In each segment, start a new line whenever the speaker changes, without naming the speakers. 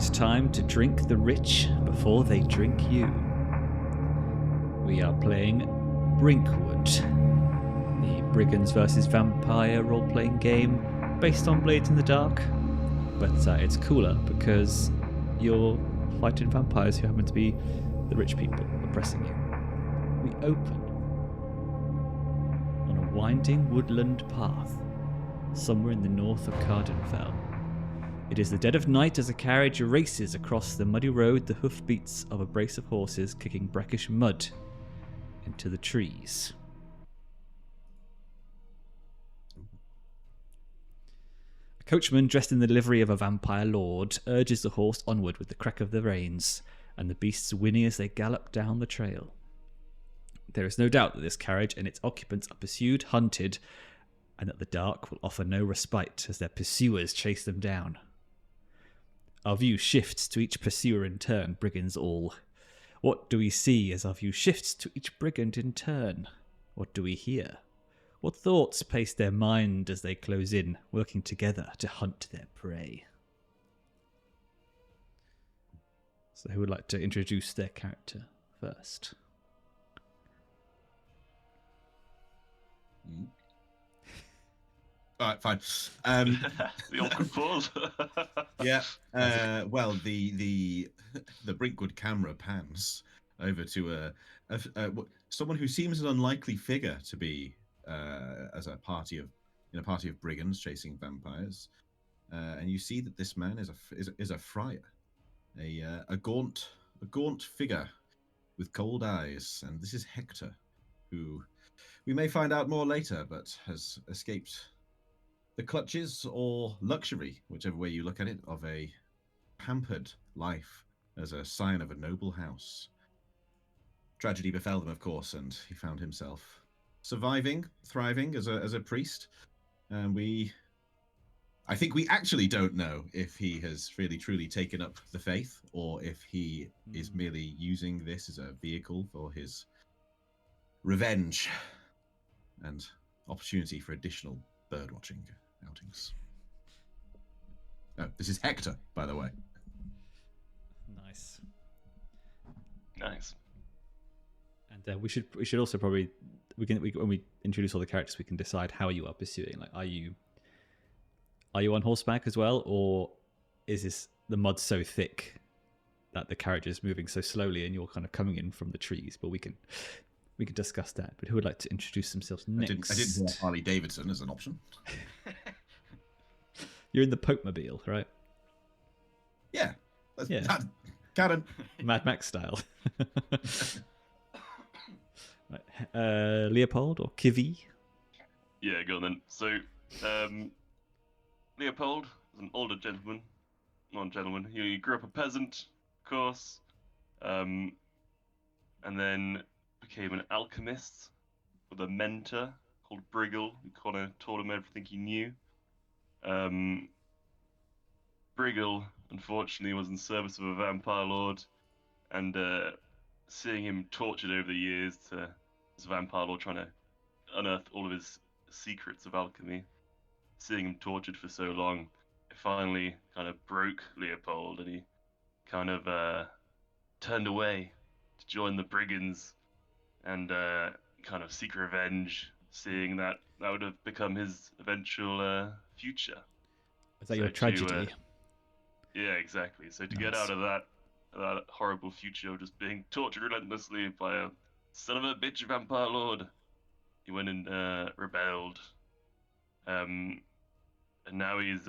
It's time to drink the rich before they drink you. We are playing Brinkwood, the Brigands vs. Vampire role-playing game based on Blades in the Dark. But it's cooler because you're fighting vampires who happen to be the rich people oppressing you. We open on a winding woodland path somewhere in the north of Cardenfell. It is the dead of night as a carriage races across the muddy road, the hoofbeats of a brace of horses kicking brackish mud into the trees. A coachman dressed in the livery of a vampire lord urges the horse onward with the crack of the reins, and the beasts whinny as they gallop down the trail. There is no doubt that this carriage and its occupants are pursued, hunted, and that the dark will offer no respite as their pursuers chase them down. Our view shifts to each pursuer in turn, brigands all. What do we see as our view shifts to each brigand in turn? What do we hear? What thoughts pace their mind as they close in, working together to hunt their prey? So who would like to introduce their character first?
All right, fine.
The awkward pause.
Yeah. Well, the Brinkwood camera pans over to someone who seems an unlikely figure to be as a party of brigands chasing vampires, and you see that this man is a friar, a gaunt figure with cold eyes, and this is Hector, who we may find out more later, but has escaped the clutches or luxury, whichever way you look at it, of a pampered life as a scion of a noble house. Tragedy befell them, of course, and he found himself surviving, thriving as a priest. And I think we actually don't know if he has really truly taken up the faith, or if he is merely using this as a vehicle for his revenge and opportunity for additional birdwatching outings. Oh, this is Hector, by the way.
Nice. And we should also probably when we introduce all the characters, we can decide how you are pursuing. Like, are you on horseback as well, or is this the mud so thick that the carriage is moving so slowly and you're kind of coming in from the trees? But we can discuss that. But who would like to introduce themselves next?
I didn't hear Harley Davidson as an option.
You're in the Pope-mobile, right?
Yeah.
Yeah.
Cannon.
Mad Max style. Right. Leopold or Kivi?
Yeah, go on then. So, Leopold is an older gentleman. He grew up a peasant, of course, and then became an alchemist with a mentor called Brigand, who kind of taught him everything he knew. Brigand, unfortunately, was in service of a vampire lord, and seeing him tortured over the years as a vampire lord, trying to unearth all of his secrets of alchemy, seeing him tortured for so long, it finally kind of broke Leopold, and he kind of turned away to join the brigands and kind of seek revenge, seeing that would have become his eventual future.
Is that your tragedy?
Yeah, exactly. So to get out of that horrible future of just being tortured relentlessly by a son of a bitch vampire lord, he went and rebelled. And now he's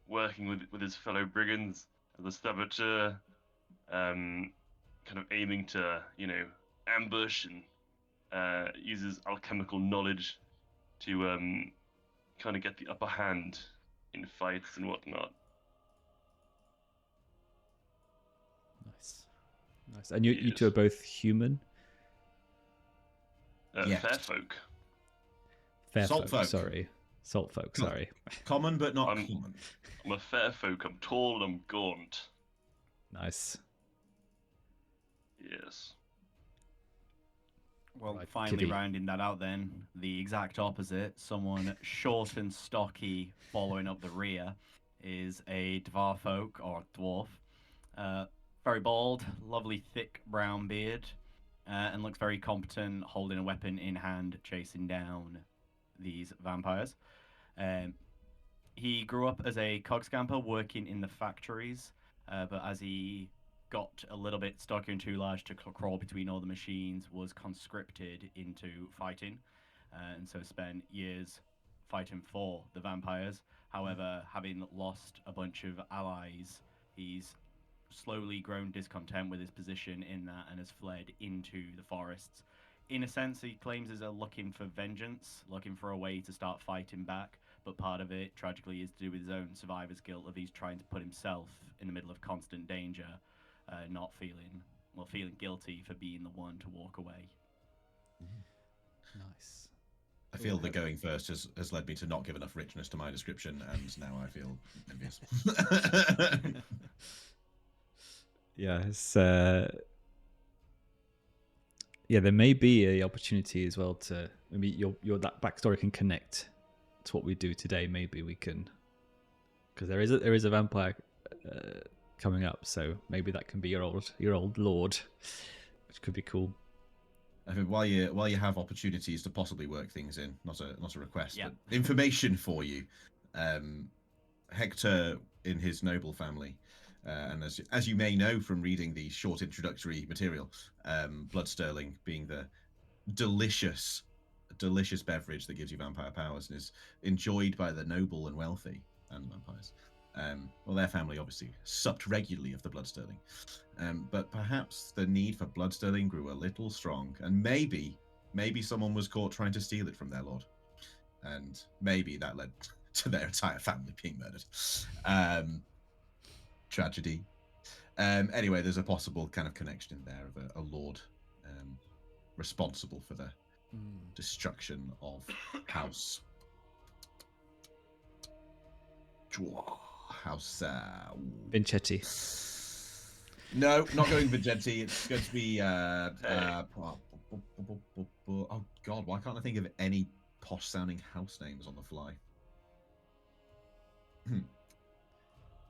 working with his fellow brigands as a saboteur, kind of aiming to, ambush and uses alchemical knowledge to kind of get the upper hand in fights and whatnot.
Nice. And you two are both human?
Yes.
Fair folk.
Salt folk.
Sorry. Salt folk, sorry.
Common, but not common.
I'm a fair folk. I'm tall and I'm gaunt.
Nice.
Yes.
Well,
Right,
finally
Kivi.
rounding that out then, the exact opposite, someone short and stocky following up the rear, is a dwarfolk or dwarf. Very bald, lovely thick brown beard, and looks very competent, holding a weapon in hand, chasing down these vampires. He grew up as a cog scamper working in the factories, but as he got a little bit stocky and too large to crawl between all the machines, was conscripted into fighting, and so spent years fighting for the vampires. However, having lost a bunch of allies, he's slowly grown discontent with his position in that and has fled into the forests. In a sense, he claims he's looking for vengeance, looking for a way to start fighting back, but part of it, tragically, is to do with his own survivor's guilt of he's trying to put himself in the middle of constant danger, not feeling guilty for being the one to walk away.
Nice.
I feel that going first has led me to not give enough richness to my description, and now I feel envious.
Yeah, it's there may be a opportunity as well to maybe your that backstory can connect to what we do today. Maybe we can, because there is a vampire coming up, so maybe that can be your old lord, which could be cool.
I think while you have opportunities to possibly work things in, not a request,
Yeah.
but information for you. Hector in his noble family, and as you may know from reading the short introductory material, blood sterling being the delicious beverage that gives you vampire powers and is enjoyed by the noble and wealthy and vampires. Well, their family obviously supped regularly of the blood sterling, but perhaps the need for blood sterling grew a little strong, and maybe someone was caught trying to steal it from their lord, and maybe that led to their entire family being murdered. Tragedy. Anyway, there's a possible kind of connection in there of a lord responsible for the destruction of House
Vincetti.
No, not going Vincetti. It's going to be oh god, why can't I think of any posh sounding house names on the fly?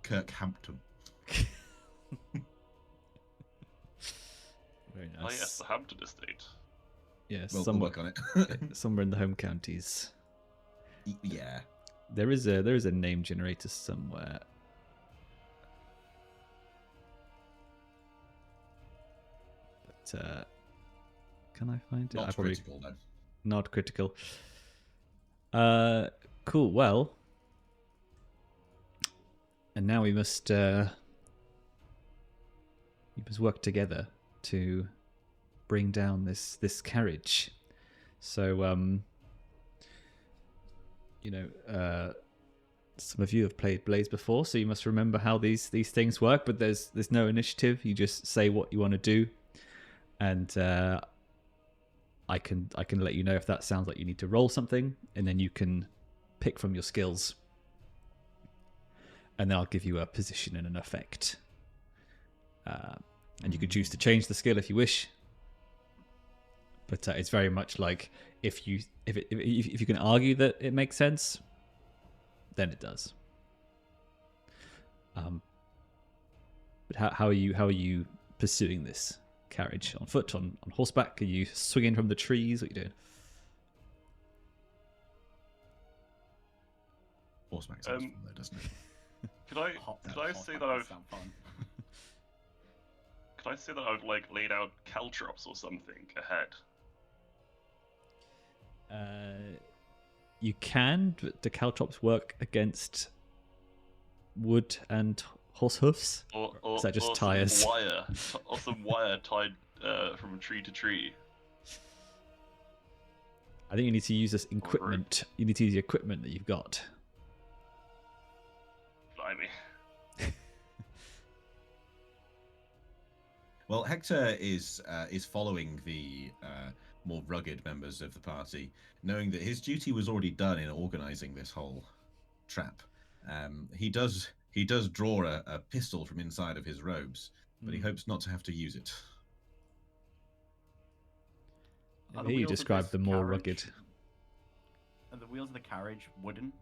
Kirkhampton.
Very nice.
Oh yes, the Hampton estate.
Yeah,
We'll work on it.
somewhere in the home counties.
Yeah.
There is a name generator somewhere. But can I find it?
Not critical, though.
Not critical. Cool. Well, and now we must work together to bring down this carriage. So some of you have played Blaze before, so you must remember how these things work. But there's no initiative. You just say what you want to do, and I can let you know if that sounds like you need to roll something, and then you can pick from your skills, and then I'll give you a position and an effect, and you can choose to change the skill if you wish. But it's very much like if you can argue that it makes sense, then it does. But how are you pursuing this carriage? On foot, on horseback? Are you swinging from the trees? What are you doing?
Horseback sounds fun, though, doesn't it?
Could I say that I've like laid out caltrops or something ahead?
You can, but do caltrops work against wood and horse hoofs?
Or
is that just
or
tires?
Some wire tied from tree to tree.
I think you need to use this equipment. You need to use the equipment that you've got.
Blimey.
Well, Hector is following the more rugged members of the party, knowing that his duty was already done in organising this whole trap. He does draw a pistol from inside of his robes, but he hopes not to have to use it.
Here you describe the more rugged.
Are the wheels of the carriage wooden?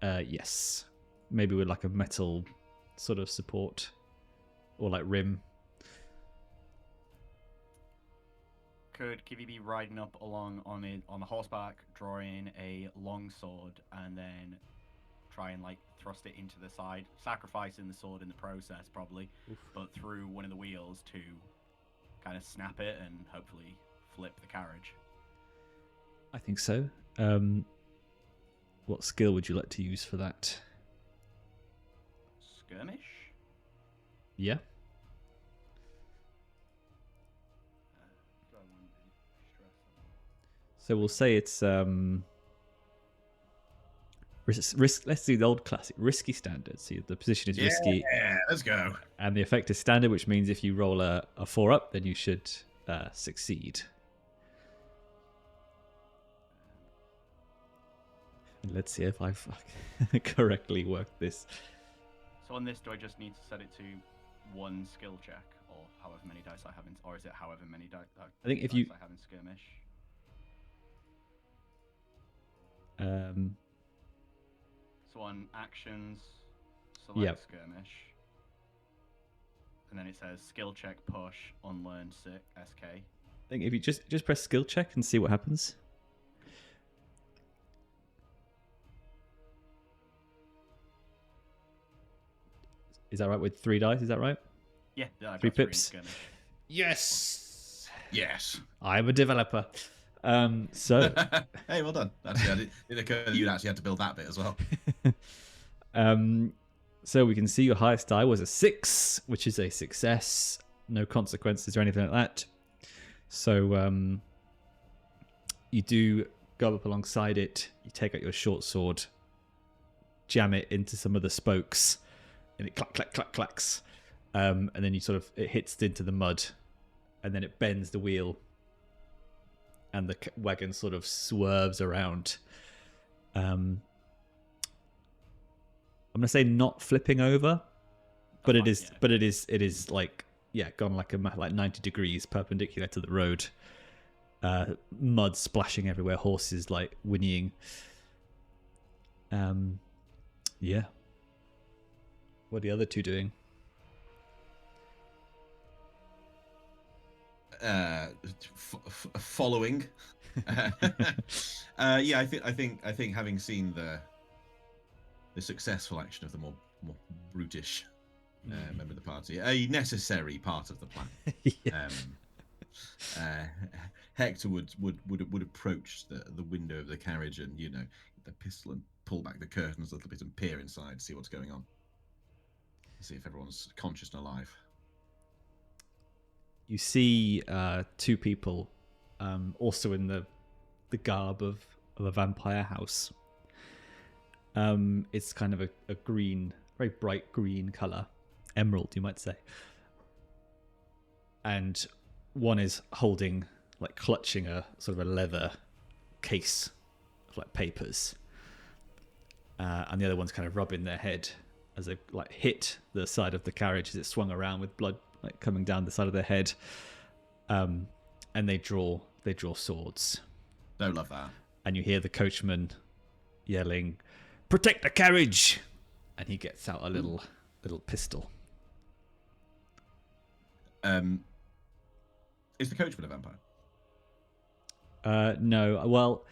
Yes. maybe with like a metal sort of support or like rim.
Could Kivi be riding up along on a horseback, drawing a long sword, and then try and like thrust it into the side, sacrificing the sword in the process probably, but through one of the wheels to kind of snap it and hopefully flip the carriage?
I think so. What skill would you like to use for that?
Skirmish?
Yeah. So we'll say it's risk. Let's do the old classic risky standard. See, the position is risky.
Yeah, let's go.
And the effect is standard, which means if you roll a 4 up, then you should succeed. And let's see if I've correctly worked this.
So on this, do I just need to set it to 1 skill check, or however many dice I have in, or is it however many dice
I think if
I
you
have in skirmish? So on actions, select skirmish, and then it says skill check push unlearn SK.
I think if you just press skill check and see what happens. Is that right with 3 dice? Is that right?
Yeah, I got
3
3 in
pips.
skirmish.
Yes.
Yes.
I'm a developer. So
Hey, well done. Actually, it occurred that you actually had to build that bit as well.
so we can see your highest die was a 6, which is a success. No consequences or anything like that. So you do go up alongside it. You take out your short sword, jam it into some of the spokes, and it clacks. And then it hits into the mud, and then it bends the wheel, and the wagon sort of swerves around. I'm gonna say not flipping over, but it is like gone like 90 degrees perpendicular to the road. Mud splashing everywhere, horses like whinnying. What are the other two doing?
Following. I think having seen the successful action of the more brutish member of the party, a necessary part of the plan. Hector would approach the window of the carriage and the pistol and pull back the curtains a little bit and peer inside, see what's going on, see if everyone's conscious and alive.
You see 2 people, also in the garb of a vampire house. It's kind of a green, very bright green color, emerald, you might say. And one is holding, like clutching a sort of a leather case of like papers, and the other one's kind of rubbing their head as they like hit the side of the carriage as it swung around with blood like coming down the side of their head. And they draw swords.
Don't love that.
And you hear the coachman yelling, "Protect the carriage!" And he gets out a little pistol.
Is the coachman a vampire?
No. Well,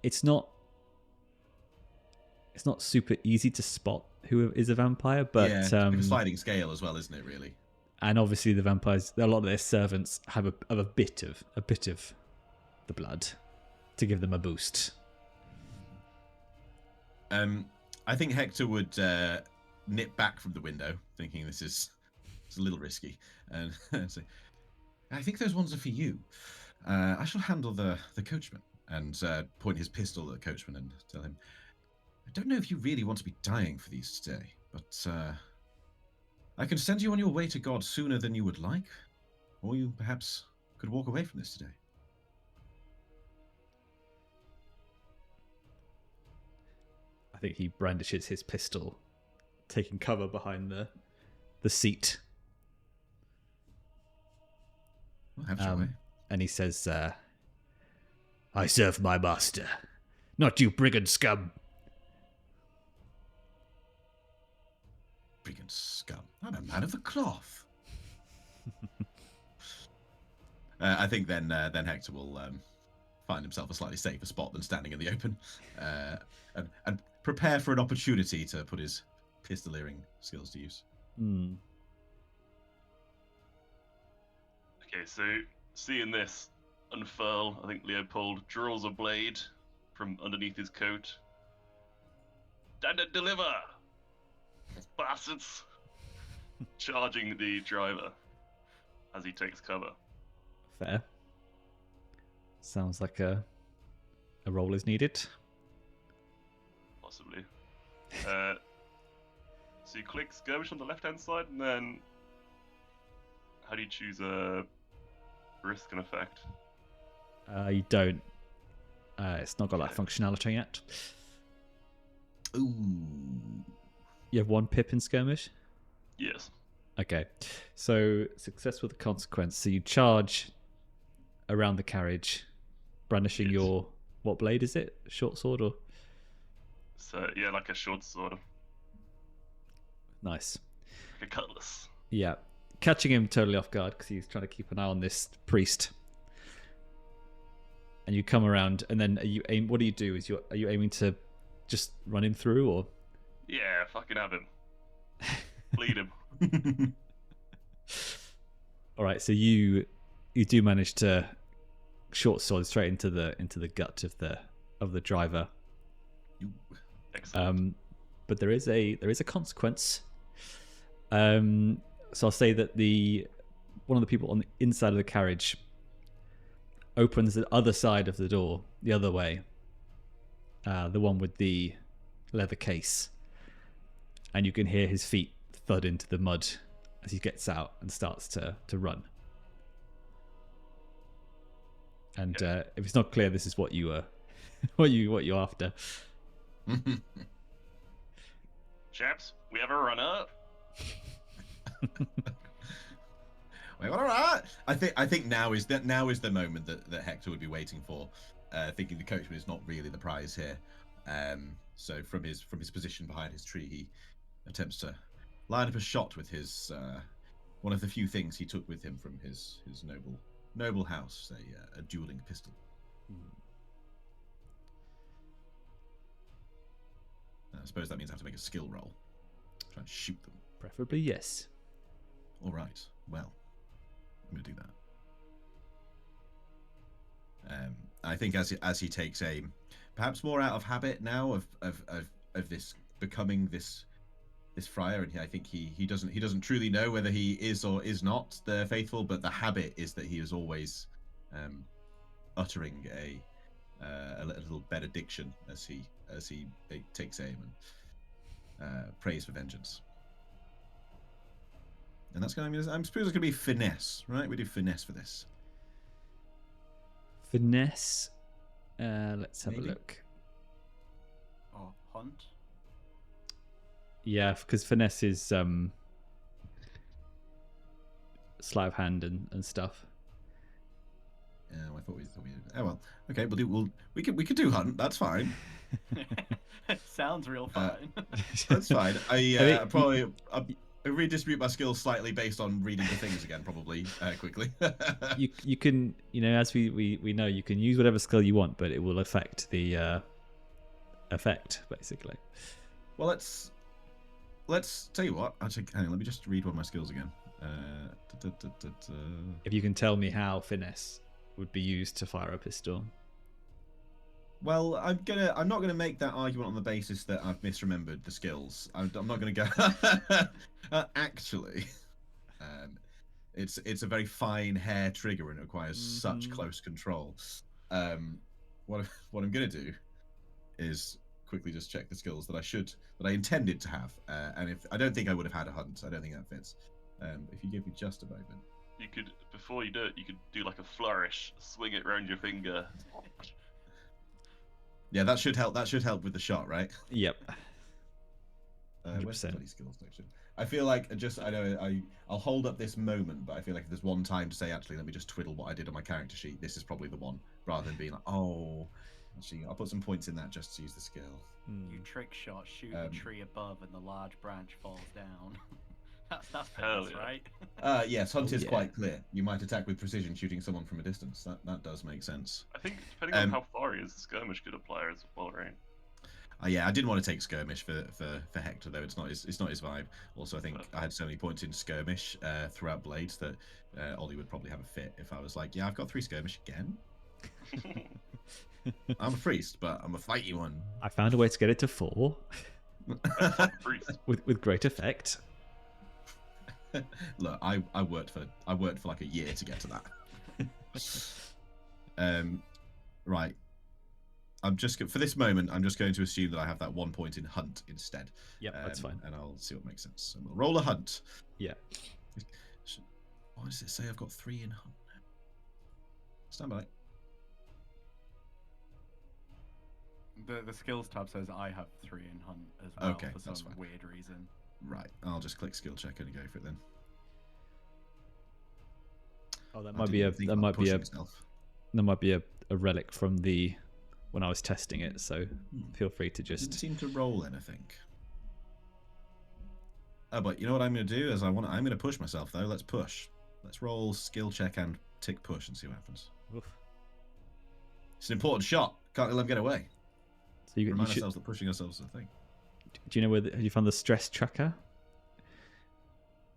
it's not super easy to spot who is a vampire, but
it's like a sliding scale as well, isn't it? Really.
And obviously, the vampires, a lot of their servants have a bit of the blood to give them a boost.
I think Hector would nip back from the window, thinking it's a little risky, and say, "I think those ones are for you. I shall handle the coachman," and point his pistol at the coachman and tell him, "I don't know if you really want to be dying for these today, but I can send you on your way to God sooner than you would like, or you perhaps could walk away from this today."
I think he brandishes his pistol, taking cover behind the seat.
Well, have your way.
And he says, "I serve my master, not you brigand scum."
Brigand scum. I'm a man of the cloth. I think then Hector will find himself a slightly safer spot than standing in the open, and prepare for an opportunity to put his pistoleering skills to use.
Hmm.
Okay, so seeing this unfurl, I think Leopold draws a blade from underneath his coat. Stand and deliver! Bastards! Charging the driver as he takes cover.
Fair. Sounds like a roll is needed.
Possibly. So you click skirmish on the left-hand side, and then how do you choose a risk and effect?
You don't. It's not got that functionality yet.
Ooh.
You have 1 pip in skirmish?
Yes.
Okay. So, success with a consequence. So you charge around the carriage, brandishing
Yes.
your... What blade is it? Short sword or...
So yeah, like a short sword,
Nice.
like a cutlass.
Yeah. Catching him totally off guard because he's trying to keep an eye on this priest. And you come around, and then what do you do? Are you aiming to just run him through, or...
Yeah, fucking have him. Bleed him.
All right, so you do manage to short sword straight into the gut of the driver.
Excellent.
But there is a consequence. So I'll say that one of the people on the inside of the carriage opens the other side of the door, the other way, the one with the leather case, and you can hear his feet thud into the mud as he gets out and starts to run. And if it's not clear, this is what you what you're after.
Chaps, we have a runner.
Wait, all right. I think now is the moment that Hector would be waiting for, thinking the coachman is not really the prize here. So from his position behind his tree, he attempts to line up a shot with his one of the few things he took with him from his noble house, a dueling pistol. I suppose that means I have to make a skill roll. Try and shoot them.
Preferably, yes.
All right. Well, I'm going to do that. I think as he takes aim, perhaps more out of habit now of this becoming this friar, and I think he doesn't truly know whether he is or is not the faithful, but the habit is that he is always uttering a little benediction as he takes aim and prays for vengeance. And that's going to be, I suppose it's going to be finesse, right? We do finesse for this.
Finesse. Let's have
Maybe.
a look.
Or hunt.
Yeah, because finesse is sleight of hand and stuff.
I thought we. Oh well. Okay, we could do hunt. That's fine.
Sounds real fine.
That's fine.
think
Probably I redistribute my skills slightly based on reading the things again, probably quickly.
You can, as we know, you can use whatever skill you want, but it will affect the effect basically.
Well, let's tell you what. Hang on, let me just read one of my skills again.
If you can tell me how finesse would be used to fire a pistol.
Well, I'm not gonna make that argument on the basis that I've misremembered the skills. I'm not gonna go. Actually, it's a very fine hair trigger and it requires such close control. What I'm gonna do is quickly just check the skills that I intended to have, and if I don't think I would have had a hunt. I don't think that fits. If you give me just a moment.
You could, before you do it, you could do like a flourish, swing it round your finger.
Yeah, that should help. That should help with the shot, right?
Yep.
Where's the
100%.
bloody skills section? I feel like I'll hold up this moment, but I feel like if there's one time to say, actually, let me just twiddle what I did on my character sheet, this is probably the one, rather than being like, oh, Actually, I'll put some points in that just to use the skill.
You trick shot, shoot the tree above, and the large branch falls down. that's
Hell
fitness,
yeah.
right?
Yes, hunt
Oh,
is
yeah.
quite clear. You might attack with precision, shooting someone from a distance. That does make sense.
I think depending on how far he is, the skirmish could apply as well, right?
Yeah, I didn't want to take skirmish for Hector though. It's not his vibe. Also, I think I had so many points in skirmish throughout Blades that Ollie would probably have a fit if I was like, yeah, I've got 3 skirmish again. I'm a priest, but I'm a fighty one.
I found a way to get it to 4
Priest.
with great effect.
Look, I worked for like a year to get to that. Right. I'm just for this moment. I'm just going to assume that I have that 1 point in hunt instead.
Yep, that's fine.
And I'll see what makes sense. So we'll roll a hunt.
Yeah.
Why does it say I've got 3 in hunt? Stand by.
The skills tab says I have 3 in hunt as well
Okay,
for
that's
some
fine.
weird reason.
Right. I'll just click skill check and go for it then.
Oh, that
I
might be
didn't think about pushing
a relic from the when I was testing it. So feel free to
Didn't
just.
seem to roll anything. Oh, but you know what I'm going to do is I'm going to push myself though. Let's push. Let's roll skill check and tick push and see what happens.
Oof.
It's an important shot. Can't let them get away.
So you
Remind
should,
ourselves that pushing ourselves is a thing.
do you know have you found the stress tracker?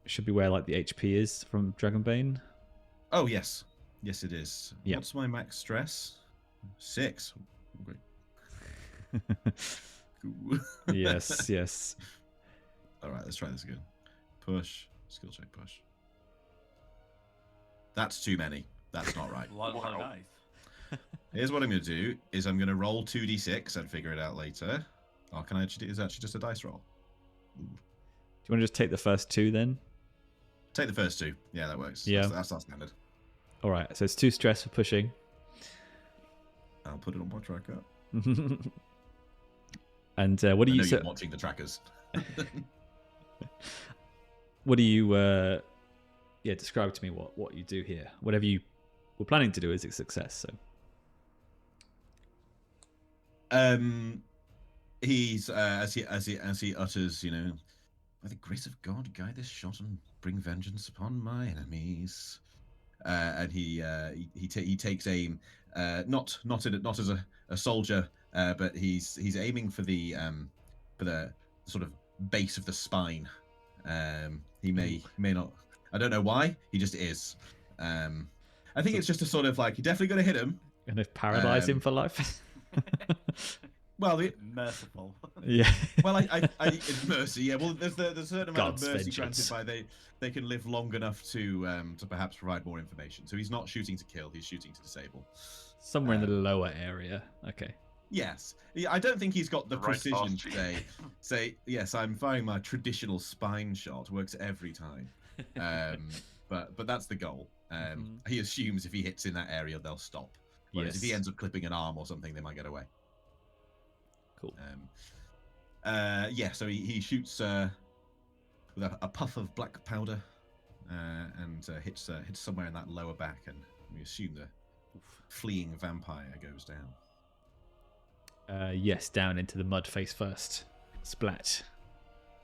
It should be where like the HP is from Dragonbane.
Oh yes, yes it is.
Yeah.
What's my max stress? 6. Great. Cool.
Yes, yes.
All right, let's try this again. Push. Skill check push. That's too many. That's not right.
A lot of
Wow.
dice.
Here's what I'm going to do: is I'm going to roll 2d6 and figure it out later. Oh, can I actually? Is it actually just a dice roll? Ooh.
Do you want to just take the first 2 then?
Take the first 2. Yeah, that works.
Yeah.
That's our standard.
All right. So it's 2 stress for pushing.
I'll put it on my tracker.
And what do
I
you?
know
So,
you're watching the trackers.
what do you? Yeah, describe to me what you do here. Whatever you were planning to do is a success. So.
He's as he utters, you know, by the grace of God, guide this shot and bring vengeance upon my enemies. And he takes aim, not as a soldier, but he's aiming for the sort of base of the spine. He may not. I don't know why. He just is. I think it's just a sort of like, you're definitely going to hit him.
And if paralyze him for life.
Well,
Merciful.
Yeah.
well, I it's mercy. Yeah. Well, there's a certain amount
God's
of mercy
vengeance.
granted by they can live long enough to perhaps provide more information. So he's not shooting to kill. He's shooting to disable.
Somewhere in the lower area. Okay.
Yes. Yeah, I don't think he's got the
The right
precision
posture.
to say yes. I'm firing my traditional spine shot. Works every time. But that's the goal. He assumes if he hits in that area, they'll stop. Whereas if he
Yes.
ends up clipping an arm or something, they might get away.
Cool.
Yeah, so he shoots with a puff of black powder and hits somewhere in that lower back, and we assume the fleeing vampire goes down.
Yes, down into the mud face first. Splat.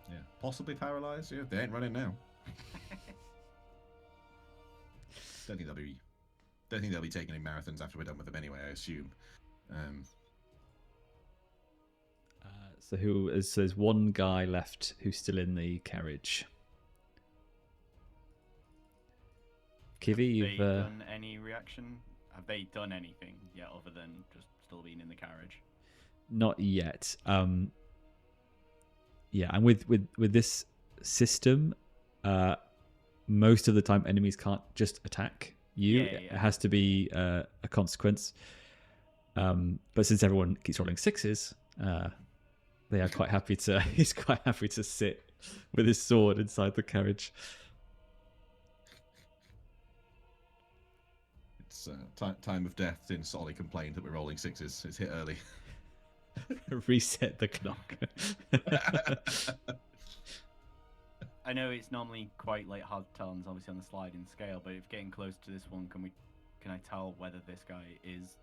Yeah, possibly paralyzed. Yeah, they ain't running now. Don't think they'll be taking any marathons after we're done with them anyway. I assume.
So there's one guy left who's still in the carriage. Kivi,
Have
you've
they done any reaction? Have they done anything yet other than just still being in the carriage?
not yet. Yeah, and with this system, most of the time enemies can't just attack you.
Yeah.
It has to be a consequence. But since everyone keeps rolling sixes, they are quite happy to. He's quite happy to sit with his sword inside the carriage.
It's time of death since Ollie complained that we're rolling sixes. It's hit early.
Reset the clock.
I know it's normally quite like hard to tell, and it's obviously on the sliding scale. But if getting close to this one, can I tell whether this guy is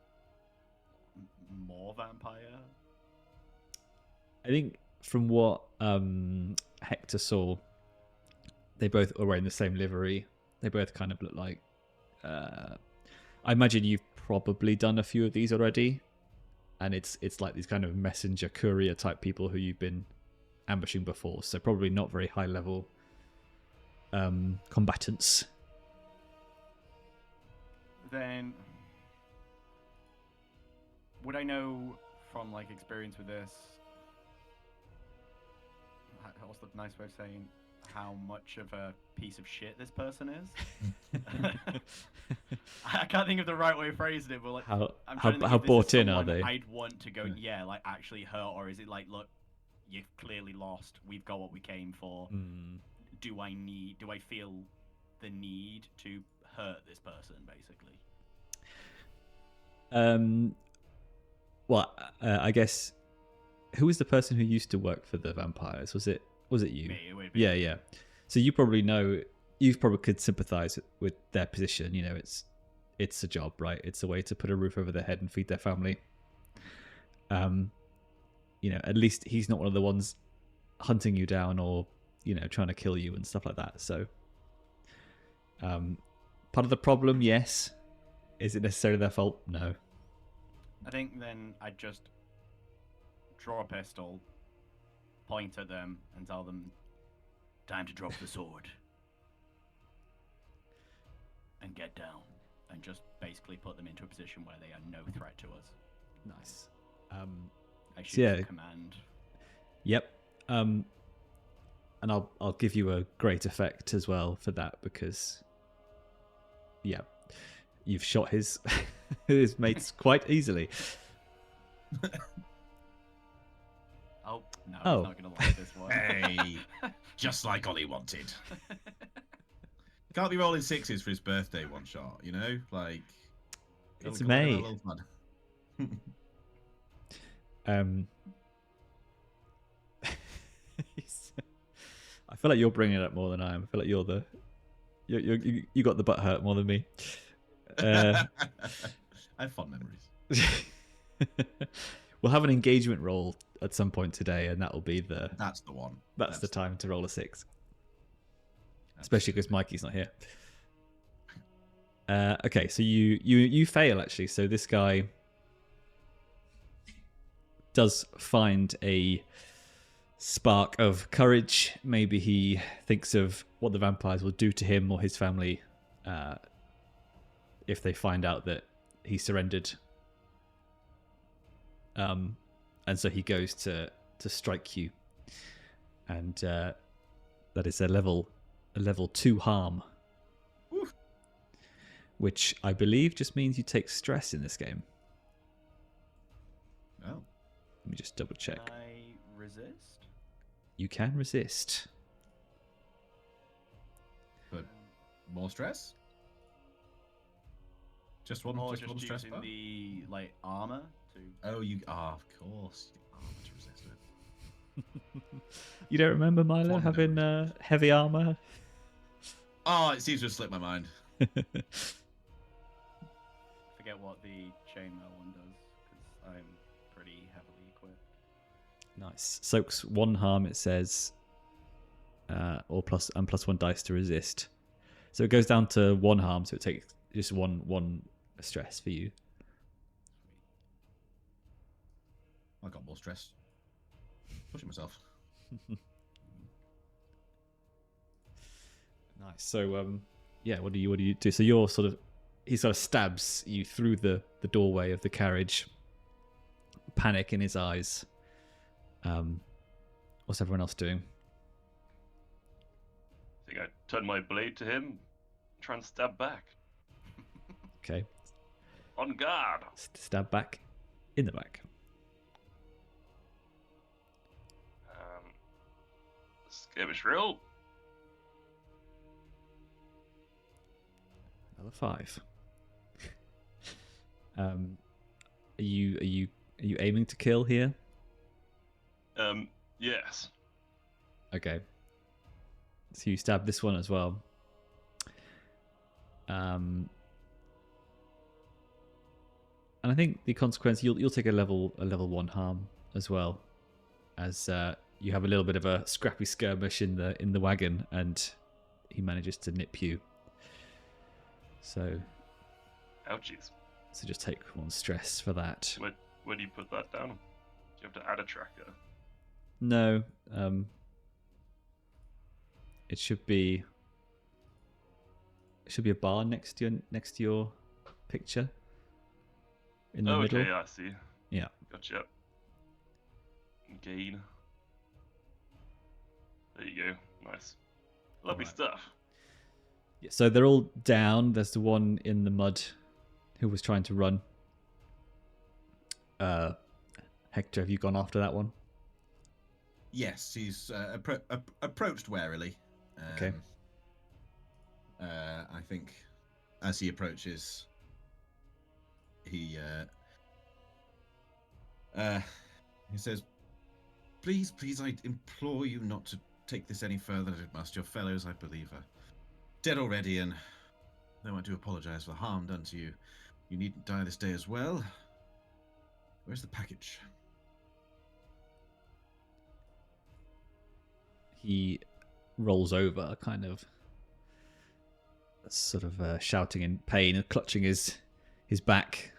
more vampire?
I think from what Hector saw, they both are wearing the same livery. They both kind of look like. I imagine you've probably done a few of these already, and it's like these kind of messenger courier type people who you've been ambushing before. So probably not very high level combatants.
Then would I know from like experience with this? What's the nice way of saying how much of a piece of shit this person is? I can't think of the right way of phrasing it, but like, I'm trying to think
how
if this
bought
is
in are
someone
they?
I'd want to go, yeah, like actually hurt, or is it like, look, you've clearly lost. We've got what we came for. Do I feel the need to hurt this person, basically?
Well, I guess who was the person who used to work for the vampires? Was it you?
Me, it would be.
Yeah. So you probably know. You probably could sympathise with their position. You know, it's a job, right? It's a way to put a roof over their head and feed their family. You know, at least he's not one of the ones hunting you down or, you know, trying to kill you and stuff like that. So, part of the problem, yes. Is it necessarily their fault? No.
I think then I'd just draw a pistol, point at them, and tell them, time to drop the sword. And get down. And just basically put them into a position where they are no threat to us.
Nice.
I shoot
yeah.
for command.
Yep. And I'll give you a great effect as well for that because, yeah, you've shot his his mates quite easily.
Oh no,
Oh.
he's not gonna like this one.
Hey, just like Olly wanted. Can't be rolling sixes for his birthday one shot, you know? Like,
It's
come on,
May.
have a little fun.
I feel like you're bringing it up more than I am. I feel like you got the butt hurt more than me.
I have fond memories.
We'll have an engagement roll at some point today, and that'll be
That's the one.
that's the time to roll a 6. Especially because Mikey's not here. Okay, so you fail actually. So this guy does find a spark of courage. Maybe he thinks of what the vampires will do to him or his family if they find out that he surrendered. And so he goes to strike you, and that is a level 2 harm.
Oof.
Which I believe just means you take stress in this game.
Oh.
Let me just double check.
Can I resist?
You can resist.
But more stress? Just one,
Or
just one stress
using
bar?
the like armor to.
Oh, of course. Armor to resist it.
You don't remember Milo
Fond
having heavy armor?
Oh, it seems to have slipped my mind.
Forget what the chainmail one does because I'm pretty heavily equipped.
Nice. Soaks 1 harm, it says, or plus 1 dice to resist. So it goes down to 1 harm, so it takes just one stress for you.
I got more stress. Pushing myself.
Nice. So yeah, what do you do? So you're he sort of stabs you through the doorway of the carriage. Panic in his eyes. What's everyone else doing?
I think I turn my blade to him, try and stab back.
Okay.
On guard.
Stab back in the back.
Skirmish roll.
Another 5. Are you aiming to kill here?
Yes.
Okay. So you stab this one as well. And And I think the consequence you'll take a level 1 harm as well, as you have a little bit of a scrappy skirmish in the wagon, and he manages to nip you. So,
Ouchies.
so just take 1 stress for that.
Where do you put that down? Do you have to add a tracker?
No, it should be a bar next to your picture in the middle.
Okay, I see.
Yeah.
Gotcha. Gain. There you go. Nice. Lovely stuff.
Yeah, so they're all down. There's the one in the mud who was trying to run. Hector, have you gone after that one?
Yes, he's approached warily.
Okay.
I think as he approaches, he says, please, I implore you not to take this any further than it must. Your fellows, I believe, are dead already, and though I do apologize for the harm done to you, you needn't die this day as well. Where's the package?
He rolls over, kind of sort of shouting in pain and clutching his back.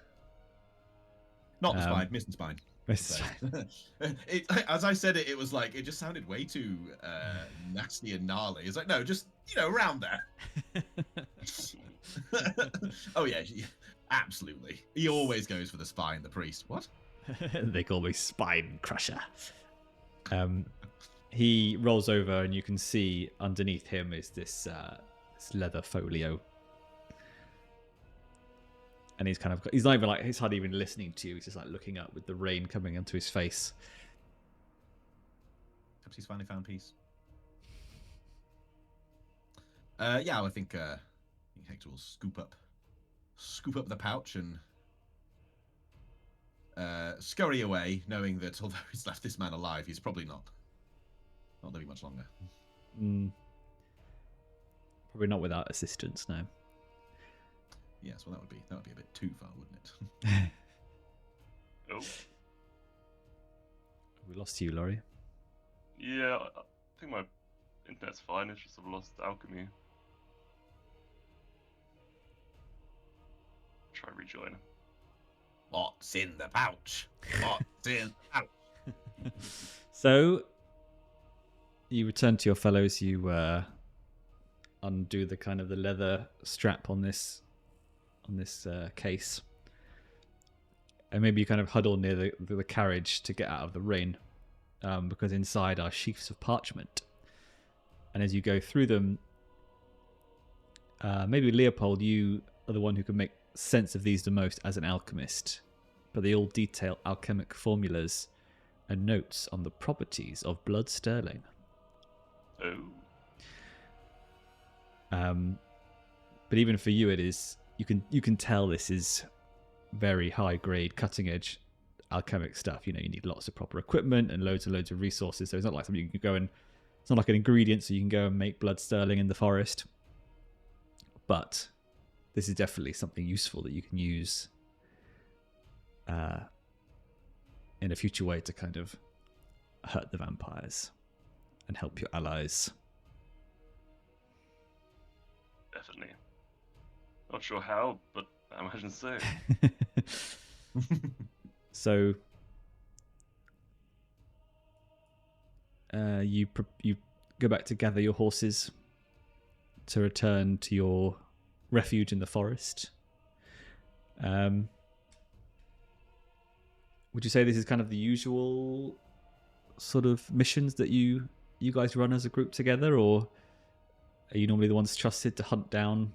Not the spine, missing spine.
Missing
As I said it, it was like, it just sounded way too nasty and gnarly. It's like, no, just, around there. Oh, yeah, absolutely. He always goes for the spine, the priest. What?
They call me Spine Crusher. He rolls over, and you can see underneath him is this leather folio. And he's not even he's hardly even listening to you. He's just looking up with the rain coming onto his face.
Perhaps he's finally found peace. Yeah, I think Hector will scoop up the pouch and scurry away, knowing that although he's left this man alive, he's probably not living much longer.
Probably not without assistance, no.
Yes, well, that would be a bit too far, wouldn't it?
Oh.
We lost you, Lawrie.
Yeah, I think my internet's fine. It's just I've lost alchemy. Try rejoin.
What's in the pouch? What's in the pouch?
So, you return to your fellows. You undo the kind of the leather strap on this case, and maybe you kind of huddle near the carriage to get out of the rain, because inside are sheafs of parchment. And as you go through them, maybe Leopold, you are the one who can make sense of these the most as an alchemist, but they all detail alchemic formulas and notes on the properties of blood sterling. But even for you, it is you can tell this is very high grade, cutting edge alchemic stuff. You need lots of proper equipment and loads of resources. So it's not like something you can go and it's not like an ingredient, so you can go and make blood sterling in the forest. But this is definitely something useful that you can use in a future way to kind of hurt the vampires and help your allies.
Definitely. Not sure how, but I imagine so.
So you go back to gather your horses to return to your refuge in the forest. Would you say this is kind of the usual sort of missions that you guys run as a group together, or are you normally the ones trusted to hunt down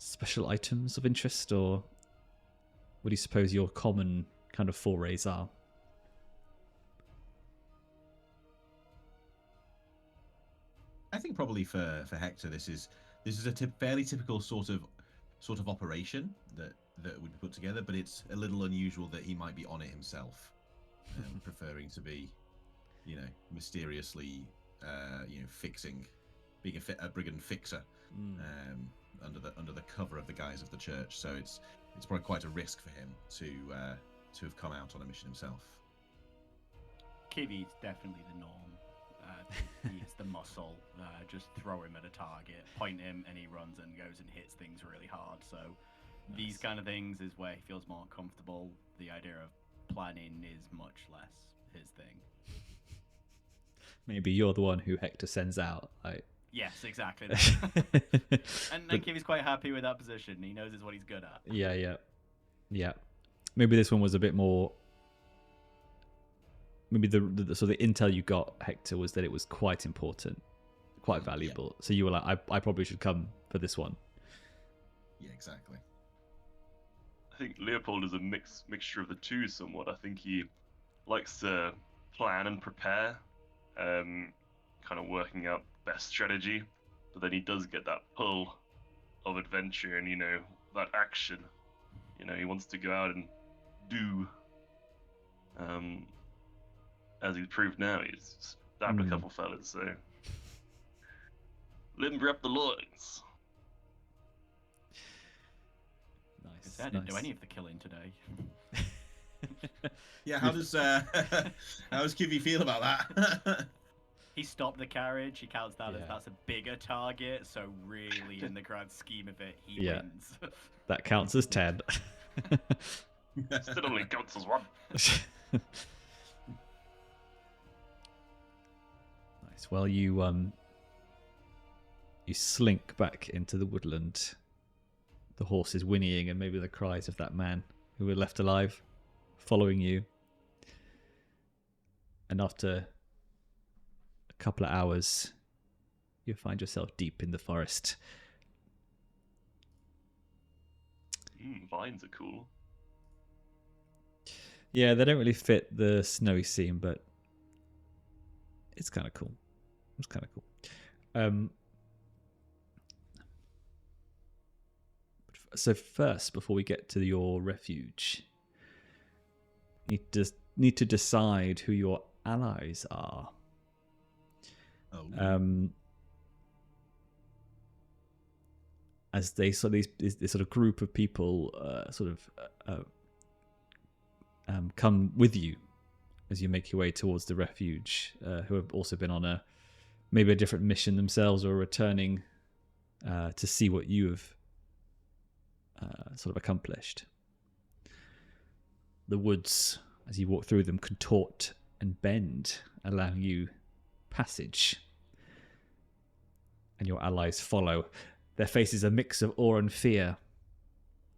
special items of interest, or what do you suppose your common kind of forays are?
I think probably for Hector, this is a fairly typical sort of operation that would be put together, but it's a little unusual that he might be on it himself, preferring to be, mysteriously, fixing, being a brigand fixer, under the cover of the guise of the church. So it's probably quite a risk for him to have come out on a mission himself.
Kivi's definitely the norm. He's the muscle. Just throw him at a target, point him, and he runs and goes and hits things really hard. So these kind of things is where he feels more comfortable. The idea of planning is much less his thing.
Maybe you're the one who Hector sends out.
Yes, exactly. And Kivi's quite happy with that position. He knows it's what he's good at.
Yeah. Maybe this one was a bit more. Maybe the sort of the intel you got, Hector, was that it was quite important, quite valuable. Yeah. So you were like, I probably should come for this one.
Yeah, exactly.
I think Leopold is a mixture of the two somewhat. I think he likes to plan and prepare, kind of working out best strategy, but then he does get that pull of adventure and, that action. He wants to go out and do. As he's proved now, he's stabbed a couple fellas, so limber up the loins.
Nice. I didn't do any of the killing today.
Yeah, how does Kivi feel about that?
He stopped the carriage. He counts that as that's a bigger target. So really, in the grand scheme of it, he wins.
That counts as 10.
Still only counts as 1.
Nice. Well, you slink back into the woodland. The horses whinnying and maybe the cries of that man who were left alive following you. And after a couple of hours, you find yourself deep in the forest.
Vines are cool.
Yeah, they don't really fit the snowy scene, but it's kind of cool. So first, before we get to your refuge, you need to decide who your allies are. As they this sort of group of people come with you as you make your way towards the refuge, who have also been on maybe a different mission themselves or returning to see what you have sort of accomplished. The woods, as you walk through them, contort and bend, allowing you passage. And your allies follow. Their faces a mix of awe and fear.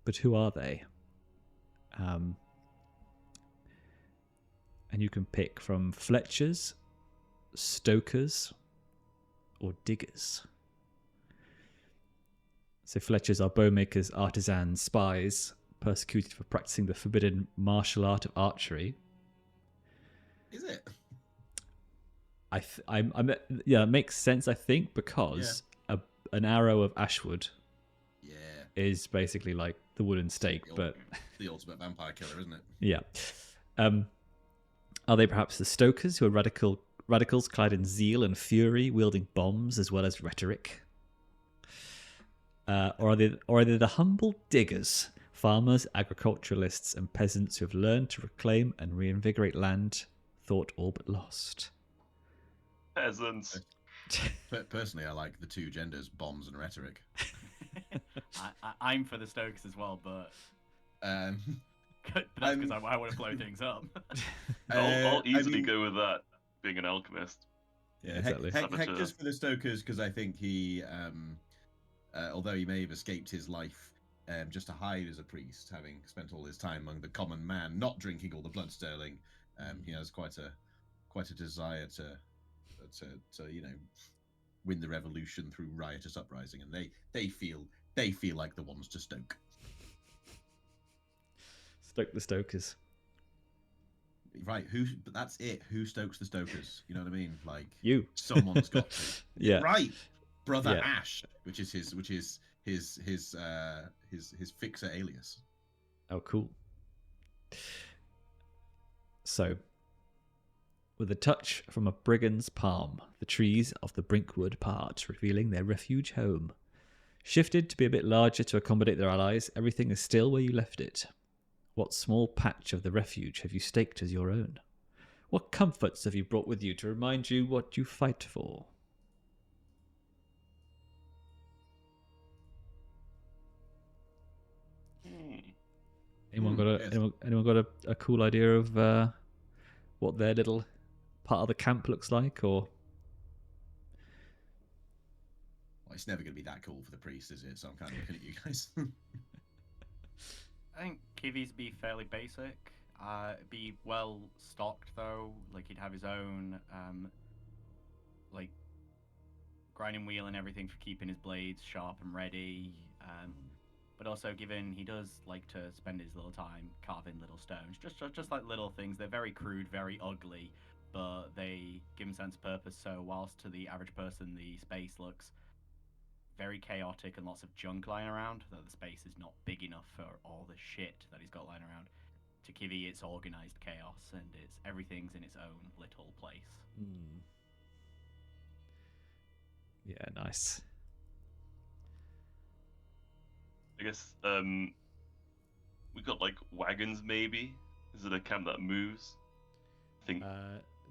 But who are they? And you can pick from Fletchers, Stokers, or Diggers. So Fletchers are bowmakers, artisans, spies, persecuted for practicing the forbidden martial art of archery.
Is it?
It makes sense, I think, because an arrow of ashwood is basically like the wooden stake, but
the ultimate vampire killer, isn't it?
Yeah. Are they perhaps the Stokers, who are radicals clad in zeal and fury, wielding bombs as well as rhetoric? Or are they the humble diggers, farmers, agriculturalists, and peasants who have learned to reclaim and reinvigorate land thought all but lost?
Peasants.
Personally, I like the two genders, bombs and rhetoric.
I'm for the Stokes as well, but that's because I want to blow things up.
I'll easily go with that, being an alchemist.
Yeah, exactly. Hector's for the Stokers because I think he, although he may have escaped his life just to hide as a priest, having spent all his time among the common man, not drinking all the blood sterling, he has quite a desire to win the revolution through riotous uprising, and they feel like the ones to stoke.
Stoke the Stokers.
Right, but that's it. Who stokes the Stokers? You know what I mean? Like
you.
Someone's got to.
Yeah.
Right. Brother Ash, which is his fixer alias.
Oh, cool. So, with a touch from a brigand's palm, the trees of the Brinkwood part, revealing their refuge home. Shifted to be a bit larger to accommodate their allies, everything is still where you left it. What small patch of the refuge have you staked as your own? What comforts have you brought with you to remind you what you fight for? Anyone got a cool idea of what their little part of the camp looks like, or?
Well, it's never going to be that cool for the priest, is it? So I'm kind of looking at you guys.
I think Kivi's be fairly basic. Be well stocked though. Like he'd have his own like grinding wheel and everything for keeping his blades sharp and ready. But also, given he does like to spend his little time carving little stones, just like little things. They're very crude, very ugly, but they give him sense of purpose. So whilst to the average person the space looks very chaotic and lots of junk lying around, that the space is not big enough for all the shit that he's got lying around. To Kivi, it's organized chaos, and everything's in its own little place.
Yeah, nice.
I guess we got like wagons. Maybe is it a camp that moves? I think.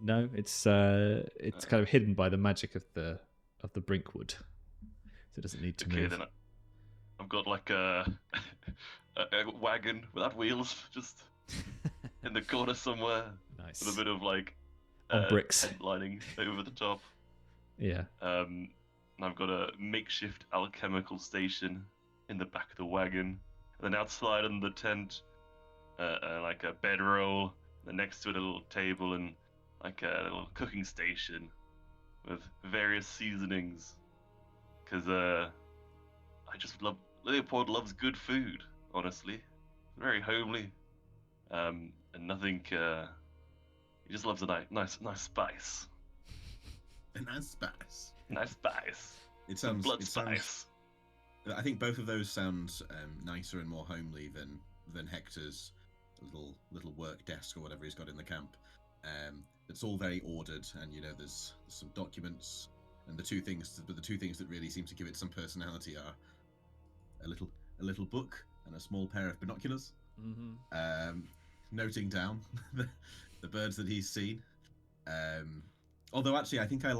No, it's kind of hidden by the magic of the Brinkwood, so it doesn't need to move.
Then I've got like a wagon without wheels, just in the corner somewhere.
Nice.
With a bit of like
on bricks
tent lining over the top.
Yeah.
And I've got a makeshift alchemical station in the back of the wagon. And then outside in the tent, like a bedroll. And then next to it a little table and like a little cooking station with various seasonings. Because I just love... Leopold loves good food, honestly. Very homely. And nothing... he just loves a nice spice.
A nice spice.
Nice spice.
It sounds...
Blood spice.
I think both of those sound nicer and more homely than Hector's little work desk or whatever he's got in the camp. It's all very ordered, and there's some documents, and the two things that really seem to give it some personality are a little book and a small pair of binoculars, noting down the birds that he's seen. Although actually, I think what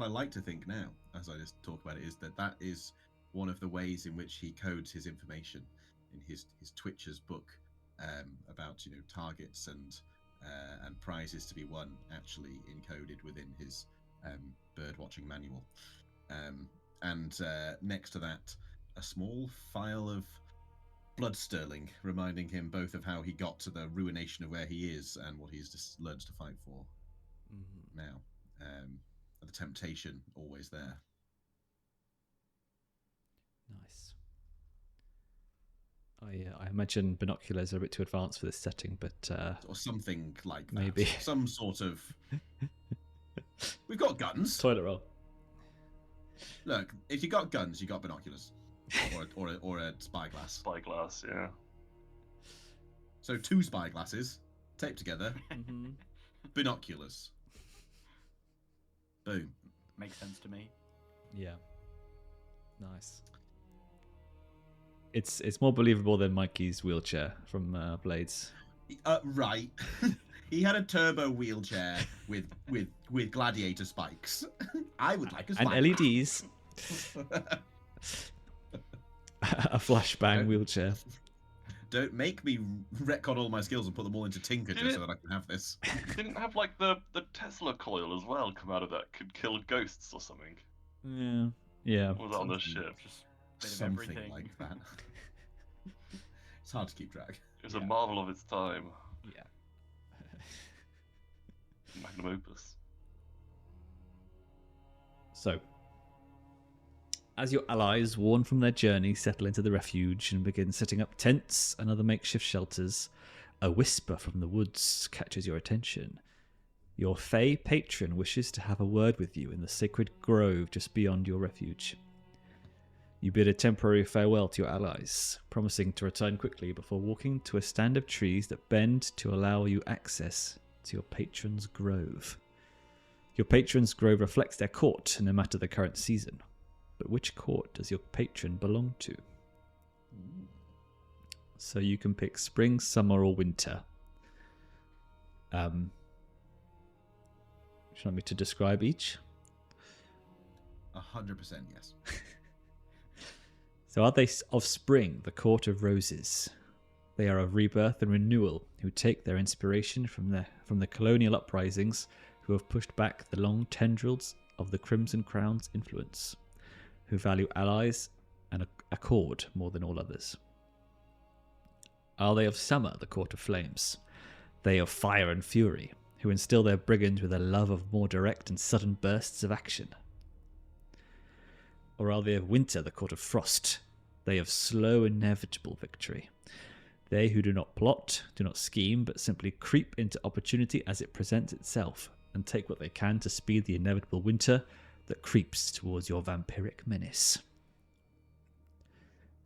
I like to think now, as I just talk about it, is that is one of the ways in which he codes his information in his Twitcher's book about targets and prizes to be won, actually encoded within his bird watching manual. And next to that, a small file of blood sterling, reminding him both of how he got to the ruination of where he is and what he's just learned to fight for now. The temptation always there.
Nice. I imagine binoculars are a bit too advanced for this setting, but
or something like that.
Maybe
some sort of. We've got guns.
Toilet roll.
Look, if you got guns, you got binoculars, or a spyglass.
Spyglass, yeah.
So 2 spyglasses taped together. Binoculars. Boom.
Makes sense to me.
Yeah. Nice. It's more believable than Mikey's wheelchair from Blades.
Right. He had a turbo wheelchair with gladiator spikes. I would like a spike.
And LEDs. A flashbang wheelchair.
Don't make me retcon all my skills and put them all into Tinker just so that I can have this.
Didn't have like the Tesla coil as well come out of that, could kill ghosts or something.
Yeah.
Was that on the ship?
Just bit of
Something
everything.
like that. It's hard to keep track.
It was a marvel of its time.
Yeah.
Magnum opus.
So, as your allies, worn from their journey, settle into the refuge and begin setting up tents and other makeshift shelters, a whisper from the woods catches your attention. Your Fae Patron wishes to have a word with you in the sacred grove just beyond your refuge. You bid a temporary farewell to your allies, promising to return quickly before walking to a stand of trees that bend to allow you access to your patron's grove. Your patron's grove reflects their court, no matter the current season. But which court does your patron belong to? So you can pick spring, summer, or winter. Would you want me to describe each?
100% yes.
So are they of spring, the court of roses? They are of rebirth and renewal, who take their inspiration from the colonial uprisings, who have pushed back the long tendrils of the Crimson Crown's influence, who value allies and accord more than all others. Are they of summer, the court of flames? They of fire and fury, who instill their brigands with a love of more direct and sudden bursts of action. Or are they of winter, the court of frost? They of slow, inevitable victory. They who do not plot, do not scheme, but simply creep into opportunity as it presents itself, and take what they can to speed the inevitable winter that creeps towards your vampiric menace.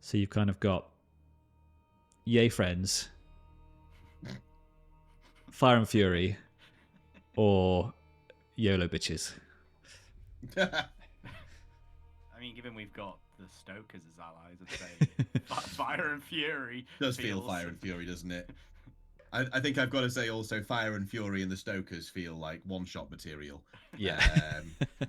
So you've kind of got yay friends, fire and fury, or YOLO bitches.
I mean, given we've got the Stokers as allies, I'd say fire and fury.
Does feel fire and fury, doesn't it? I think I've got to say also fire and fury and the Stokers feel like one-shot material.
Yeah.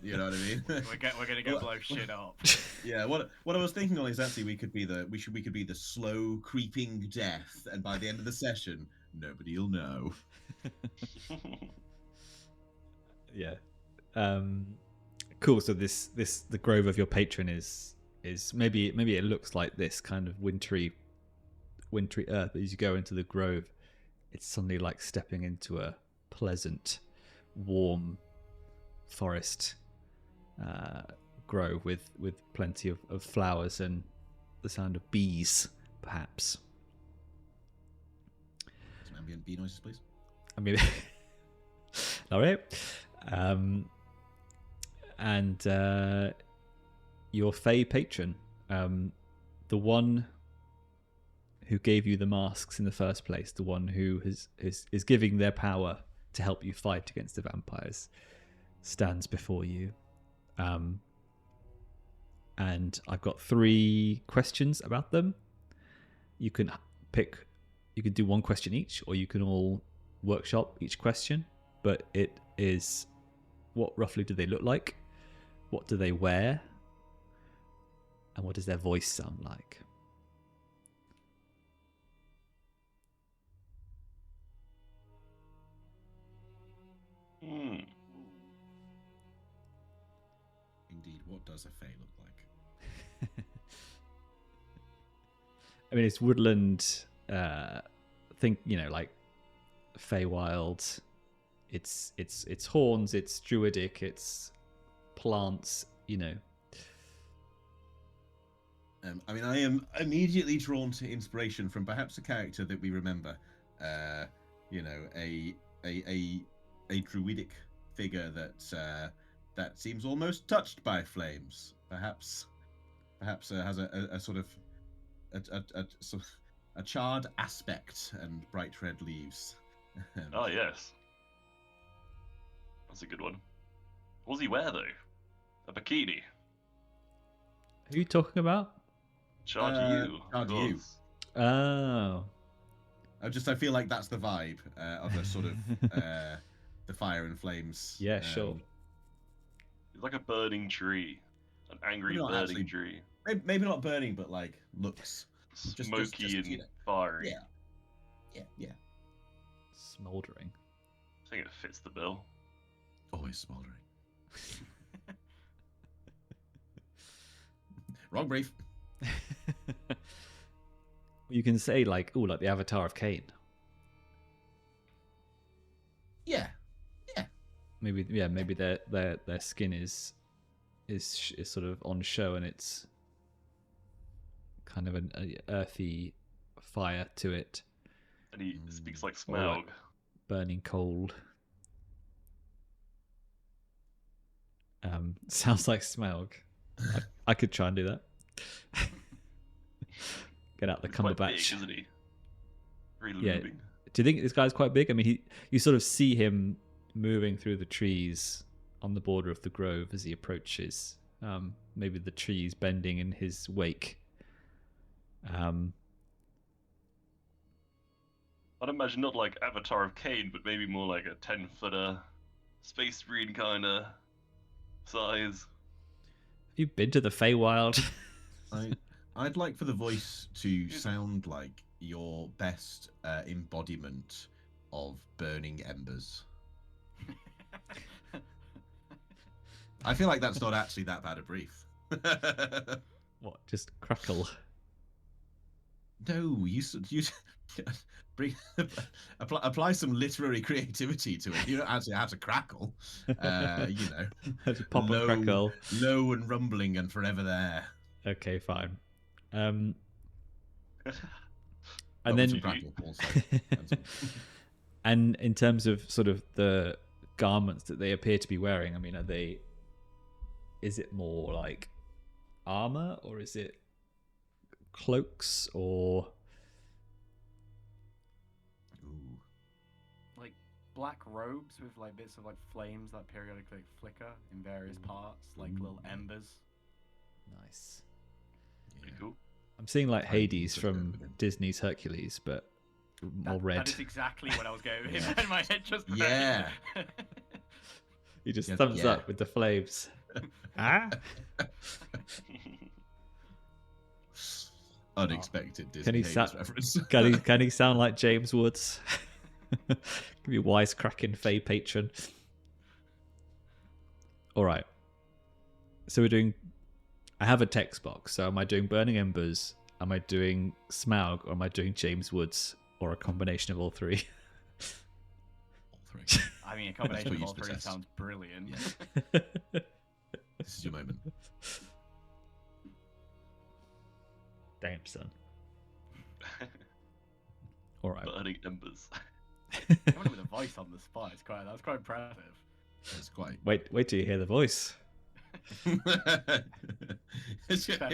You know what I mean?
We're gonna go blow shit up.
Yeah. What I was thinking on is actually we could be the slow creeping death, and by the end of the session, nobody'll know.
Yeah. Cool. So the grove of your patron is maybe it looks like this kind of wintry earth. As you go into the grove, it's suddenly like stepping into a pleasant, warm forest grove with plenty of flowers and the sound of bees, perhaps.
Some ambient bee noises, please.
I mean, all right. And your Fae Patron, the one who gave you the masks in the first place, the one who is giving their power to help you fight against the vampires, stands before you. And I've got 3 questions about them. You can do one question each, or you can all workshop each question, but it is, what roughly do they look like? What do they wear? And what does their voice sound like?
Indeed, what does a Fae look like?
I mean, it's woodland. Think, like Feywild. It's horns. It's druidic. It's plants.
I mean, I am immediately drawn to inspiration from perhaps a character that we remember. A druidic figure that seems almost touched by flames. Perhaps has a sort of a charred aspect and bright red leaves.
Oh yes, that's a good one. What does he wear though? A bikini.
Who are you talking about?
Charge you.
Charge you.
Oh.
I feel like that's the vibe of a sort of the fire and flames.
Yeah, sure.
He's like a burning tree, an angry burning tree.
Maybe not burning, but like looks
smoky and fiery.
Yeah.
Smouldering.
I think it fits the bill.
Always smouldering. Wrong brief.
You can say like the Avatar of Cain.
Yeah.
Maybe their skin is sort of on show, and it's kind of an earthy fire to it.
And he speaks like
Or
Smaug.
like burning cold. Sounds like Smaug. I could try and do that. Get out the
He's quite big,
Cumberbatch.
isn't he? Really
Yeah.
moving.
Do you think this guy's quite big? I mean, you sort of see him moving through the trees on the border of the grove as he approaches. Maybe the trees bending in his wake.
I'd imagine not like Avatar of Cain, but maybe more like a 10-footer space marine kind of size.
Have you been to the Feywild?
I'd like for the voice to sound like your best embodiment of burning embers. I feel like that's not actually that bad a brief.
What? Just crackle?
No, you apply some literary creativity to it. You don't actually have to crackle.
Just pop and crackle.
Low and rumbling and forever there.
Okay, fine. And
Some
then,
crackle also.
and in terms of sort of the garments that they appear to be wearing, I mean, is it more like armor, or is it cloaks, or
like black robes with like bits of like flames that periodically flicker in various parts, like little embers?
Nice.
Pretty cool.
I'm seeing like Hades from Disney's Hercules, but more red.
That is exactly what I was going with in my head just now.
Yeah.
He just thumbs up with the flames.
Unexpected Disney
Can he
Hades reference.
Can he sound like James Woods? Give me wisecracking Fae Patron. All right. So I have a text box. So am I doing Burning Embers? Am I doing Smaug? Or am I doing James Woods? Or a combination of all three?
All three.
I mean, a combination of all three sounds brilliant.
Yeah. This is your moment.
Damn, son. All right.
Burning Embers.
Coming up with a voice on the spot, that's quite impressive.
It's quite.
Wait till you hear the voice.
Fair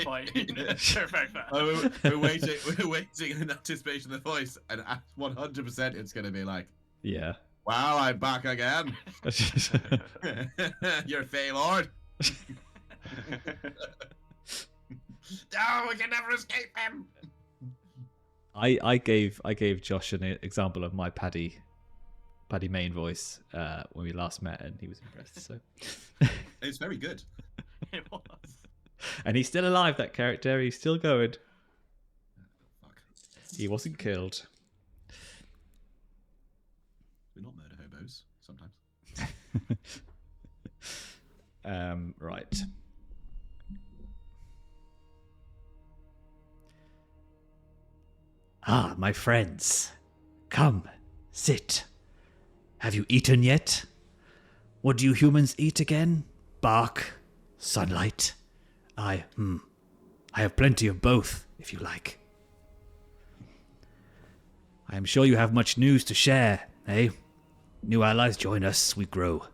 point. Fair.
We're waiting in anticipation of the voice, and at 100% it's going to be like,
Yeah.
wow, I'm back again. You're Fae Lord. No, we can never escape him.
I gave Josh an example of my Paddy main voice when we last met, and he was impressed. So
It's very good.
It was.
And he's still alive. That character, he's still going.
Fuck.
He wasn't killed.
We're not murder hobos sometimes.
Right. Ah, my friends. Come, sit. Have you eaten yet? What do you humans eat again? Bark? Sunlight? I have plenty of both, if you like. I am sure you have much news to share, eh? New allies join us, we grow.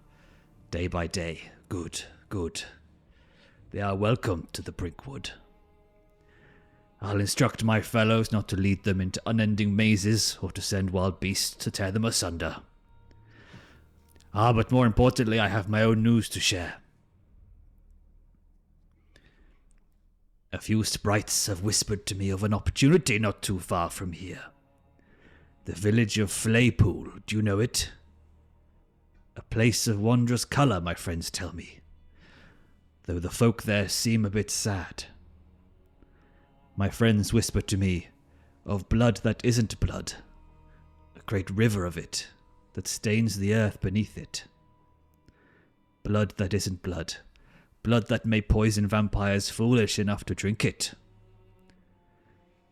Day by day. Good, good. They are welcome to the Brinkwood. I'll instruct my fellows not to lead them into unending mazes or to send wild beasts to tear them asunder. But more importantly, I have my own news to share. A few sprites have whispered to me of an opportunity not too far from here. The village of Flaypool, do you know it? A place of wondrous colour, my friends tell me, though the folk there seem a bit sad. My friends whisper to me of blood that isn't blood, a great river of it that stains the earth beneath it. Blood that isn't blood, blood that may poison vampires foolish enough to drink it.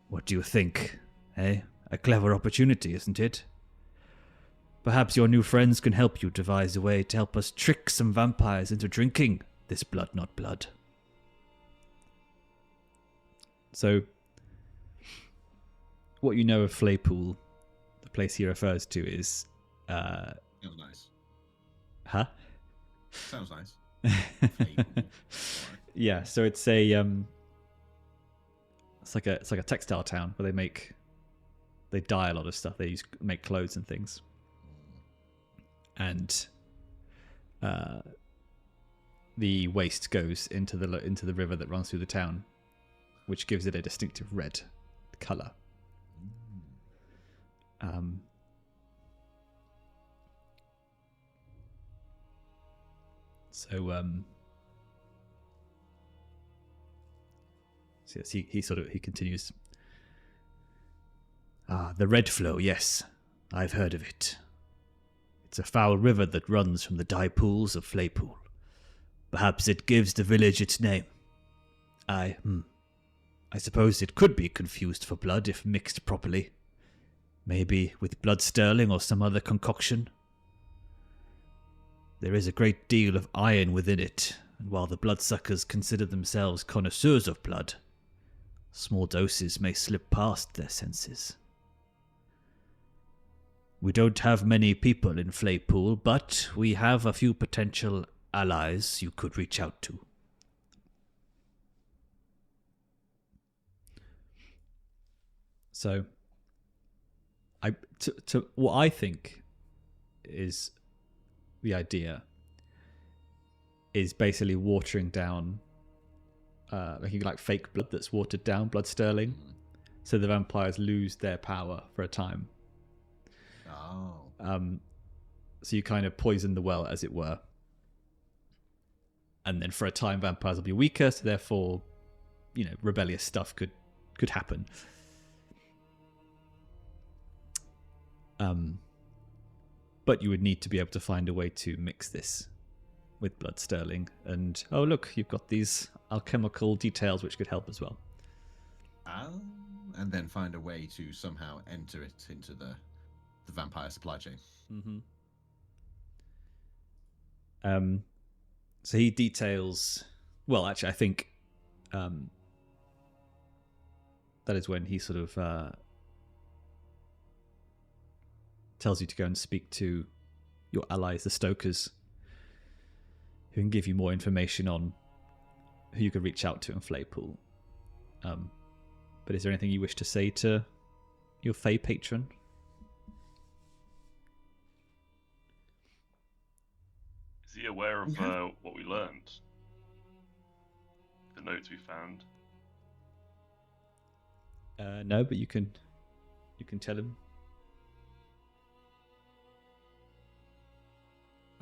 What do you think, eh? A clever opportunity, isn't it? Perhaps your new friends can help you devise a way to help us trick some vampires into drinking this blood not blood. So, what you know of Flaypool, the place he refers to is...
Sounds nice.
Huh?
Sounds nice.
Yeah, so it's a it's like a textile town where they dye a lot of stuff. They make clothes and things. the waste goes into the river that runs through the town, which gives it a distinctive red color. So yes, he continues. The Red Flow, yes, I've heard of it. It's a foul river that runs from the dye pools of Flaypool. Perhaps it gives the village its name. I suppose it could be confused for blood if mixed properly. Maybe with blood sterling or some other concoction. There is a great deal of iron within it, and while the bloodsuckers consider themselves connoisseurs of blood, small doses may slip past their senses. We don't have many people in Flaypool, but we have a few potential allies you could reach out to. So, what I think is the idea is basically watering down, making like fake blood that's watered down, blood sterling, so the vampires lose their power for a time. So you kind of poison the well, as it were. And then for a time, vampires will be weaker, so therefore, rebellious stuff could happen. But you would need to be able to find a way to mix this with blood sterling. And, oh look, you've got these alchemical details which could help as well.
And then find a way to somehow enter it into the vampire supply chain.
So he details... Well, actually, I think that is when he sort of tells you to go and speak to your allies, the Stokers, who can give you more information on who you could reach out to in Flaypool. But is there anything you wish to say to your Fae Patron?
Is he aware of what we learned? The notes we found?
No, but you can tell him.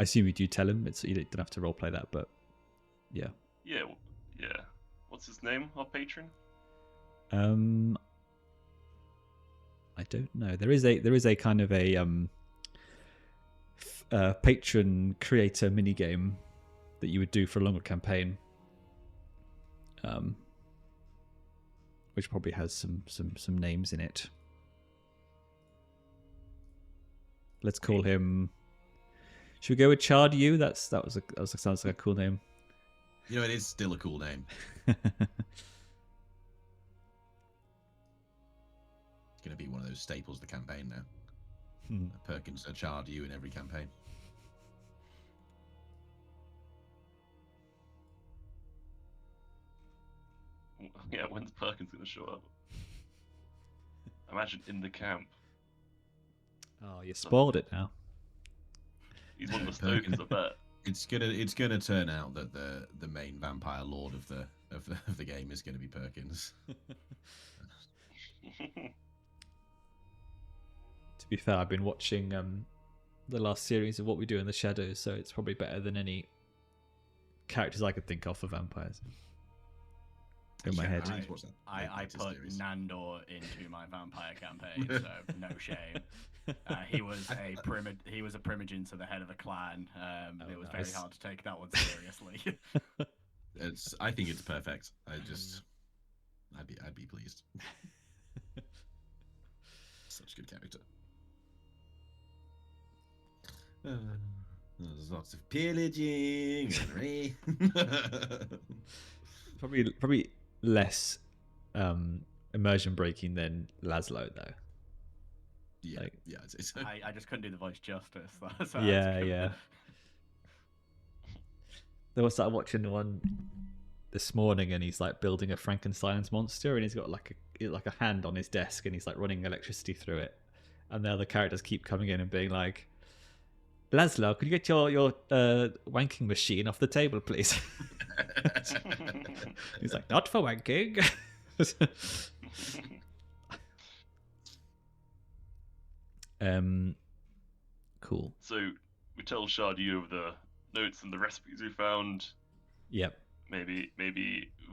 I assume you do tell him. You don't have to roleplay that, but yeah.
Yeah. What's his name, our patron?
I don't know. There is a kind of a patron creator minigame that you would do for a longer campaign, which probably has some names in it. Let's call him. Should we go with Chard Yu? That sounds like a cool name.
It is still a cool name. It's going to be one of those staples of the campaign now. Perkins and Chard Yu in every campaign.
Yeah, when's Perkins going to show up? Imagine in the camp.
Oh, you spoiled it now.
He's one of the Stokers, I bet.
It's gonna turn out that the main vampire lord of the game is gonna be Perkins.
To be fair, I've been watching the last series of What We Do in the Shadows, so it's probably better than any characters I could think of for vampires. In my head.
I put Nandor into my vampire campaign, so no shame. He was a primogen to the head of a clan. It was very hard to take that one seriously.
I think it's perfect. I'd be pleased. Such a good character. There's lots of pillaging and
probably less immersion breaking than Laszlo, though.
Yeah,
I just couldn't do the voice justice. So
yeah. There was watching one this morning, and he's like building a Frankenstein's monster, and he's got like a hand on his desk, and he's like running electricity through it, and the other characters keep coming in and being like, Laszlo, could you get your wanking machine off the table, please? He's like, not for wanking. Cool.
So we tell Shardy of the notes and the recipes we found.
Yep.
Maybe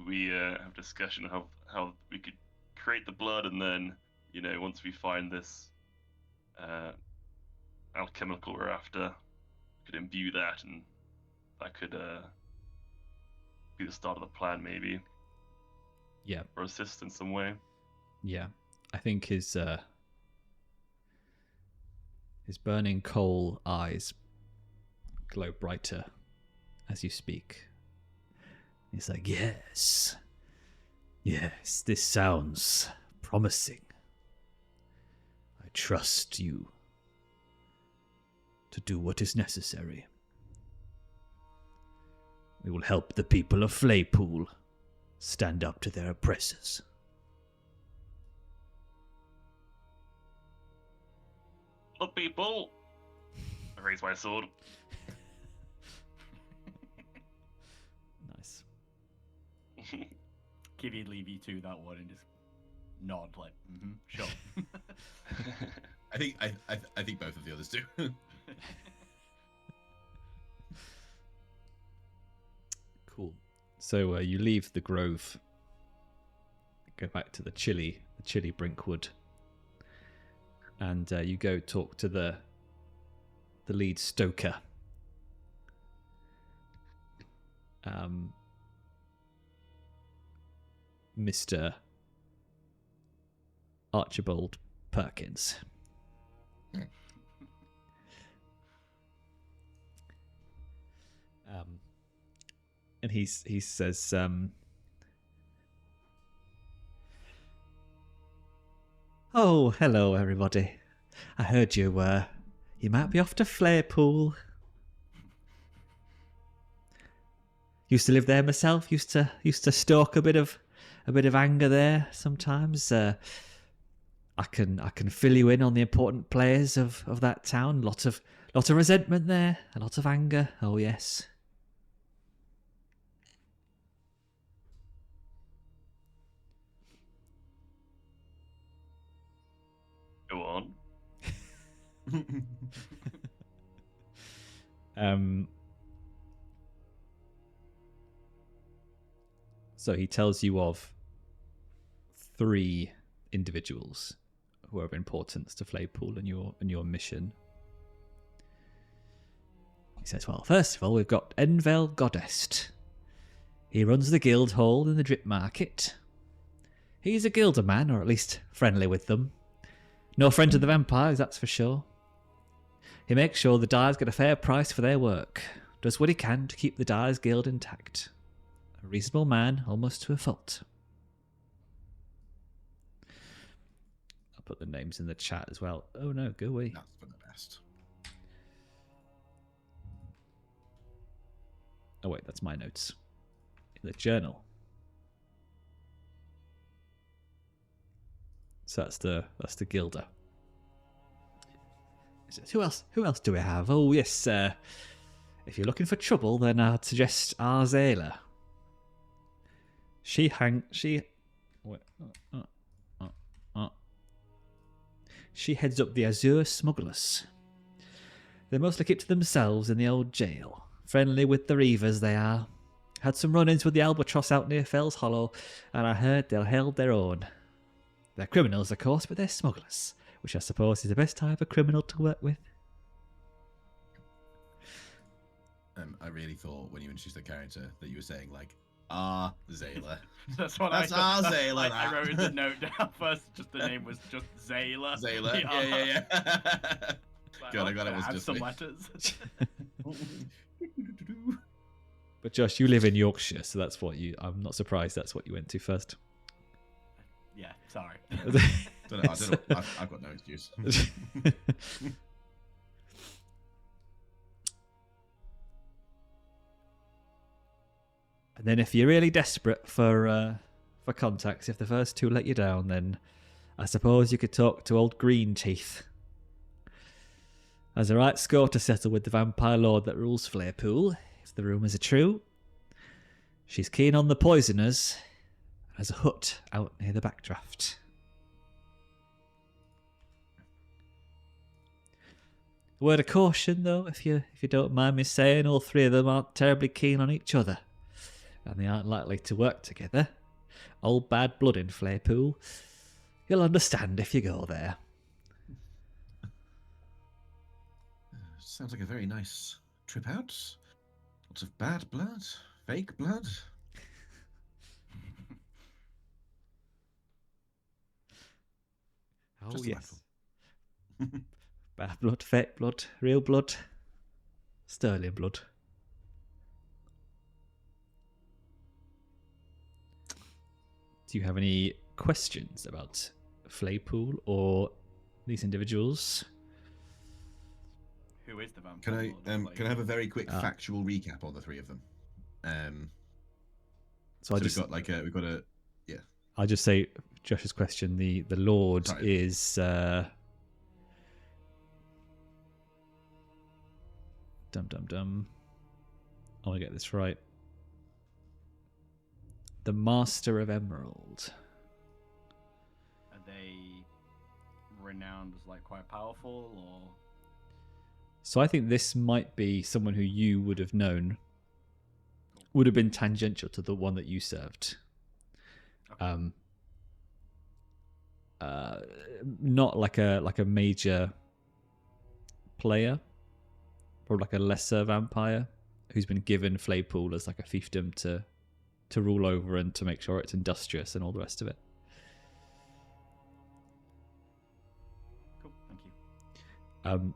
we have a discussion of how we could create the blood, and then once we find this alchemical we're after, we could imbue that, and that could be the start of the plan, maybe.
Yeah.
Or assist in some way.
Yeah. I think his burning coal eyes glow brighter as you speak. He's like, yes, this sounds promising. I trust you to do what is necessary. We will help the people of Flaypool stand up to their oppressors.
The people. I raise my sword.
Nice.
Kivi leave you to that one and just nod like, sure.
I think both of the others do.
Cool. So you leave the grove, go back to the chilly Brinkwood, and you go talk to the lead stoker. Mr. Archibald Perkins. And he says, "Oh, hello, everybody. I heard you might be off to Flaypool. Used to live there myself. Used to stoke a bit of anger there sometimes. I can fill you in on the important players of that town. Lot of resentment there, a lot of anger. Oh yes."
Go on.
So he tells you of 3 individuals who are of importance to Flaypool and your mission. He says, well, first of all, we've got Envel Godest. He runs the guild hall in the Drip Market. He's a guilder man, or at least friendly with them. No friend to the vampires, that's for sure. He makes sure the Dyers get a fair price for their work. Does what he can to keep the Dyers Guild intact. A reasonable man, almost to a fault. I'll put the names in the chat as well. Oh no, go away.
That's for the best.
Oh wait, that's my notes. In the journal. So that's the guilder. Who else do we have? Oh yes, if you're looking for trouble, then I'd suggest Arzela. She heads up the Azure Smugglers. They mostly keep to themselves in the old jail. Friendly with the Reavers they are. Had some run-ins with the Albatross out near Fell's Hollow, and I heard they'll held their own. They're criminals, of course, but they're smugglers, which I suppose is the best type of criminal to work with.
I really thought when you introduced the character that you were saying like, Zayla.
That's what
That's
I thought.
Zayla.
I wrote the note down first. Just the name was just Zayla.
Zayla. Yeah.
Like,
God, I got it was
add
just
some
me.
letters.
But Josh, you live in Yorkshire, so that's what I'm not surprised that's what you went to first.
Yeah, sorry.
I don't know. I've got no excuse.
And then if you're really desperate for contacts, if the first 2 let you down, then I suppose you could talk to old Green Teeth. has a right score to settle with the vampire lord that rules Flaypool, if the rumours are true. She's keen on the poisoners, and has a hut out near the backdraft. A word of caution, though, if you don't mind me saying, all three of them aren't terribly keen on each other, and they aren't likely to work together. Old bad blood in Flaypool. You'll understand if you go there.
Sounds like a very nice trip out. Lots of bad blood, fake blood.
Oh,
Just
yes. Bad blood, fake blood, real blood, sterling blood. Do you have any questions about Flaypool or these individuals?
Who is the vampire?
Can I
lord of
can I have a very quick
Ah.
factual recap on the three of them?
So
we've got a
I'll just say Josh's question. The Lord
Sorry.
is dum. I want to get this right. The Master of Emerald.
Are they renowned as like quite powerful, or
So I think this might be someone who you would have known, would have been tangential to the one that you served.
Okay.
Not like a major player, or like a lesser vampire who's been given Flaypool as like a fiefdom to rule over and to make sure it's industrious and all the rest of it.
Cool, thank you.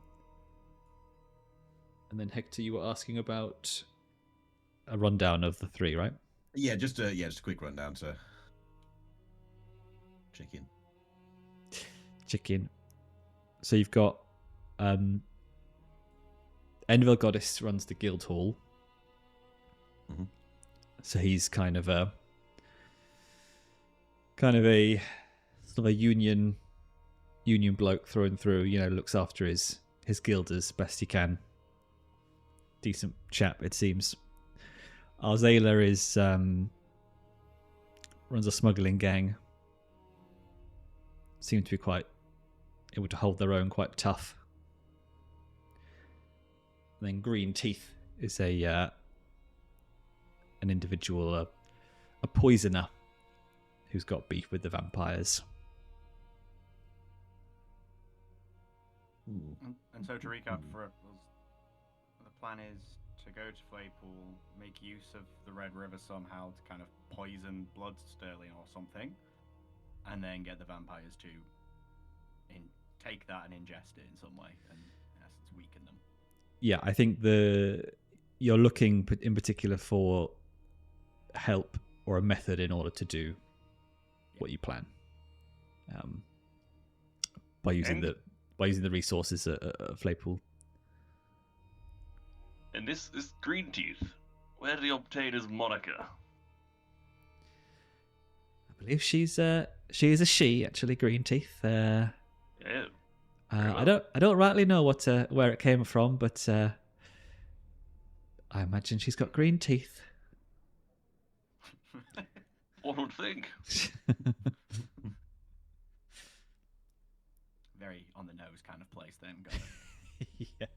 And then Hector, you were asking about a rundown of the three, right?
just a quick rundown to check in.
Chicken. So you've got Envil Goddess runs the guild hall.
Mhm.
So he's kind of a sort of a union bloke through and through. You know, looks after his guild as best he can. Decent chap, it seems. Arzela is runs a smuggling gang. Seem to be quite able to hold their own, quite tough. And then Green Teeth is an individual, a poisoner who's got beef with the vampires.
And so to recap, the plan is to go to Flaypool, make use of the Red River somehow to kind of poison blood sterling or something, and then get the vampires to take that and ingest it in some way, and in essence weaken them.
Yeah, I think you're looking in particular for help or a method in order to do what you plan. By using the resources at Flaypool.
And this Green Teeth, where did he obtain his moniker?
I believe she is a she, actually, Green Teeth.
Yeah.
I don't rightly know where it came from, but I imagine she's got green teeth.
One would think.
Very on the nose kind of place then. Got it.
Yeah.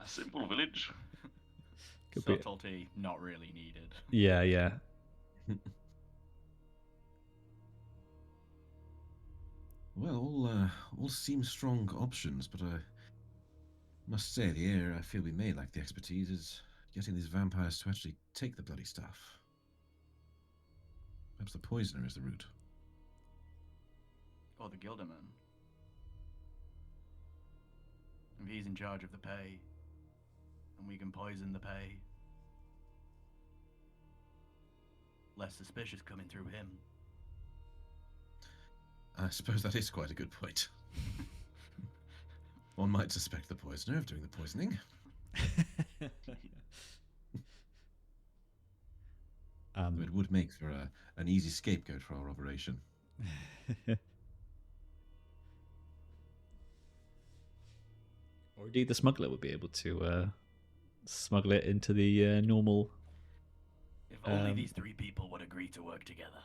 A simple village.
Could be.
Subtlety not really needed.
Yeah.
Well, all seem strong options, but I must say the area I feel we may lack the expertise is getting these vampires to actually take the bloody stuff. Perhaps the poisoner is the route.
Or the Guilderman. If he's in charge of the pay, and we can poison the pay, less suspicious coming through him.
I suppose that is quite a good point. One might suspect the poisoner of doing the poisoning. It would make for an easy scapegoat for our operation.
Or indeed the smuggler would be able to smuggle it into the normal.
If only these 3 people would agree to work together.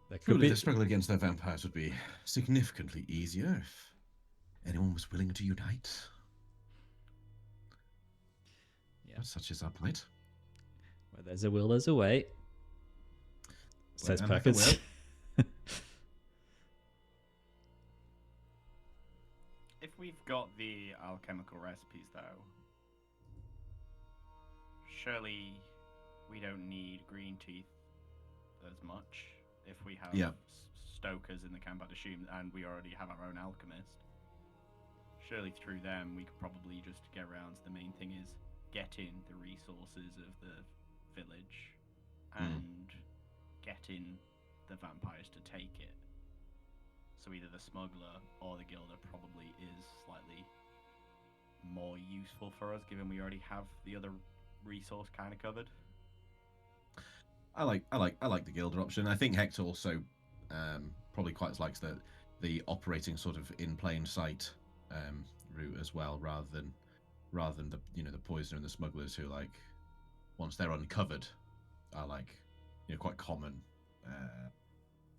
There could
Surely
be
the struggle against their vampires would be significantly easier if anyone was willing to unite.
Yeah.
But such is our plight.
where there's a will, there's a way. Says
Where man hath a
Perkins.
If we've got the alchemical recipes, though, surely we don't need green teeth as much if we have
Yeah.
stokers in the camp, I'd assume, and we already have our own alchemist. Surely through them we could probably just get around. So the main thing is getting the resources of the village and getting the vampires to take it. So either the smuggler or the gilder probably is slightly more useful for us, given we already have the other resource kind of covered.
I like the gilder option. I think Hector also probably quite likes the operating sort of in plain sight route as well, rather than the the poisoner and the smugglers who, like, once they're uncovered are, like, quite common,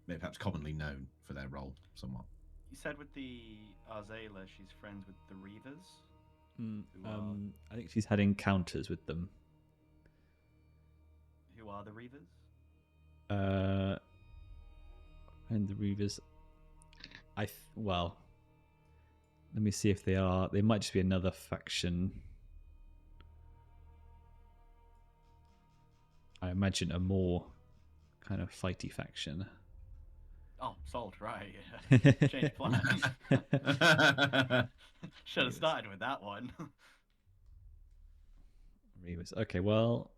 maybe perhaps commonly known for their role somewhat.
You said with the Arzela, she's friends with the Reavers.
I think she's had encounters with them.
Who are the Reavers?
And the Reavers. Well, let me see if they are. They might just be another faction. I imagine a more kind of fighty faction.
Oh, sold, right. Change plans. Should have started with that one.
Reavers. Okay, well,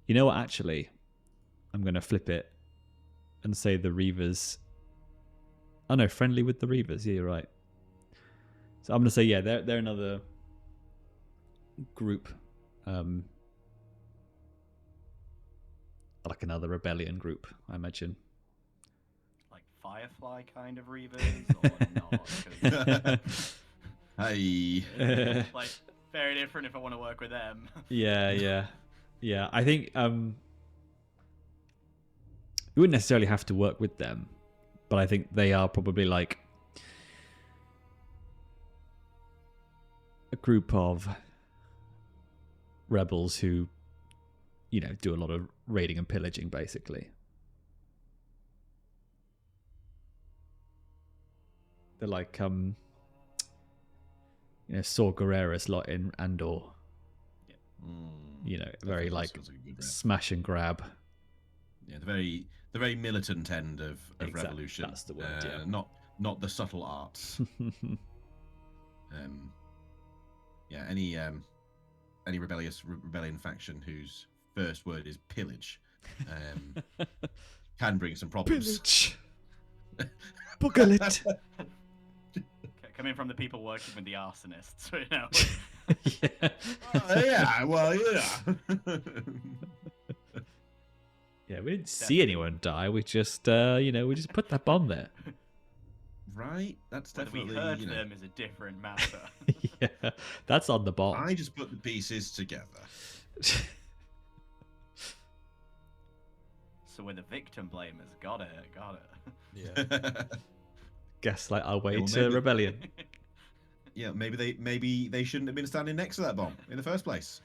you know what? Actually, I'm going to flip it and say the Reavers. Oh no, friendly with the Reavers. Yeah, you're right. So I'm going to say, yeah, they're another group, like another rebellion group, I imagine.
Like Firefly kind of Reavers, or not? 'Cause,
Hey.
like, very different if I want to work with them.
Yeah. I think we wouldn't necessarily have to work with them, but I think they are probably like a group of rebels who, do a lot of raiding and pillaging, basically. They're like Saw Gerrera's lot in Andor. Very like smash and grab.
Yeah, the very militant end of
Exactly,
revolution.
that's the word, yeah.
Not the subtle arts. Any rebellion faction whose first word is pillage can bring some problems.
Pillage. Bugalit.
Coming from the people working with the arsonists,
Yeah.
Yeah, well, yeah.
Yeah, we didn't see anyone die. We just, we just put that bomb there.
Right? That's
Whether
definitely,
we heard them is a different matter.
Yeah, that's on the bomb.
I just put the pieces together.
So we're the victim blamers. Got it.
Yeah. Gaslight our way
well,
to
maybe-
rebellion.
Yeah, maybe they shouldn't have been standing next to that bomb in the first place.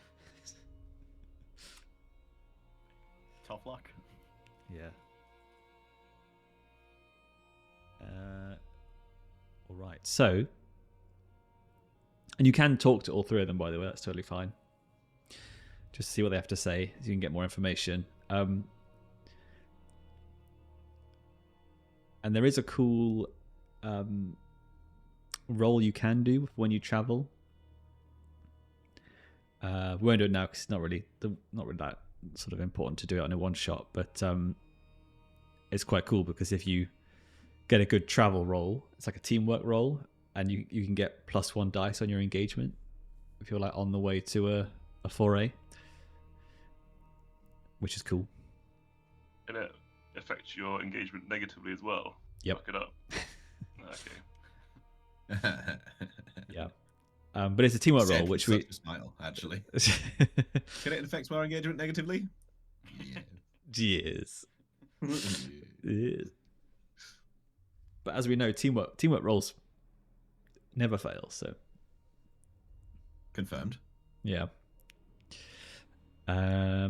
Tough luck.
Yeah. All right. So, and you can talk to all 3 of them, by the way. That's totally fine. Just see what they have to say, so you can get more information. And there is a cool role you can do when you travel. We won't do it now because it's not really that sort of important to do it on a one shot. But it's quite cool because if you get a good travel roll, it's like a teamwork roll, and you can get +1 dice on your engagement if you're like on the way to a foray, which is cool.
In a affect your engagement negatively as well?
Yep.
Fuck it up. Okay.
Yeah. But it's a teamwork roll,
Said
which
with
we.
such a smile, actually. Can it affect our engagement negatively?
Yes. Yes. But as we know, teamwork rolls never fail. So
Confirmed.
yeah. But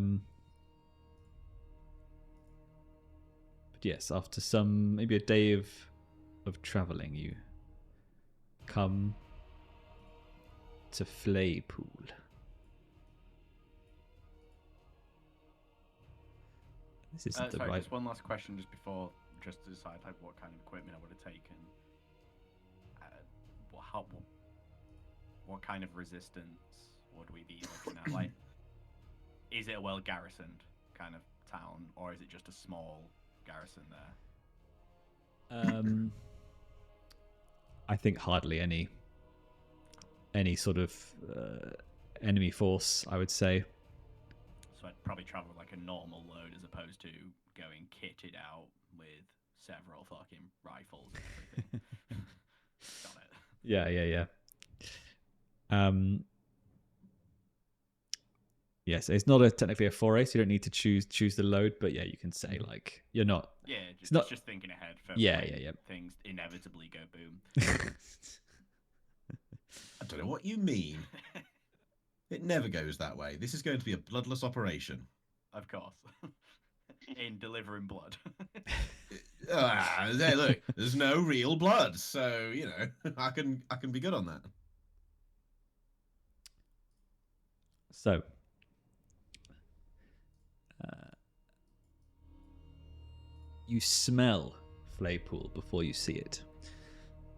yes, after maybe a day of traveling, you come to Flaypool. This isn't the
Sorry,
right.
just one last question just before, just to decide like what kind of equipment I would have taken. What kind of resistance would we be looking at? Like, is it a well garrisoned kind of town, or is it just a small garrison there?
I think hardly any sort of enemy force, I would say.
So I'd probably travel with like a normal load as opposed to going kitted out with several fucking rifles and everything. Got it.
Yeah. Yes, it's not technically a foray, so you don't need to choose the load. But yeah, you can say like you're not.
Yeah,
it's not
just thinking ahead for
Yeah.
things inevitably go boom.
I don't know what you mean. It never goes that way. This is going to be a bloodless operation.
Of course. In delivering blood.
Hey, look, there's no real blood, so you know I can be good on that.
So, you smell Flaypool before you see it.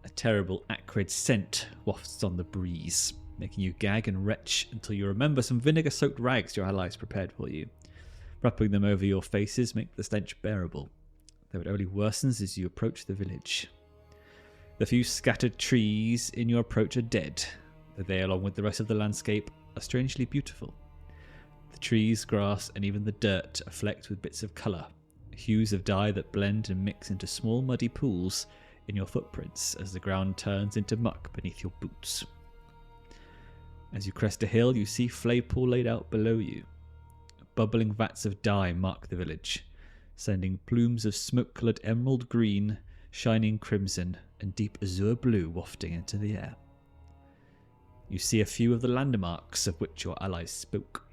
A terrible acrid scent wafts on the breeze, making you gag and retch until you remember some vinegar-soaked rags your allies prepared for you. Wrapping them over your faces make the stench bearable, though it only worsens as you approach the village. The few scattered trees in your approach are dead, though they, along with the rest of the landscape, are strangely beautiful. The trees, grass, and even the dirt are flecked with bits of colour, hues of dye that blend and mix into small muddy pools in your footprints as the ground turns into muck beneath your boots. As you crest a hill, you see Flaypool laid out below you. Bubbling vats of dye mark the village, sending plumes of smoke-coloured emerald green, shining crimson, and deep azure blue wafting into the air. You see a few of the landmarks of which your allies spoke.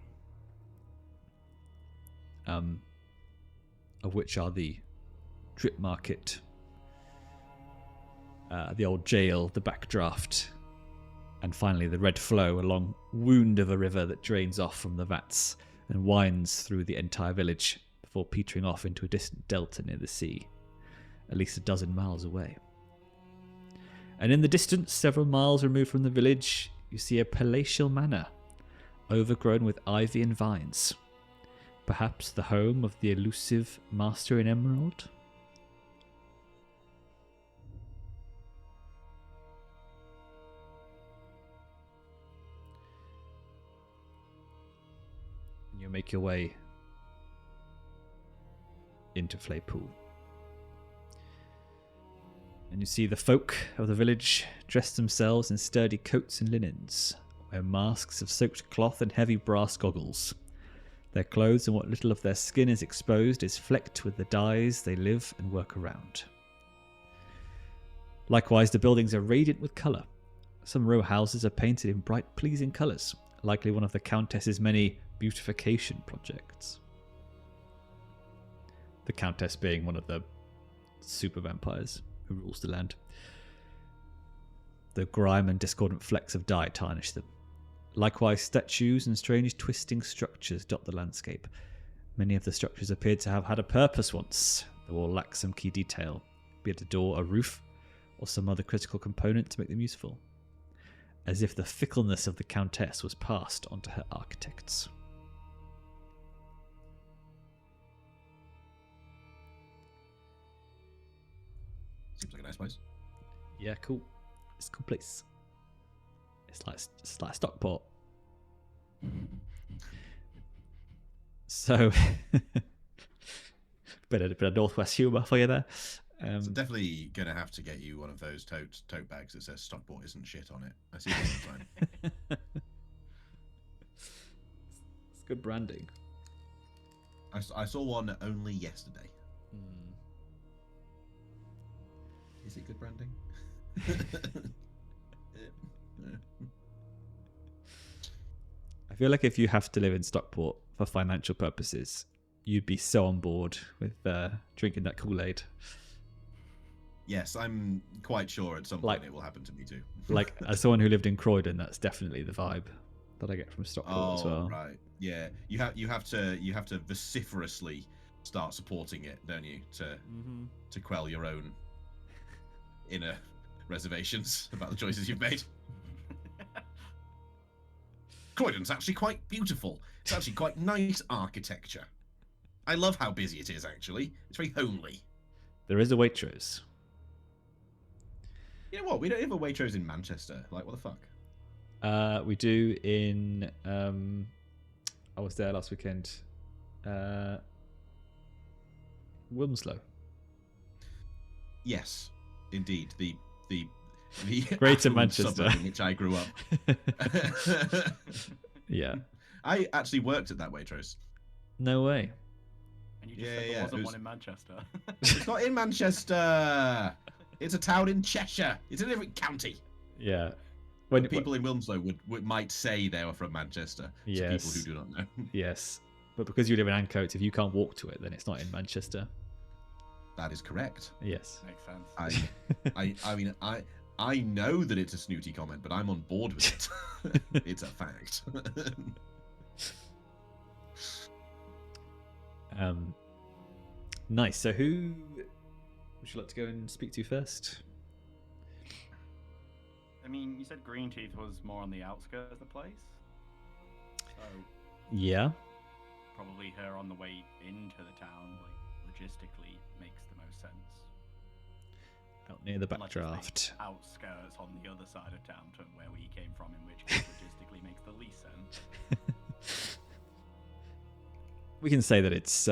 Of which are the drip market, the old jail, the backdraft, and finally the red flow, a long wound of a river that drains off from the vats and winds through the entire village before petering off into a distant delta near the sea, at least 12 miles away. And in the distance, several miles removed from the village, you see a palatial manor, overgrown with ivy and vines. Perhaps the home of the elusive master in Emerald? And you make your way into Flaypool. And you see the folk of the village dress themselves in sturdy coats and linens, wear masks of soaked cloth and heavy brass goggles. Their clothes and what little of their skin is exposed is flecked with the dyes they live and work around. Likewise, the buildings are radiant with colour. Some row houses are painted in bright, pleasing colours, likely one of the Countess's many beautification projects. The Countess being one of the super vampires who rules the land. The grime and discordant flecks of dye tarnish them. Likewise, statues and strange twisting structures dot the landscape. Many of the structures appear to have had a purpose once, though all lack some key detail, be it a door, a roof, or some other critical component to make them useful. As if the fickleness of the Countess was passed on to her architects.
Seems like a nice place.
Yeah, cool. It's a cool place. It's like Stockport. So, bit of Northwest humour for you there.
So definitely gonna have to get you one of those tote bags that says Stockport isn't shit on it. I see it all the time.
It's good branding.
I saw one only yesterday. Is it good branding?
I feel like if you have to live in Stockport for financial purposes, you'd be so on board with drinking that Kool-Aid.
Yes, I'm quite sure at some point it will happen to me too.
Like, as someone who lived in Croydon, that's definitely the vibe that I get from Stockport as well.
Right. Yeah. You have to vociferously start supporting it, don't you, to quell your own inner reservations about the choices you've made. Croydon's actually quite beautiful. It's actually quite nice architecture. I love how busy it is, actually. It's very homely.
There is a Waitrose.
You know what? We don't have a Waitrose in Manchester. Like, what the fuck?
We do in... I was there last weekend. Wilmslow.
Yes, indeed. The
Greater
affluent
Manchester,
suburb in which I grew up.
Yeah.
I actually worked at that Waitrose.
No way.
And you just said there wasn't one in Manchester.
It's not in Manchester. It's a town in Cheshire. It's in a different county.
Yeah.
People in Wilmslow might say they were from Manchester.
Yes.
To people who do not know.
Yes. But because you live in Ancoats, if you can't walk to it, then it's not in Manchester.
That is correct.
Yes.
Makes sense.
I mean, I know that it's a snooty comment, but I'm on board with it. It's a fact.
Nice. So who would you like to go and speak to first?
I mean, you said Greenteeth was more on the outskirts of the place. So
Yeah.
probably her on the way into the town, like, logistically makes the most sense.
Out near the
Unless it's, like,
backdraft.
outskirts on the other side of town to where we came from, in which case logistically makes the least sense.
We can say that it's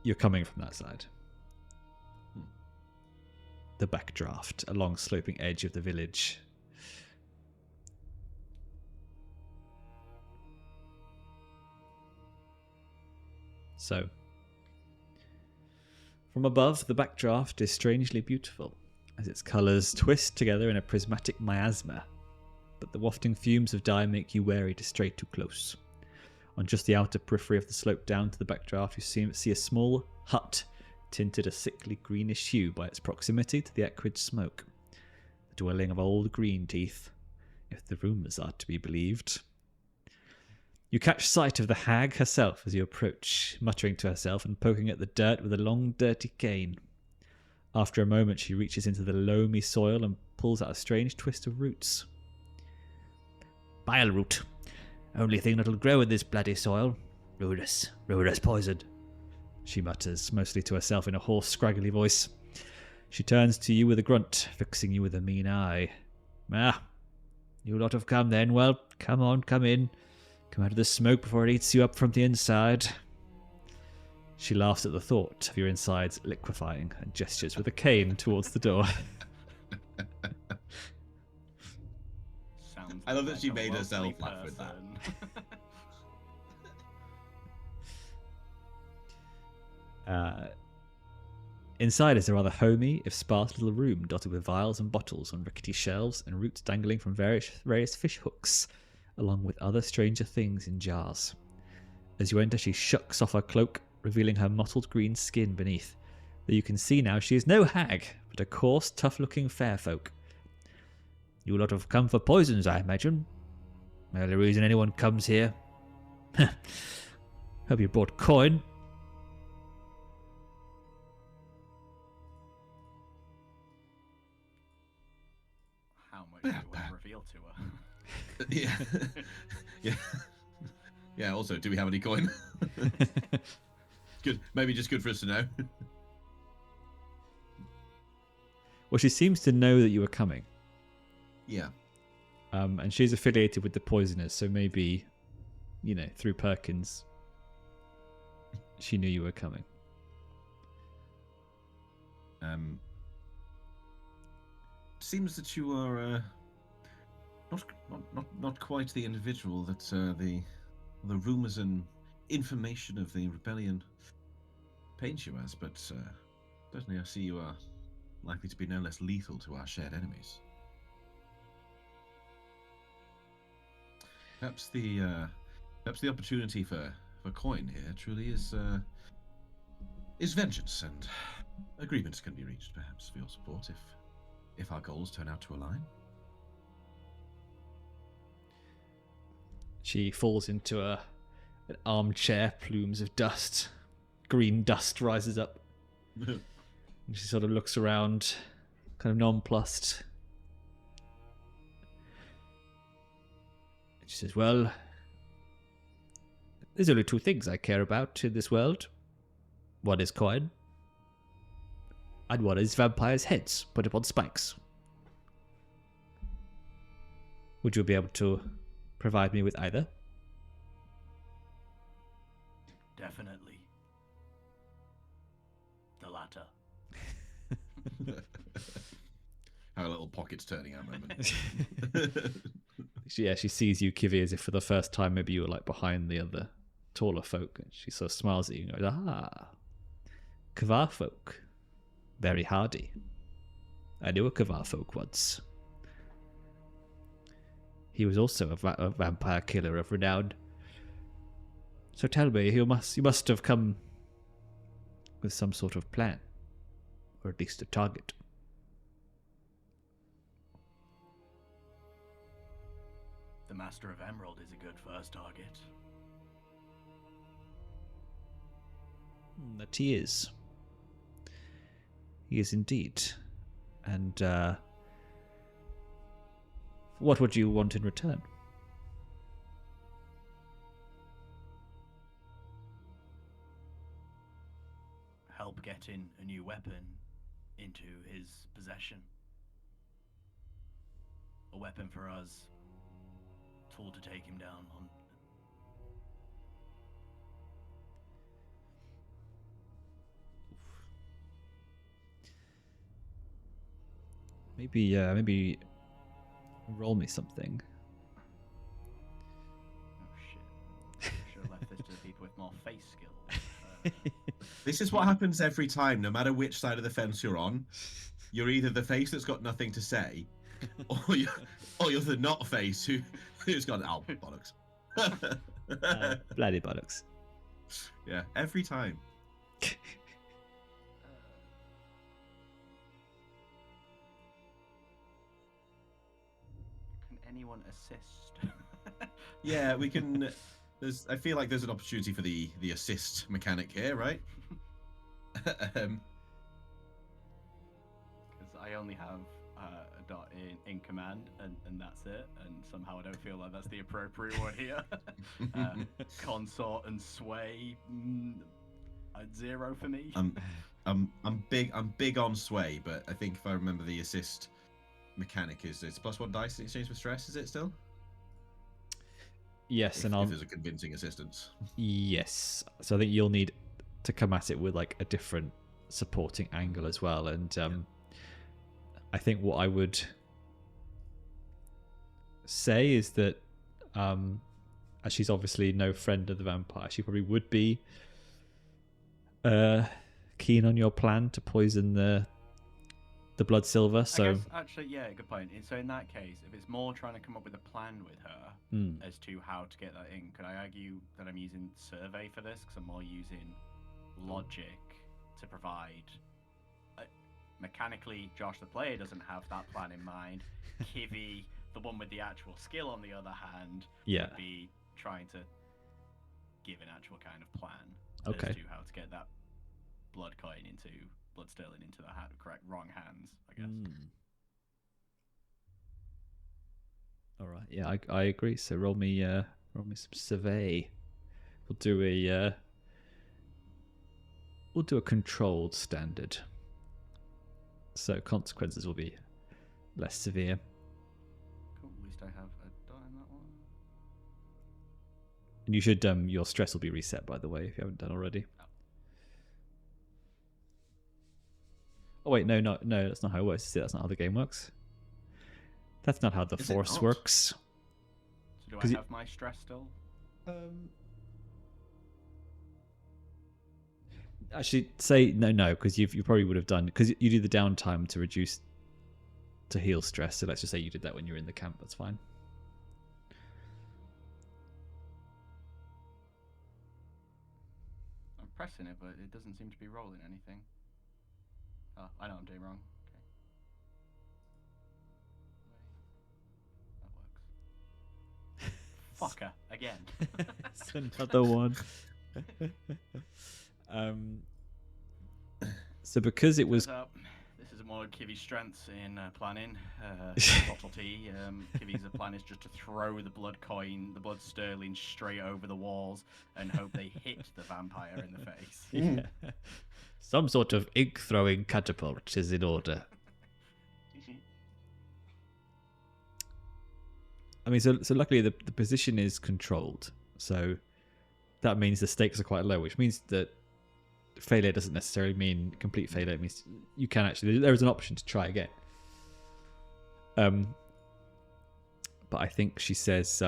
you're coming from that side. The backdraft, along sloping edge of the village. So, from above, the backdraft is strangely beautiful, as its colours twist together in a prismatic miasma, but the wafting fumes of dye make you wary to stray too close. On just the outer periphery of the slope down to the backdraft, you see a small hut tinted a sickly greenish hue by its proximity to the acrid smoke. The dwelling of old Greenteeth, if the rumours are to be believed. You catch sight of the hag herself as you approach, muttering to herself and poking at the dirt with a long, dirty cane. After a moment, she reaches into the loamy soil and pulls out a strange twist of roots. Bile root. Only thing that'll grow in this bloody soil. Ruinous poison, she mutters, mostly to herself in a hoarse, scraggly voice. She turns to you with a grunt, fixing you with a mean eye. Ah, you lot have come then. Well, come on, come in. Come out of the smoke before it eats you up from the inside. She laughs at the thought of your insides liquefying and gestures with a cane towards the door.
Sounds
I love that
like
she
a
made herself
lovely
laugh with that.
person.
Inside is a rather homey, if sparse little room dotted with vials and bottles on rickety shelves and roots dangling from various fish hooks, along with other stranger things in jars. As you enter, she shucks off her cloak, revealing her mottled green skin beneath. Though you can see now she is no hag, but a coarse, tough-looking fair folk. You lot have come for poisons, I imagine. The only reason anyone comes here. Hope you brought coin.
How much do you want to reveal to her?
Yeah. Yeah, also, do we have any coin? Good. Maybe just good for us to know.
Well, she seems to know that you are coming.
Yeah.
And she's affiliated with the poisoners, so maybe, through Perkins, She knew you were coming.
Seems that you are not quite the individual that the rumors and information of the rebellion paint you as, but certainly I see you are likely to be no less lethal to our shared enemies. Perhaps the opportunity for coin here truly is vengeance, and agreements can be reached perhaps for your support if our goals turn out to align.
She falls into an armchair, plumes of dust. Green dust rises up. And she sort of looks around, kind of nonplussed. And she says, well, there's only two things I care about in this world. One is coin, and one is vampires' heads put upon spikes. Would you be able to provide me with either?
Definitely. The latter.
Our little pockets turning out moment.
She sees you, Kivi, as if for the first time maybe you were like behind the other taller folk. And she sort of smiles at you and goes, ah, Kavar folk. Very hardy. I knew a Kavar folk once. He was also a vampire killer of renown. So tell me, you must have come with some sort of plan, or at least a target.
The Master of Emerald is a good first target.
That he is. He is indeed. And what would you want in return?
Help getting a new weapon into his possession. A weapon for us. Tool to take him down on.
Maybe roll me something.
Oh shit. Should have left this to the people with more face skills.
This is what happens every time, no matter which side of the fence you're on. You're either the face that's got nothing to say, or you're the not face who's gone, oh, bollocks.
Bloody bollocks.
Yeah, every time.
Can anyone assist?
Yeah, we can. I feel like there's an opportunity for the assist mechanic here, right?
Because I only have a dot in command, and that's it. And somehow I don't feel like that's the appropriate one here. Consort and sway, at 0 for me.
I'm big on sway, but I think if I remember the assist mechanic it's +1 dice in exchange for stress. Is it still?
Yes,
if there's a convincing assistance.
Yes, so I think you'll need to come at it with like a different supporting angle as well, and I think what I would say is that as she's obviously no friend of the vampire, she probably would be keen on your plan to poison the blood silver. So
I guess, actually, yeah, good point. So in that case, if it's more trying to come up with a plan with her as to how to get that in, could I argue that I'm using survey for this? Because I'm more using logic to provide. Mechanically, Josh the player doesn't have that plan in mind. Kivi, the one with the actual skill, on the other hand, would be trying to give an actual kind of plan as to how to get that blood sterling into the wrong hands, I guess.
All right, yeah, I agree. So roll me some survey. We'll do a controlled standard. So consequences will be less severe.
Cool. At least I have a dot in that one.
And you should your stress will be reset, by the way, if you haven't done already. Oh wait, no, that's not how it works. See, that's not how the game works. That's not how the
Is it
Force
not?
works.
So do I
'Cause
have my stress still?
Actually, say no, because you probably would have done, because you do the downtime to heal stress. So let's just say you did that when you were in the camp. That's fine.
I'm pressing it, but it doesn't seem to be rolling anything. Oh, I know I'm doing wrong. Okay. That works. Fucker, again.
It's another one. So because it was
This is more Kivi's strengths in planning. Subtlety. Kivi's plan is just to throw the blood sterling straight over the walls and hope they hit the vampire in the face.
Yeah. Some sort of ink throwing catapult is in order. I mean, so luckily the position is controlled, so that means the stakes are quite low, which means that failure doesn't necessarily mean complete failure. It means you can actually, there is an option to try again. But I think she says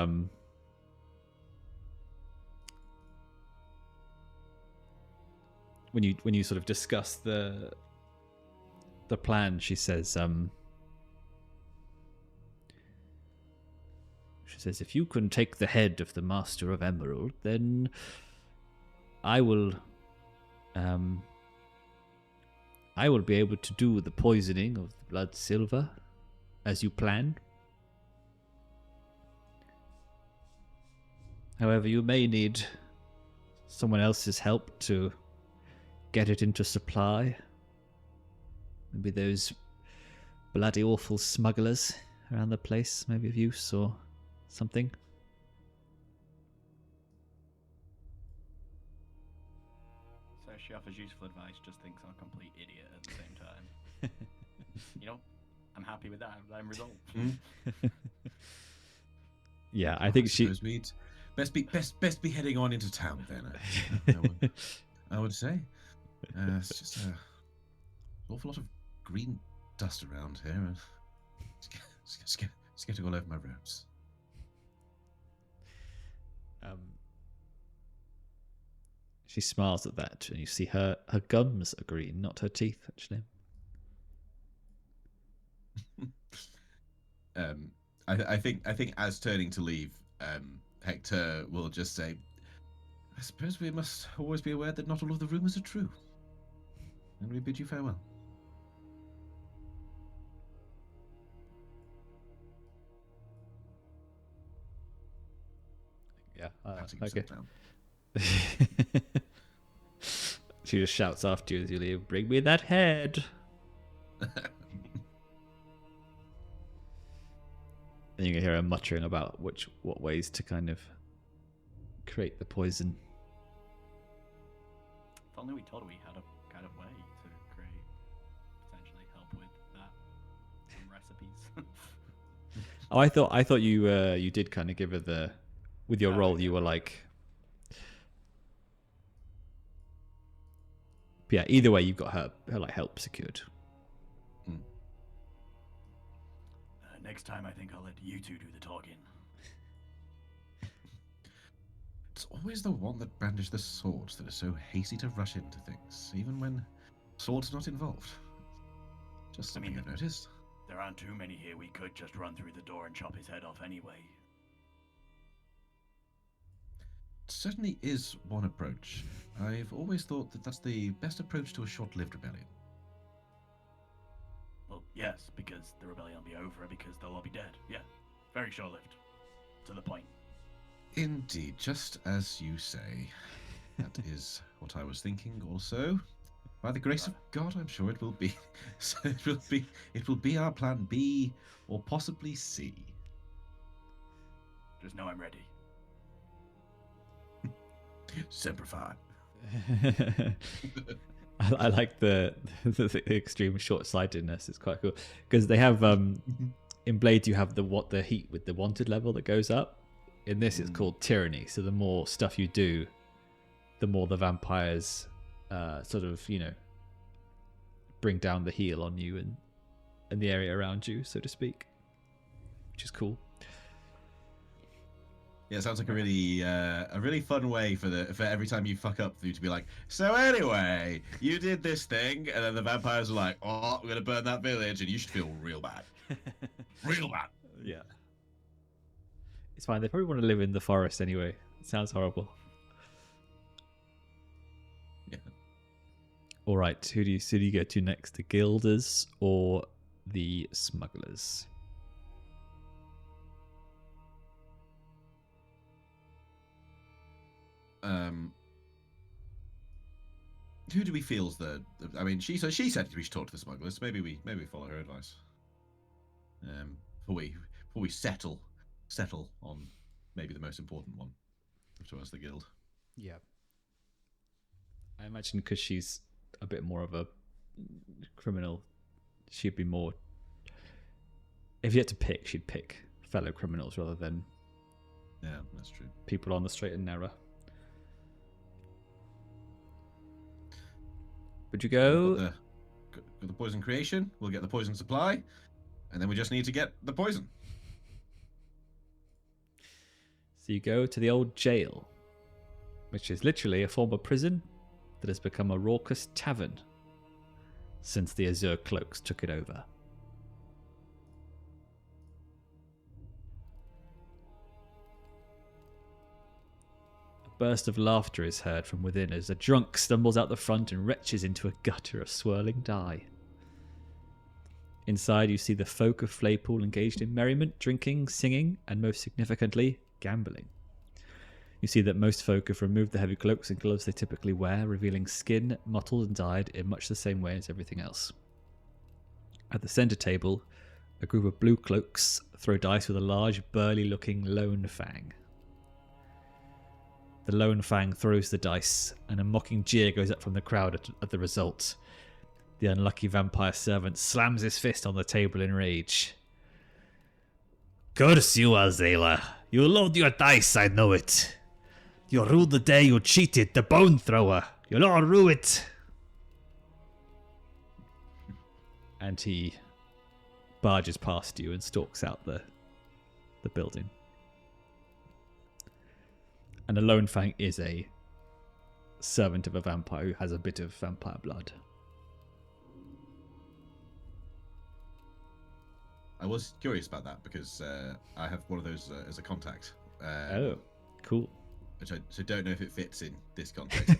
when you sort of discuss the plan, she says if you can take the head of the Master of Emerald, then I will be able to do the poisoning of the blood silver as you plan. However, you may need someone else's help to get it into supply. Maybe those bloody awful smugglers around the place, maybe of use or something.
So she offers useful advice, just thinks I'm a complete idiot at the same time. You know, I'm happy with that. I'm resolved.
Yeah, I think she.
Suppose we'd best be heading on into town then. I would say. It's just an awful lot of green dust around here. It's getting all over my robes.
She smiles at that, and you see her gums are green, not her teeth, actually.
I think as turning to leave, Hector will just say, I suppose we must always be aware that not all of the rumors are true. And we bid you farewell.
Yeah,
Patting
okay.
himself down.
She just shouts after you as you leave, "Bring me that head!" And you can hear her muttering about what ways to kind of create the poison.
If only we told her we had a kind of way to create, potentially help with that. Some recipes.
Oh, I thought you did kind of give her with your role. You were like, yeah. Either way, you've got her like help secured.
Next time, I think I'll let you two do the talking.
It's always the one that brandish the swords that are so hasty to rush into things, even when swords are not involved. Just something I've noticed.
There aren't too many here. We could just run through the door and chop his head off anyway.
It certainly is one approach. I've always thought that that's the best approach to a short-lived rebellion.
Well, yes, because the rebellion will be over because they'll all be dead. Yeah, very short-lived. To the point.
Indeed, just as you say. That is what I was thinking also. By the grace of God, I'm sure it will be. So it will be our plan B or possibly C.
Just know I'm ready.
Semper Fi.
I like the extreme short-sightedness. It's quite cool because they have in Blade you have the heat with the wanted level that goes up. In this, it's called tyranny. So the more stuff you do, the more the vampires sort of bring down the heal on you and the area around you, so to speak, which is cool.
Yeah, it sounds like a really fun way for every time you fuck up, for you to be like, so anyway, you did this thing, and then the vampires are like, oh, we're gonna burn that village, and you should feel real bad, real bad.
Yeah, it's fine. They probably want to live in the forest anyway. It sounds horrible.
Yeah.
All right, who do you go to next? The guilders or the smugglers?
Who do we feel's the? I mean, she said we should talk to the smugglers. Maybe we follow her advice. Before we settle on maybe the most important one to us, the guild.
Yeah, I imagine because she's a bit more of a criminal, she'd be more. If you had to pick, she'd pick fellow criminals rather than.
Yeah, that's true.
People on the straight and narrow. Would you go?
Got the poison creation. We'll get the poison supply, and then we just need to get the poison.
So you go to the old jail, which is literally a former prison that has become a raucous tavern since the Azure Cloaks took it over. Burst of laughter is heard from within as a drunk stumbles out the front and retches into a gutter of swirling dye. Inside you see the folk of Flaypool engaged in merriment, drinking, singing, and most significantly, gambling. You see that most folk have removed the heavy cloaks and gloves they typically wear, revealing skin mottled and dyed in much the same way as everything else. At the centre table, a group of blue cloaks throw dice with a large, burly-looking lone fang. The lone fang throws the dice, and a mocking jeer goes up from the crowd at the result. The unlucky vampire servant slams his fist on the table in rage. Curse you, Azela! You load your dice, I know it! You ruled the day you cheated, the bone thrower! You'll all rue it! And he barges past you and stalks out the building. And a lone fang is a servant of a vampire who has a bit of vampire blood.
I was curious about that because I have one of those as a contact.
Oh, cool.
Which I don't know if it fits in this context.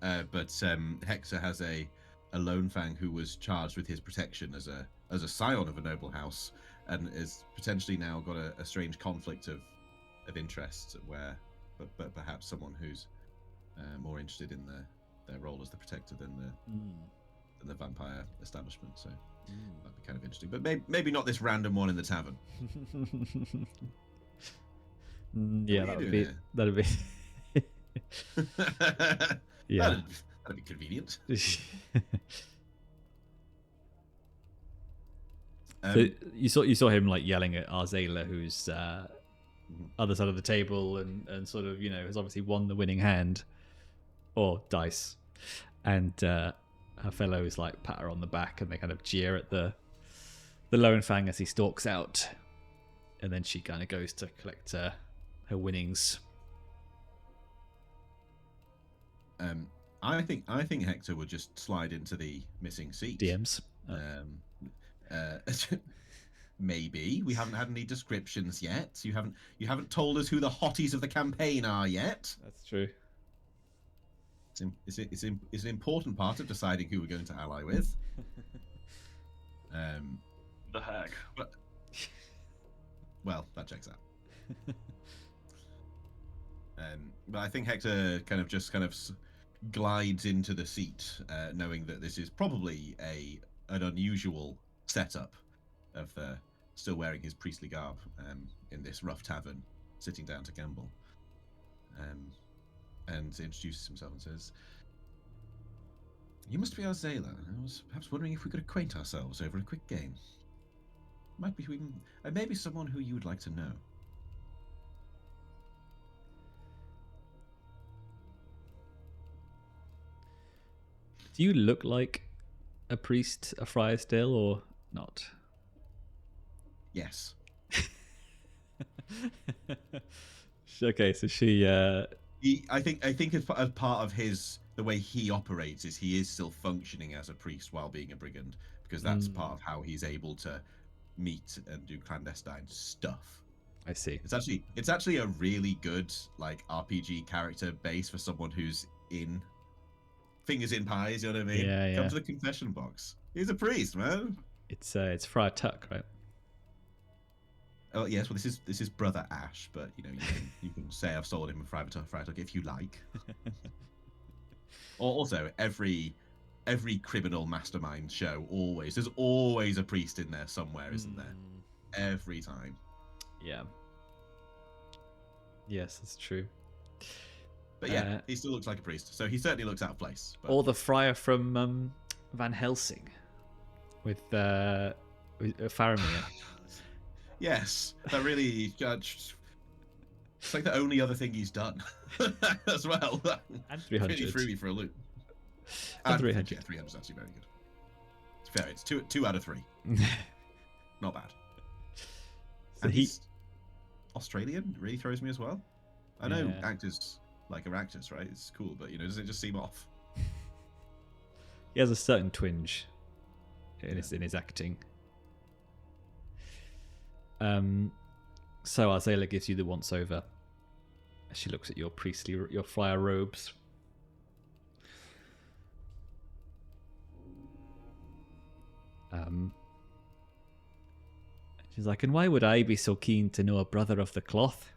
But Hector has a lone fang who was charged with his protection as a scion of a noble house, and is potentially now got a strange conflict of interest where, but perhaps someone who's more interested in their role as the protector than the vampire establishment. So that'd be kind of interesting. But maybe not this random one in the tavern.
Yeah, that'd be. Yeah,
that'd be convenient.
So you saw him like yelling at Azela, who's other side of the table, and sort of, has obviously won the winning hand or dice, and her fellows like pat her on the back and they kind of jeer at the lone fang as he stalks out, and then she kind of goes to collect her winnings.
I think Hector would just slide into the missing seat.
DMs.
Maybe we haven't had any descriptions yet. You haven't told us who the hotties of the campaign are yet.
That's true.
It's an important part of deciding who we're going to ally with.
The hag.
Well, that checks out. But I think Hector kind of glides into the seat, knowing that this is probably an unusual setup of still wearing his priestly garb in this rough tavern, sitting down to gamble, and introduces himself and says, "You must be Azela. I was perhaps wondering if we could acquaint ourselves over a quick game. Maybe someone who you would like to know."
Do you look like a priest, a friar still, or not?
Yes.
Okay, so she.
I think as part of the way he operates is he is still functioning as a priest while being a brigand, because that's part of how he's able to meet and do clandestine stuff.
I see.
It's actually a really good like RPG character base for someone who's in fingers in pies. You know what I mean?
Yeah, yeah.
Come to the confession box. He's a priest, man.
It's Friar Tuck, right?
Oh yes, well this is Brother Ash, but you know you can say I've sold him a Friar Tuck if you like. Or also every criminal mastermind show there's always a priest in there somewhere, isn't there? Every time.
Yeah. Yes, that's true.
But yeah, he still looks like a priest, so he certainly looks out of place. But...
Or the friar from Van Helsing with Faramir.
Yes, that really judged. It's like the only other thing he's done as well.
And 300.
Really threw me for a loop.
And 300.
Yeah, 300 is actually very good. It's fair. It's two out of 3. Not bad.
So
and he's Australian. Really throws me as well. I know actors like are actors, right? It's cool, but does it just seem off?
He has a certain twinge in his acting. So Azela gives you the once over. She looks at your friar robes. She's like, and why would I be so keen to know a brother of the cloth?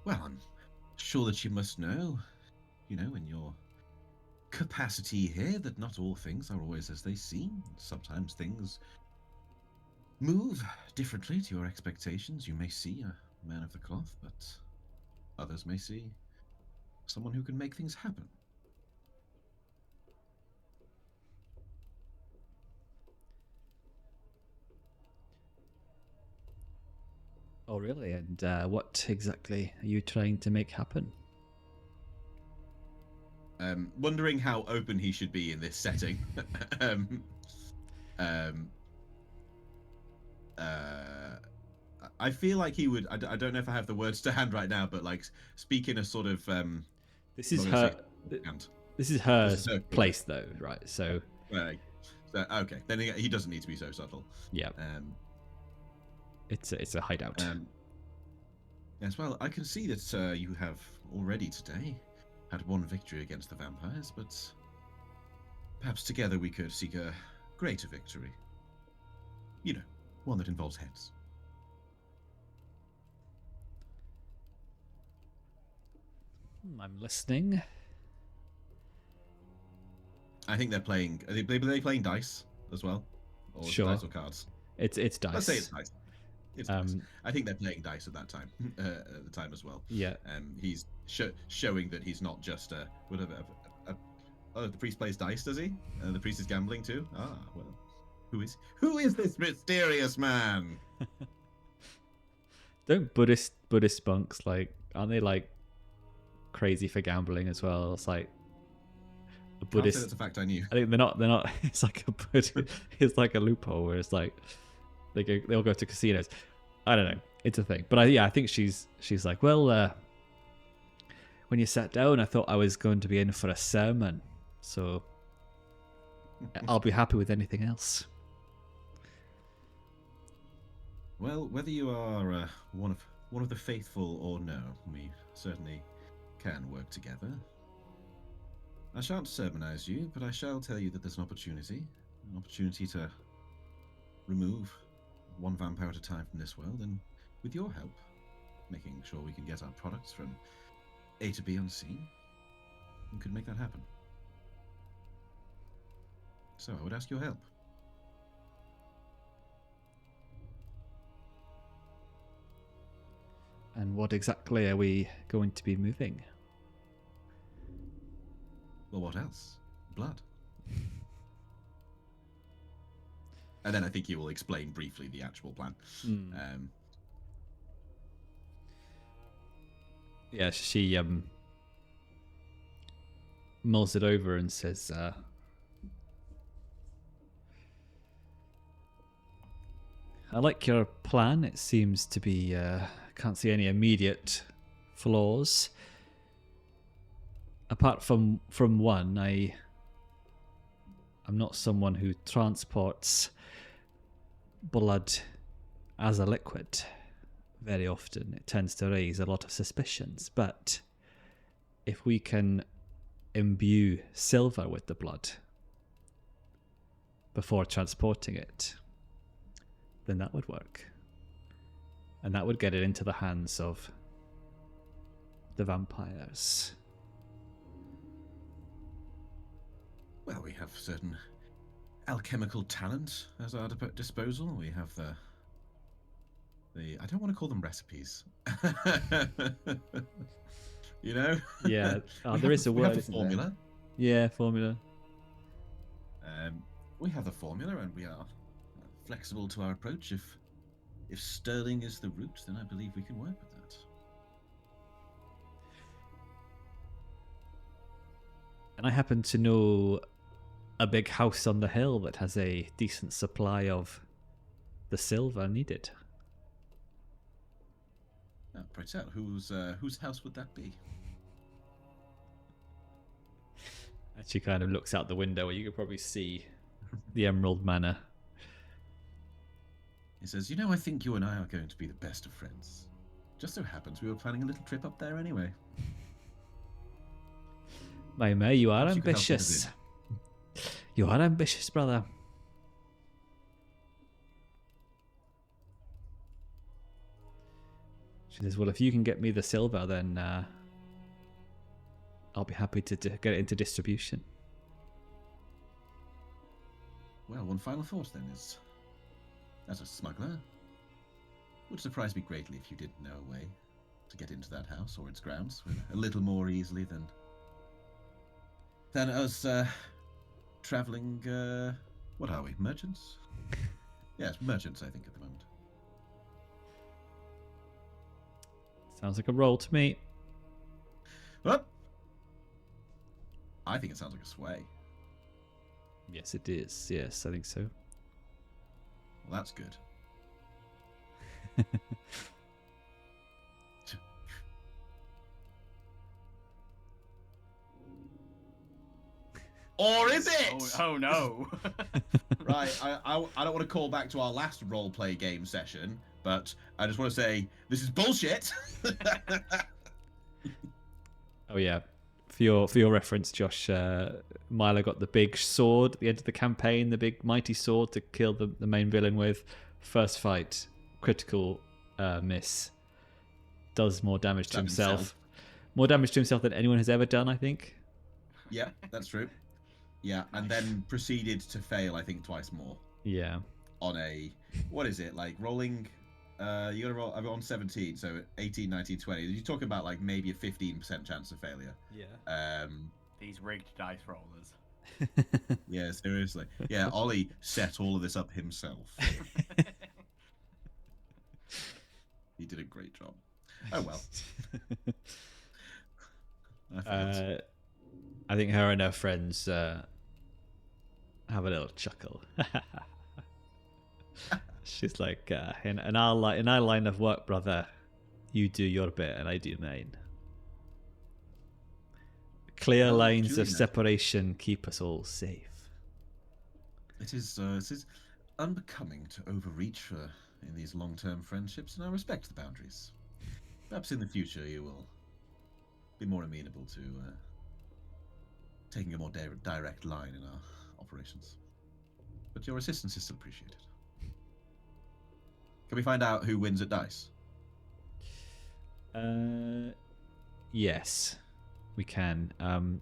Well, I'm sure that you must know, in your capacity here, that not all things are always as they seem. Sometimes things move differently to your expectations. You may see a man of the cloth, but others may see someone who can make things happen.
Oh, really? And what exactly are you trying to make happen?
Wondering how open he should be in this setting. I feel like he would. I don't know if I have the words to hand right now, but like speak in a sort of.
This is her. This is her place, though, right? So.
Okay, then he doesn't need to be so subtle.
Yeah. It's a hideout.
As well, I can see that you have already today had one victory against the vampires, but perhaps together we could seek a greater victory. One that involves heads.
I'm listening.
I think they're playing. Are they playing dice as well, or
sure.
Dice or cards?
It's dice.
Let's say it's dice. I think they're playing dice at that time, at the time as well.
Yeah.
He's showing that he's not just oh, the priest plays dice, does he? The priest is gambling too. Ah, well, who is this mysterious man?
Don't Buddhist monks aren't they like crazy for gambling as well? It's like a Buddhist.
That's a fact I knew.
I think they're not. It's like a Buddhist. It's like a loophole where it's like they all go to casinos. I don't know. It's a thing. But I think she's like, well, when you sat down, I thought I was going to be in for a sermon, so I'll be happy with anything else.
Well, whether you are one of the faithful or no, we certainly can work together. I shan't sermonize you, but I shall tell you that there's an opportunity to remove one vampire at a time from this world, and with your help, making sure we can get our products from A to B unseen, we could make that happen. So I would ask your help.
And what exactly are we going to be moving?
Well, what else? Blood. And then I think he will explain briefly the actual plan.
Yeah, she mulls it over and says, I like your plan. It seems to be, can't see any immediate flaws. Apart from one, I'm not someone who transports blood as a liquid. Very often it tends to raise a lot of suspicions, but if we can imbue silver with the blood before transporting it, then that would work. And that would get it into the hands of the vampires.
Well, we have certain alchemical talent at our disposal. We have the I don't want to call them recipes. You know?
Yeah, there is a word.
We have the formula.
Yeah, formula.
We have the formula, and we are flexible to our approach. If sterling is the route, then I believe we can work with that.
And I happen to know a big house on the hill that has a decent supply of the silver needed.
Pray tell, whose house would that be?
And she kind of looks out the window where you could probably see the Emerald Manor.
He says, I think you and I are going to be the best of friends. Just so happens we were planning a little trip up there anyway.
May, you are
Perhaps you could help
ambitious.
us
You are ambitious, brother. She says, well, if you can get me the silver, then I'll be happy to get it into distribution.
Well, one final thought then is, as a smuggler, would surprise me greatly if you did know a way to get into that house or its grounds a little more easily than us traveling. What are we, merchants? Yes, merchants. I think at the moment.
Sounds like a roll to me.
Well, I think it sounds like a sway.
Yes, it is. Yes, I think so.
Well, that's good. Or is it?
Oh no.
Right, I don't want to call back to our last roleplay game session, but I just want to say this is bullshit.
Oh yeah, for your reference, Josh, Milo got the big sword at the end of the campaign, the big mighty sword to kill the main villain with. First fight, critical miss. Does more damage to himself. More damage to himself than anyone has ever done, I think.
Yeah, that's true. Yeah, and then proceeded to fail, I think, twice more.
Yeah.
On a, what is it, like rolling, you gotta roll, I'm on 17, so 18, 19, 20. You're talking about like maybe a 15% chance of failure.
Yeah.
These rigged dice rollers.
Yeah, seriously. Yeah, Olly set all of this up himself. He did a great job. Oh well.
I think her and her friends have a little chuckle. She's like, in our line of work, brother, you do your bit and I do mine. Clear lines of separation keep us all safe.
It is unbecoming to overreach in these long-term friendships, and I respect the boundaries. Perhaps in the future you will be more amenable to taking a more direct line in our operations. But your assistance is still appreciated. Can we find out who wins at dice?
Yes, we can. I don't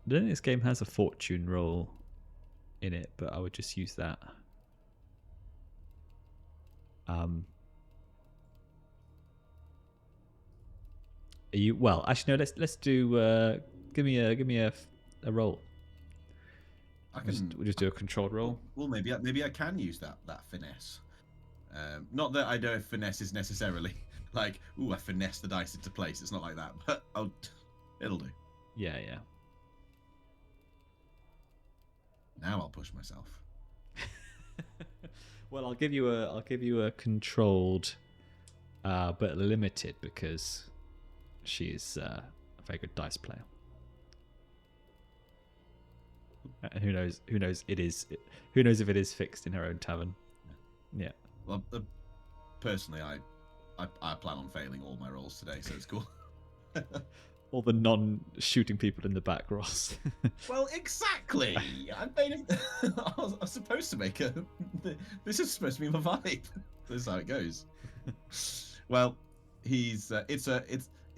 think this game has a fortune roll in it, but I would just use that. Well, actually no, let's do give me a roll. We'll just do a controlled roll.
Well, maybe I can use that finesse. Not that I know if finesse is necessarily like, ooh, I finesse the dice into place. It's not like that, but it'll do.
Yeah, yeah.
Now I'll push myself.
Well, I'll give you a controlled, but limited because she's a very good dice player. And who knows if it is fixed in her own tavern. Yeah.
Well, personally, I plan on failing all my rolls today, so it's cool.
All the non-shooting people in the back, Ross.
Well, exactly. I was supposed to make a. This is supposed to be my vibe. This is how it goes. Well, he's. It's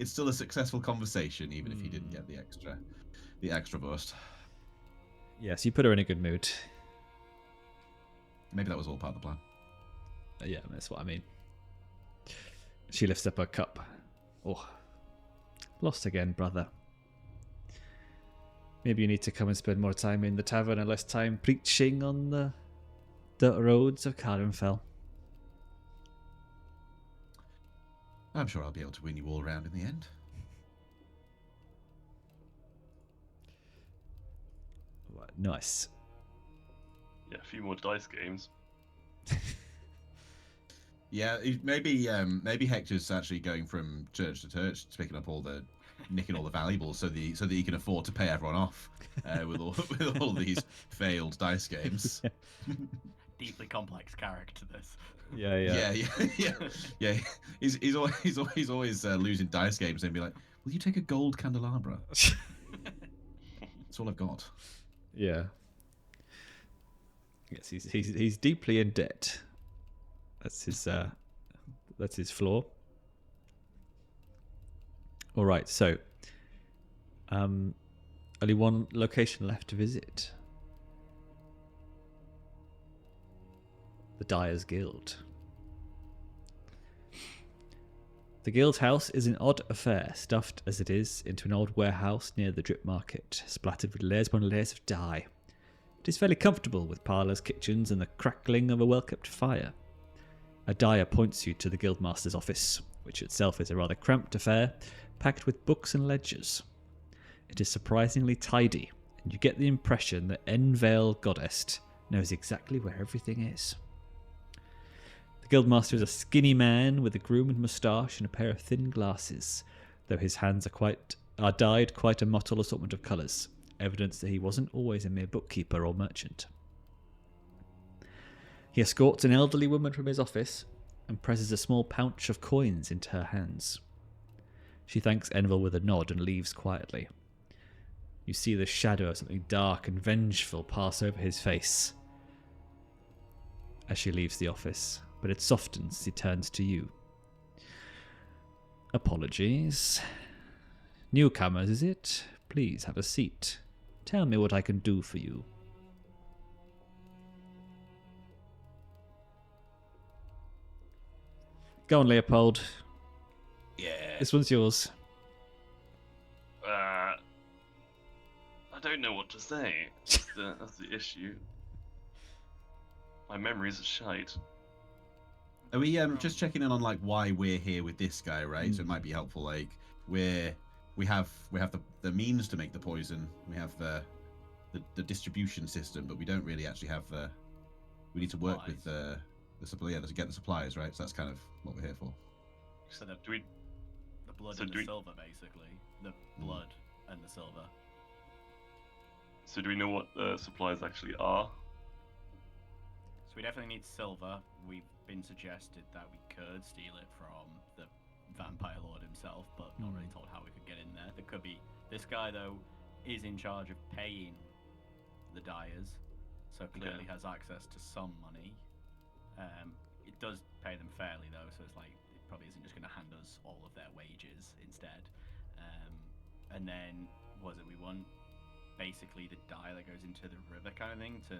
still a successful conversation, even if you didn't get the extra burst.
Yes, you put her in a good mood.
Maybe that was all part of the plan.
Yeah, that's what I mean. She lifts up her cup. Oh, lost again, brother. Maybe you need to come and spend more time in the tavern and less time preaching on the dirt roads of Carenfell.
I'm sure I'll be able to win you all round in the end.
Right, nice.
Yeah, a few more dice games.
Yeah, maybe Hector's actually going from church to church, picking up nicking all the valuables, so that he can afford to pay everyone off with all these failed dice games.
Deeply complex character. This.
Yeah.
Yeah. He's always losing dice games and be like, "Will you take a gold candelabra?" That's all I've got.
Yeah. Yes, he's deeply in debt. That's his flaw. All right, so only one location left to visit. The Dyer's Guild. The guild house is an odd affair, stuffed as it is into an old warehouse near the drip market, splattered with layers upon layers of dye. It is fairly comfortable, with parlours, kitchens, and the crackling of a well-kept fire. A dyer points you to the guildmaster's office, which itself is a rather cramped affair, packed with books and ledgers. It is surprisingly tidy, and you get the impression that Envale Goddess knows exactly where everything is. The guildmaster is a skinny man with a groomed moustache and a pair of thin glasses, though his hands are dyed quite a mottled assortment of colours, evidence that he wasn't always a mere bookkeeper or merchant. He escorts an elderly woman from his office and presses a small pouch of coins into her hands. She thanks Enville with a nod and leaves quietly. You see the shadow of something dark and vengeful pass over his face as she leaves the office, but it softens as he turns to you. Apologies. Newcomers, is it? Please have a seat. Tell me what I can do for you. Go on, Leopold.
Yeah.
This one's yours.
I don't know what to say. That's the issue. My memories are shite.
Are we just checking in on like why we're here with this guy, right? So it might be helpful. Like we have the means to make the poison. We have the distribution system, but we don't really actually have the. We need to work with the supply to get the supplies, right? So that's kind of what we're here for.
So the
Do we?
blood
So
and
do
the
we-
silver, basically. The blood and the silver.
So do we know what the supplies actually are?
So we definitely need silver. We've been suggested that we could steal it from the vampire lord himself, but not really told how we could get in there. There could be. This guy though is in charge of paying the dyers, so clearly has access to some money. It does pay them fairly though, so it's like it probably isn't just going to hand us all of their wages instead. And then we want basically the dye that goes into the river kind of thing to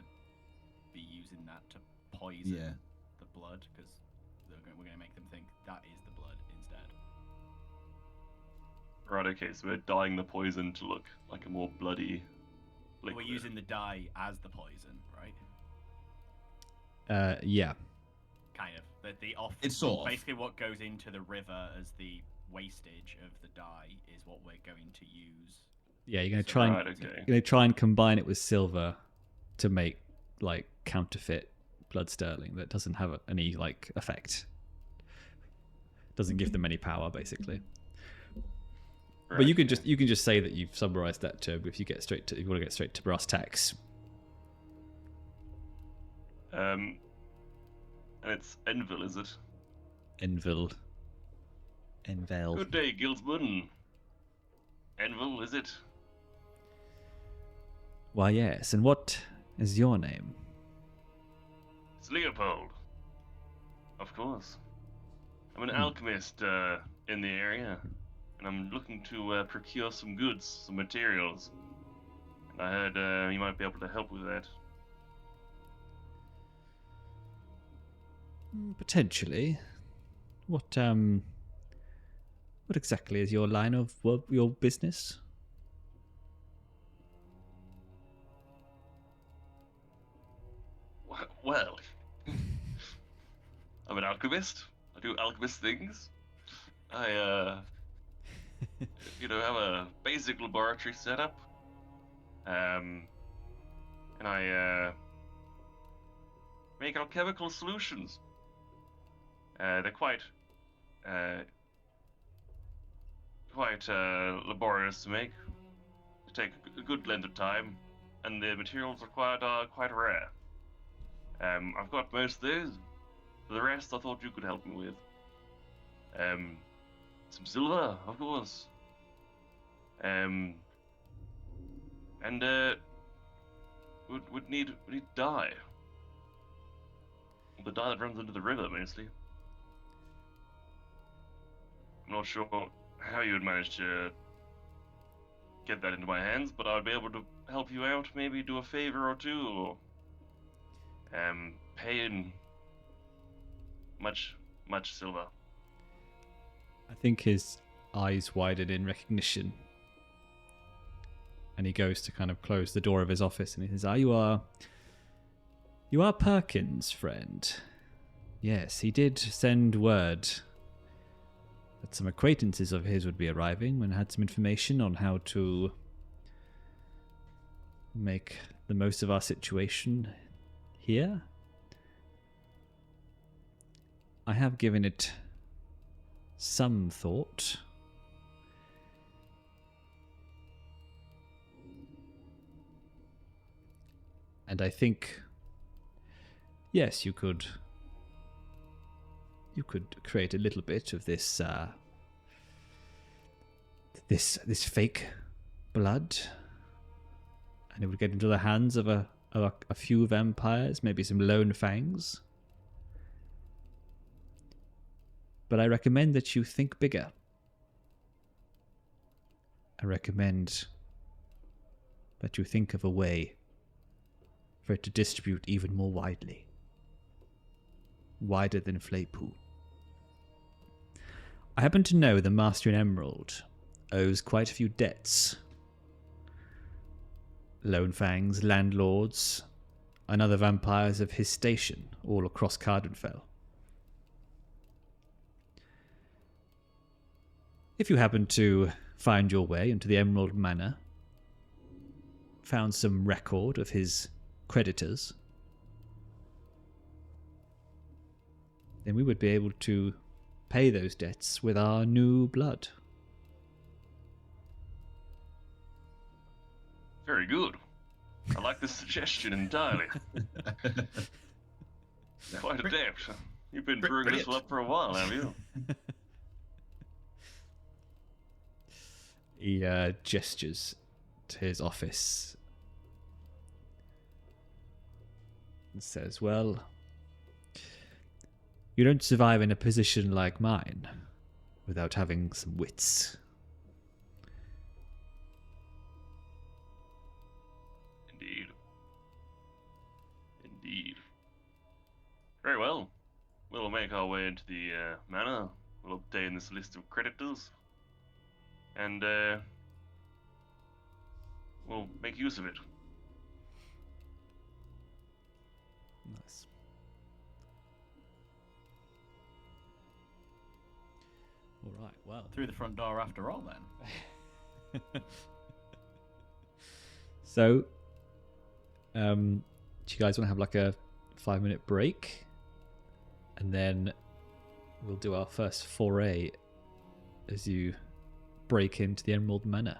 be using that to poison the blood, because we're going to make them think that is the blood instead.
Right. Okay. So we're dyeing the poison to look like a more bloody liquid.
We're using the dye as the poison, right?
Yeah.
Kind of.
It's sort of.
Basically what goes into the river as the wastage of the dye is what we're going to use
Yeah, you're gonna try and combine it with silver to make like counterfeit blood sterling that doesn't have any like effect. Doesn't give them any power, basically.
Right,
But you can just say that you've summarized that term if you want to get straight to brass tacks.
And it's Envil, is it?
Envel.
Good day, guildsman. Envil, is it?
Why, yes. And what is your name?
It's Leopold. Of course. I'm an alchemist in the area, and I'm looking to procure some goods, some materials. And I heard you might be able to help with that.
Potentially. What exactly is your line of your business?
Well, I'm an alchemist. I do alchemist things. I, have a basic laboratory setup. And I, make alchemical solutions. They're quite laborious to make. They take a good length of time, and the materials are quite rare. I've got most of those. For the rest, I thought you could help me with. Some silver, of course. And would need dye. The dye that runs into the river, mostly. I'm not sure how you would manage to get that into my hands, but I'd be able to help you out, maybe do a favor or two, or pay in much silver.
I think his eyes widen in recognition. And he goes to kind of close the door of his office and he says, you are Perkins' friend. Yes, he did send word that some acquaintances of his would be arriving and had some information on how to make the most of our situation here. I have given it some thought. And I think, yes, you could create a little bit of this this fake blood, and it would get into the hands of a few vampires, maybe some lone fangs. But I recommend that you think bigger. I recommend that you think of a way for it to distribute even more widely. Wider than Flaypool. I happen to know the Master in Emerald owes quite a few debts. Lone fangs, landlords, and other vampires of his station all across Cardenfell. If you happen to find your way into the Emerald Manor, found some record of his creditors, then we would be able to pay those debts with our new blood.
Very good. I like this suggestion entirely. Quite adept. You've been brewing this one up for a while, have you?
He gestures to his office and says, well, you don't survive in a position like mine without having some wits.
Indeed. Very well. We'll make our way into the manor. We'll obtain this list of creditors. And we'll make use of it.
Nice. All right, well.
Through the front door after all, then.
So, do you guys want to have like a 5-minute break? And then we'll do our first foray as you break into the Emerald Manor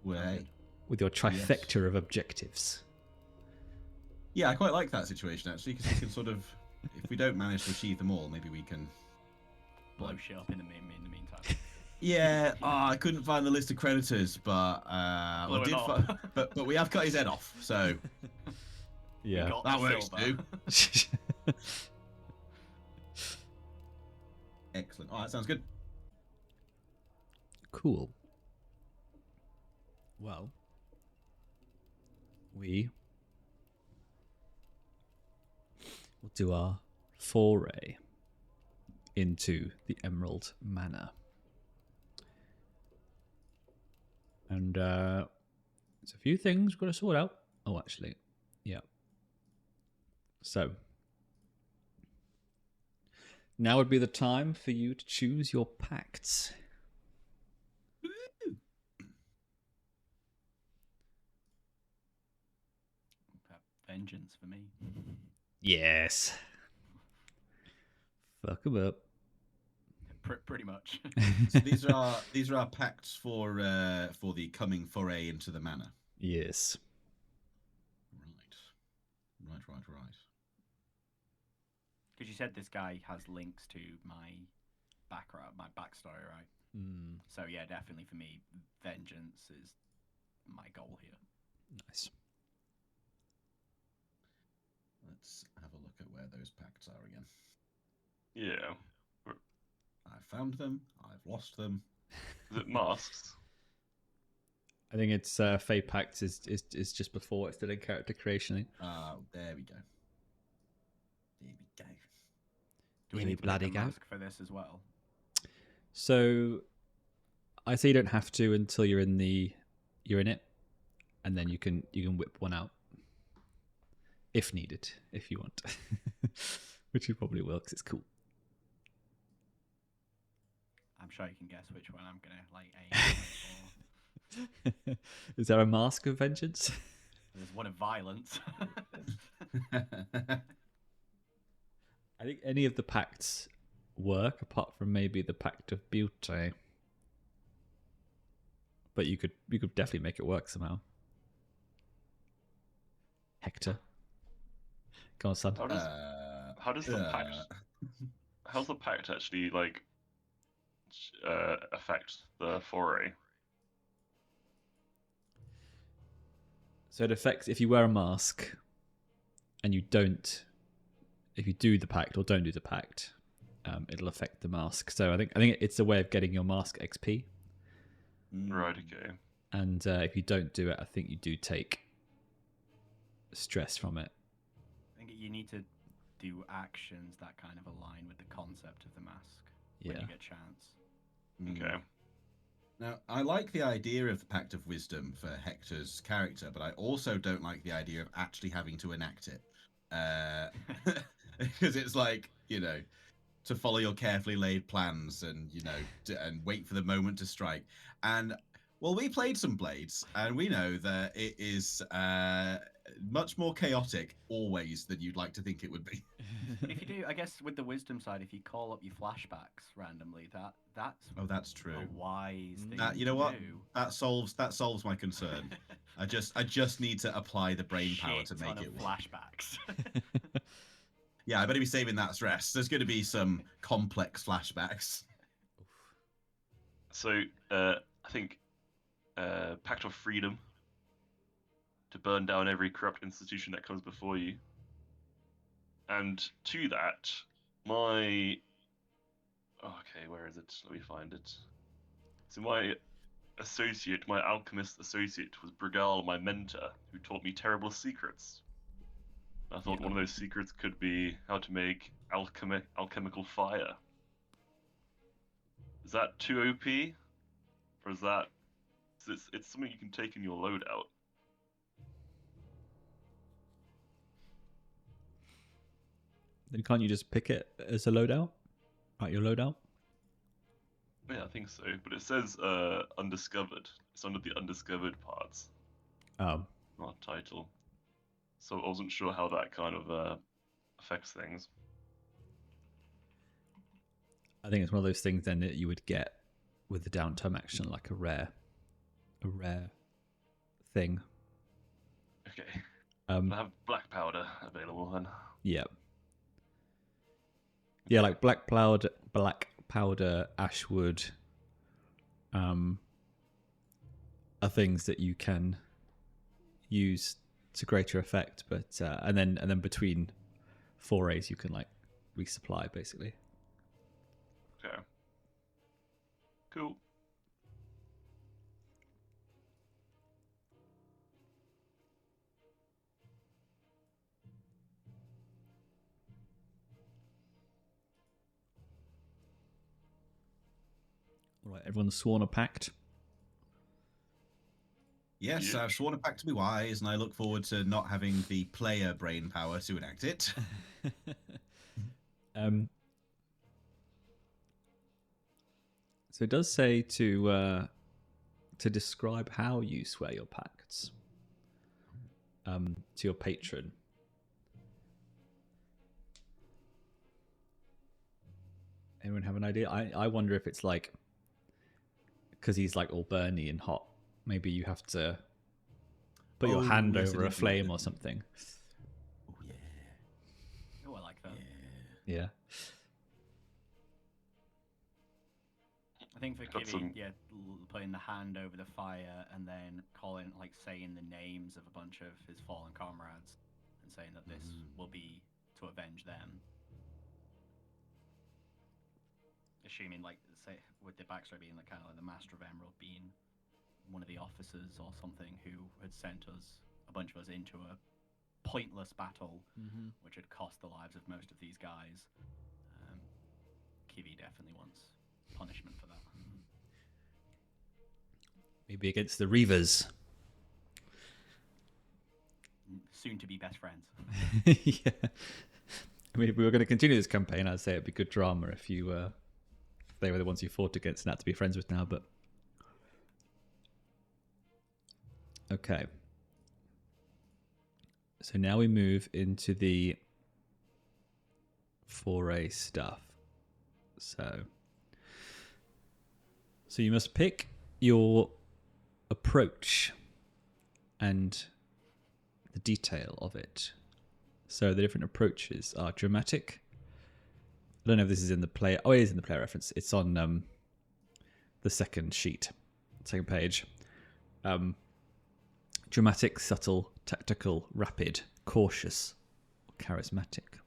with your trifecta of objectives.
Yeah, I quite like that situation actually, because we can sort of, if we don't manage to achieve them all, maybe we can
blow shit up in the meantime.
Yeah, I couldn't find the list of creditors, but but we have cut his head off, so
yeah,
that works too. Excellent. Oh, that sounds good.
Cool. Well, we will do our foray into the Emerald Manor. And there's a few things we've got to sort out. Oh, actually, yeah. So, now would be the time for you to choose your pacts.
Vengeance for me.
Yes. Fuck them up.
Pretty much.
So these are our pacts for the coming foray into the manor.
Yes.
Right.
Because you said this guy has links to my backstory, right?
Mm.
So yeah, definitely for me, vengeance is my goal here.
Nice.
Let's have a look at where those pacts are again.
Yeah.
I found them. I've lost them.
Is it masks?
I think it's Fae Pacts is just before it's still in character creation.
There we go.
Do we
Here
need
we
to
bloody
make a
go.
mask for this as well?
So I say you don't have to until you're in it, and then you can whip one out if needed, if you want, which you probably will because it's cool.
I'm sure you can guess which one I'm gonna aim for.
Is there a mask of vengeance?
There's one of violence.
I think any of the pacts work apart from maybe the Pact of Beauty. But you could definitely make it work somehow. Hector. Go on, son.
How does the pact how's the pact actually like affect the foray?
So it affects if you wear a mask and you don't, if you do the pact or don't do the pact, it'll affect the mask. So I think it's a way of getting your mask XP.
Right, okay.
And if you don't do it, I think you do take stress from it.
I think you need to do actions that kind of align with the concept of the mask when you get a chance.
Okay.
Now, I like the idea of the Pact of Wisdom for Hector's character, but I also don't like the idea of actually having to enact it. Because it's like, to follow your carefully laid plans and, and wait for the moment to strike. And, well, we played some Blades, and we know that it is much more chaotic always than you'd like to think it would be.
If you do, I guess with the wisdom side, if you call up your flashbacks randomly, that's
true.
A wise thing.
You know what? That solves my concern. I just need to apply the brain power to make it work.
Flashbacks.
Yeah, I better be saving that stress. There's going to be some complex flashbacks.
So I think Pact of Freedom to burn down every corrupt institution that comes before you. And to that, where is it? Let me find it. So my alchemist associate was Brigand, my mentor, who taught me terrible secrets. I thought one of those secrets could be how to make alchemical fire. Is that too OP? Or is that... It's something you can take in your loadout.
Then can't you just pick it as a loadout? Like your loadout?
Yeah, I think so. But it says undiscovered. It's under the undiscovered parts. not title. So I wasn't sure how that kind of affects things.
I think it's one of those things then that you would get with the downtime action, like a rare thing.
Okay.
I
have black powder available then.
Yeah. Yeah, like black powder, ashwood, are things that you can use to greater effect, but and then between forays you can like resupply basically.
Okay. Cool.
All right, everyone's sworn a pact.
Yes,
Yeah.
I've sworn a pact to be wise, and I look forward to not having the player brain power to enact it.
So it does say to describe how you swear your pacts to your patron. Anyone have an idea? I wonder if it's like because he's like all burny and hot. Maybe you have to put your hand
yes,
over
it
a
is
flame
like
or
that.
something.
Oh yeah,
Oh, I like that.
Yeah.
I think for
Got
Kivi,
some-
putting the hand over the fire and then saying the names of a bunch of his fallen comrades and saying that this will be to avenge them. Assuming, like, say, with the backstory being like kind of like the Master of Emerald being one of the officers or something who had sent a bunch of us into a pointless battle, which had cost the lives of most of these guys. Kivi definitely wants punishment for that.
Maybe against the Reavers.
Soon to be best friends.
Yeah. I mean, if we were going to continue this campaign, I'd say it'd be good drama if you if they were the ones you fought against and had to be friends with now, but okay. So now we move into the foray stuff. So you must pick your approach and the detail of it. So the different approaches are dramatic. I don't know if this is in the player. Oh, it is in the player reference. It's on the second sheet, second page. Dramatic, subtle, tactical, rapid, cautious, or charismatic.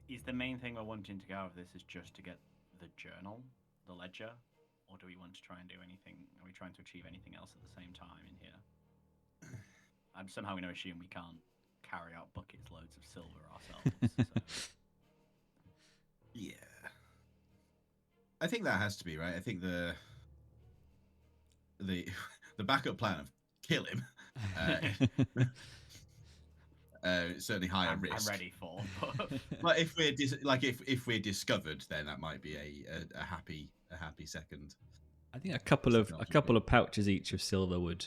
Is the main thing we're wanting to get out of this is just to get the journal, the ledger, or do we want to try and do anything? Are we trying to achieve anything else at the same time in here? I'm somehow going to assume we can't carry out buckets loads of silver ourselves. So.
yeah. I think that has to be right. I think the backup plan of kill him. Certainly higher risk.
I'm ready for.
But if we're if we're discovered, then that might be a happy second.
I think a couple of pouches each of silver would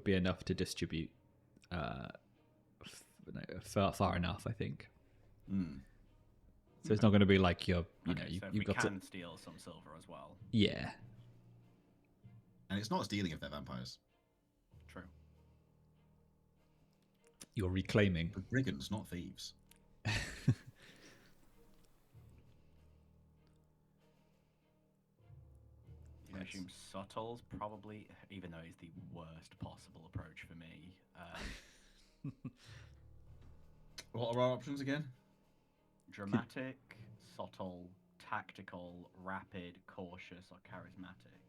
be enough to distribute far enough, I think. So it's not going to be like you've got
can steal some silver as well.
Yeah.
And it's not stealing if they're vampires.
True.
You're reclaiming.
We're brigands, not thieves.
I assume subtle's probably, even though it's the worst possible approach for me.
What are our options again?
Dramatic, subtle, tactical, rapid, cautious, or charismatic.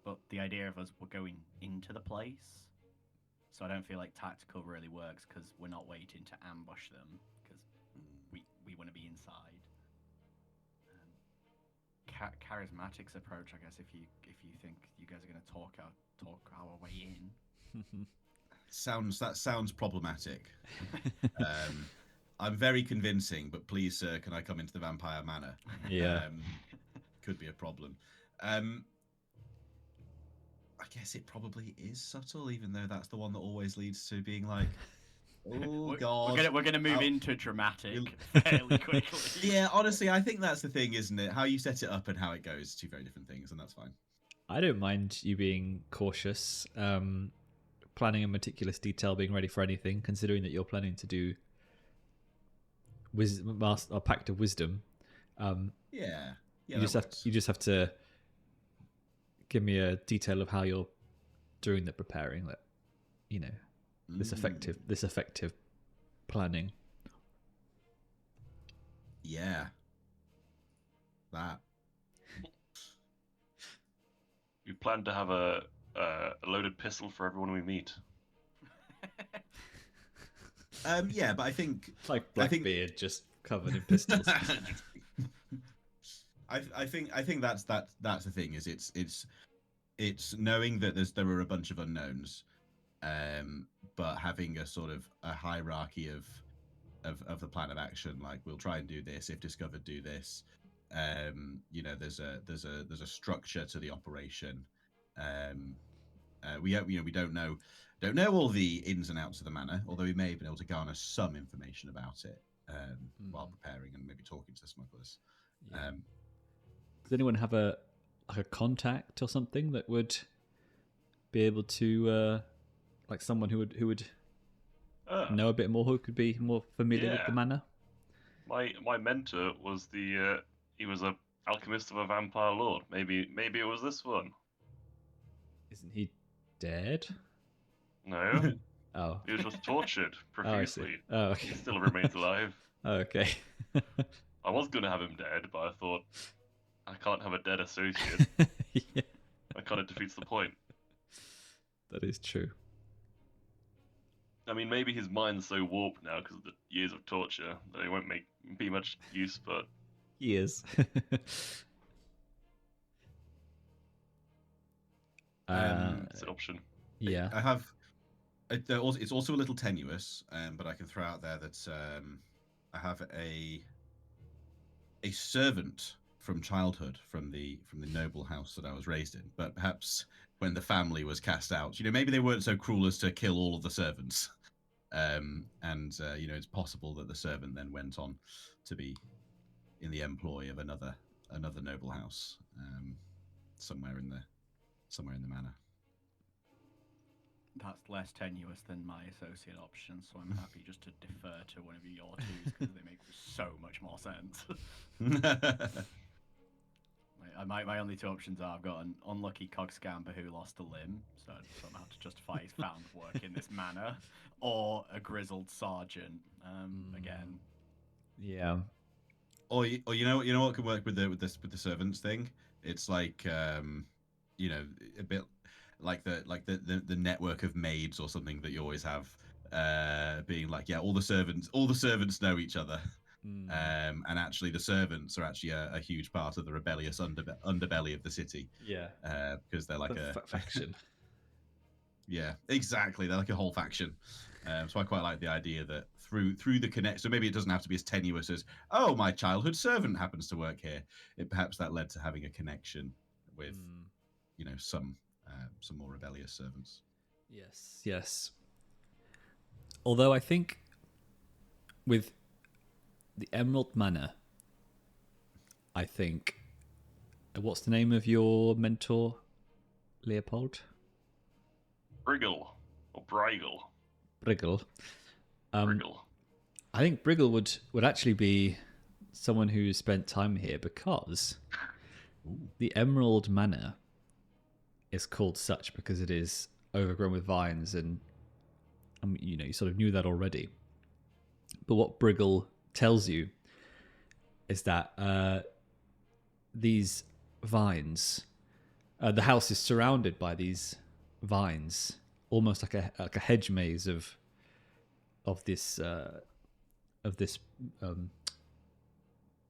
But the idea of us we're going into the place, so I don't feel like tactical really works because we're not waiting to ambush them because we want to be inside. Charismatic's approach, I guess, if you think you guys are going to talk our way in.
That sounds problematic. I'm very convincing, but please, sir, can I come into the Vampire Manor?
Yeah.
could be a problem. I guess it probably is subtle, even though that's the one that always leads to being like, oh god.
We're gonna move into dramatic fairly quickly.
Yeah, honestly, I think that's the thing, isn't it? How you set it up and how it goes, two very different things, and that's fine.
I don't mind you being cautious, planning in meticulous detail, being ready for anything, considering that you're planning to do a Pact of Wisdom.
Yeah,
you just have to give me a detail of how you're doing the preparing, that this effective planning.
Yeah, that.
We plan to have a loaded pistol for everyone we meet.
Yeah, but I think
like Blackbeard just covered in pistols.
I think that's the thing, is it's knowing that there are a bunch of unknowns, but having a sort of a hierarchy of the plan of action. Like, we'll try and do this if discovered, do this. There's a structure to the operation. We don't know all the ins and outs of the manor, although we may have been able to garner some information about it while preparing and maybe talking to the smugglers.
Yeah. Does anyone have a contact or something that would be able to, like someone who would know a bit more, who could be more familiar with the manor?
My mentor was he was a alchemist of a vampire lord. Maybe it was this one.
Isn't he dead?
No.
Oh.
He was just tortured profusely.
Oh, okay.
He still remains alive.
Oh, okay.
I was going to have him dead, but I thought, I can't have a dead associate.
Yeah.
That kind of defeats the point.
That is true.
I mean, maybe his mind's so warped now because of the years of torture that it won't be much use, but...
Years.
It's an option.
Yeah.
I have... It's also a little tenuous, but I can throw out there that I have a servant from childhood, from the noble house that I was raised in. But perhaps when the family was cast out, maybe they weren't so cruel as to kill all of the servants. It's possible that the servant then went on to be in the employ of another noble house, somewhere in the manor.
That's less tenuous than my associate option, so I'm happy just to defer to one of your twos because they make so much more sense. My only two options are: I've got an unlucky cog scamper who lost a limb, so I somehow have to justify his found work in this manor, or a grizzled sergeant. Again,
yeah.
Or you know what can work with the servants thing. It's like a bit like the network of maids or something that you always have, being like, all the servants know each other. And actually the servants are actually a huge part of the rebellious underbelly of the city.
Yeah.
Because they're like a
faction.
Yeah, exactly. They're like a whole faction. So I quite like the idea that through the connect. So maybe it doesn't have to be as tenuous as, oh, my childhood servant happens to work here. Perhaps that led to having a connection with, some more rebellious servants.
Yes. Although I think with the Emerald Manor, what's the name of your mentor, Leopold?
Briggle or Briggle.
Briggle.
Briggle.
I think Briggle would actually be someone who spent time here, because the Emerald Manor is called such because it is overgrown with vines, and you sort of knew that already. But what Briggle tells you is that these vines, the house is surrounded by these vines, almost like a hedge maze of this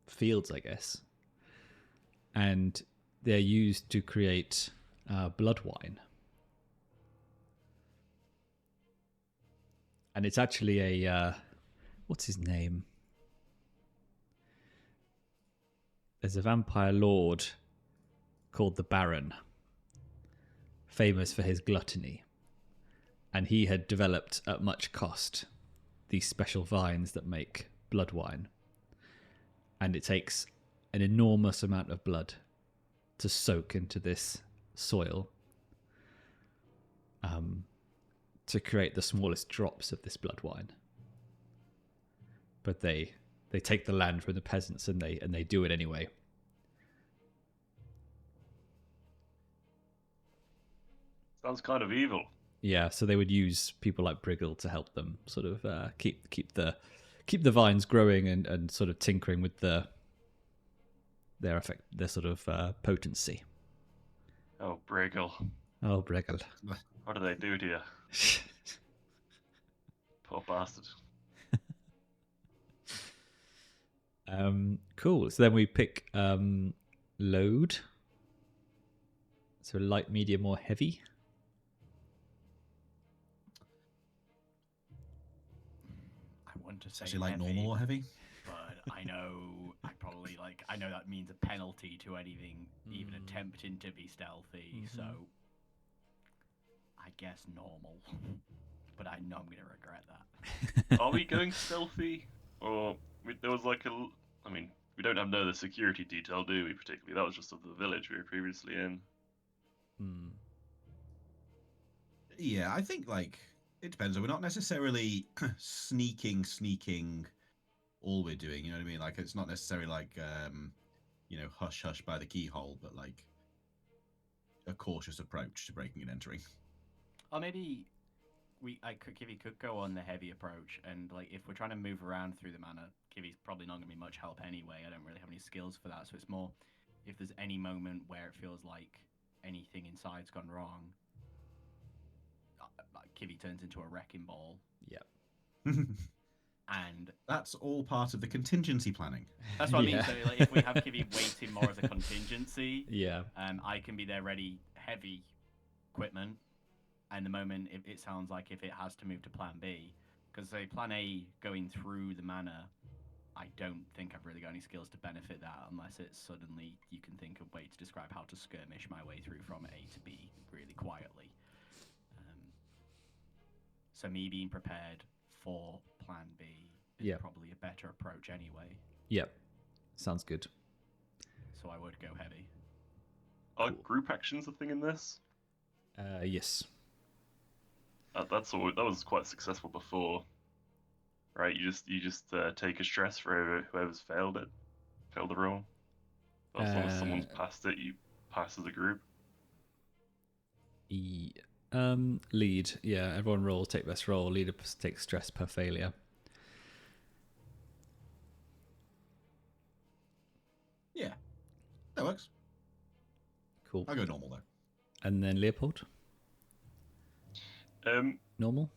fields, I guess, and they're used to create blood wine. And it's actually a what's his name? There's a vampire lord called the Baron, famous for his gluttony. And he had developed at much cost these special vines that make blood wine. And it takes an enormous amount of blood to soak into this soil to create the smallest drops of this blood wine. But they take the land from the peasants and they do it anyway.
Sounds kind of evil.
Yeah, so they would use people like Brigand to help them sort of keep the vines growing and sort of tinkering with their sort of potency.
Oh, Briggle.
Oh, Brigand.
What do they do to you? Poor bastard.
Cool. So then we pick load. So light, medium, or heavy.
I want to say
Actually, like
heavy,
normal or heavy?
but I know I know that means a penalty to anything even attempting to be stealthy. So I guess normal, but I know I'm gonna regret that.
Are we going stealthy? Or there was like we don't have the security detail, do we? Particularly, that was just of the village we were previously in.
Yeah, I think like it depends. We're not necessarily sneaking all we're doing, you know what I mean? Like it's not necessarily like hush hush by the keyhole, but like a cautious approach to breaking and entering.
Or maybe Kivi could go on the heavy approach, and like if we're trying to move around through the manor, Kivi's probably not going to be much help anyway. I don't really have any skills for that, so it's more if there's any moment where it feels like anything inside's gone wrong, like Kivi turns into a wrecking ball.
Yep.
And
that's all part of the contingency planning.
That's what I mean. So like, if we have Kivi waiting more as a contingency,
yeah,
I can be there ready, heavy equipment, and the moment it sounds like if it has to move to Plan B, because say Plan A going through the manor, I don't think I've really got any skills to benefit that unless it's suddenly you can think of a way to describe how to skirmish my way through from A to B really quietly. So me being prepared for Plan B is probably a better approach anyway.
Yep. Sounds good.
So I would go heavy.
Are group actions a thing in this?
Yes.
That was quite successful before, right? You just take a stress for whoever's failed the roll. As long as someone's passed it, you pass as a group.
Lead. Yeah, everyone roll, take best roll. Leader takes stress per failure.
Yeah, that works.
Cool.
I'll go normal though.
And then Leopold. Normal.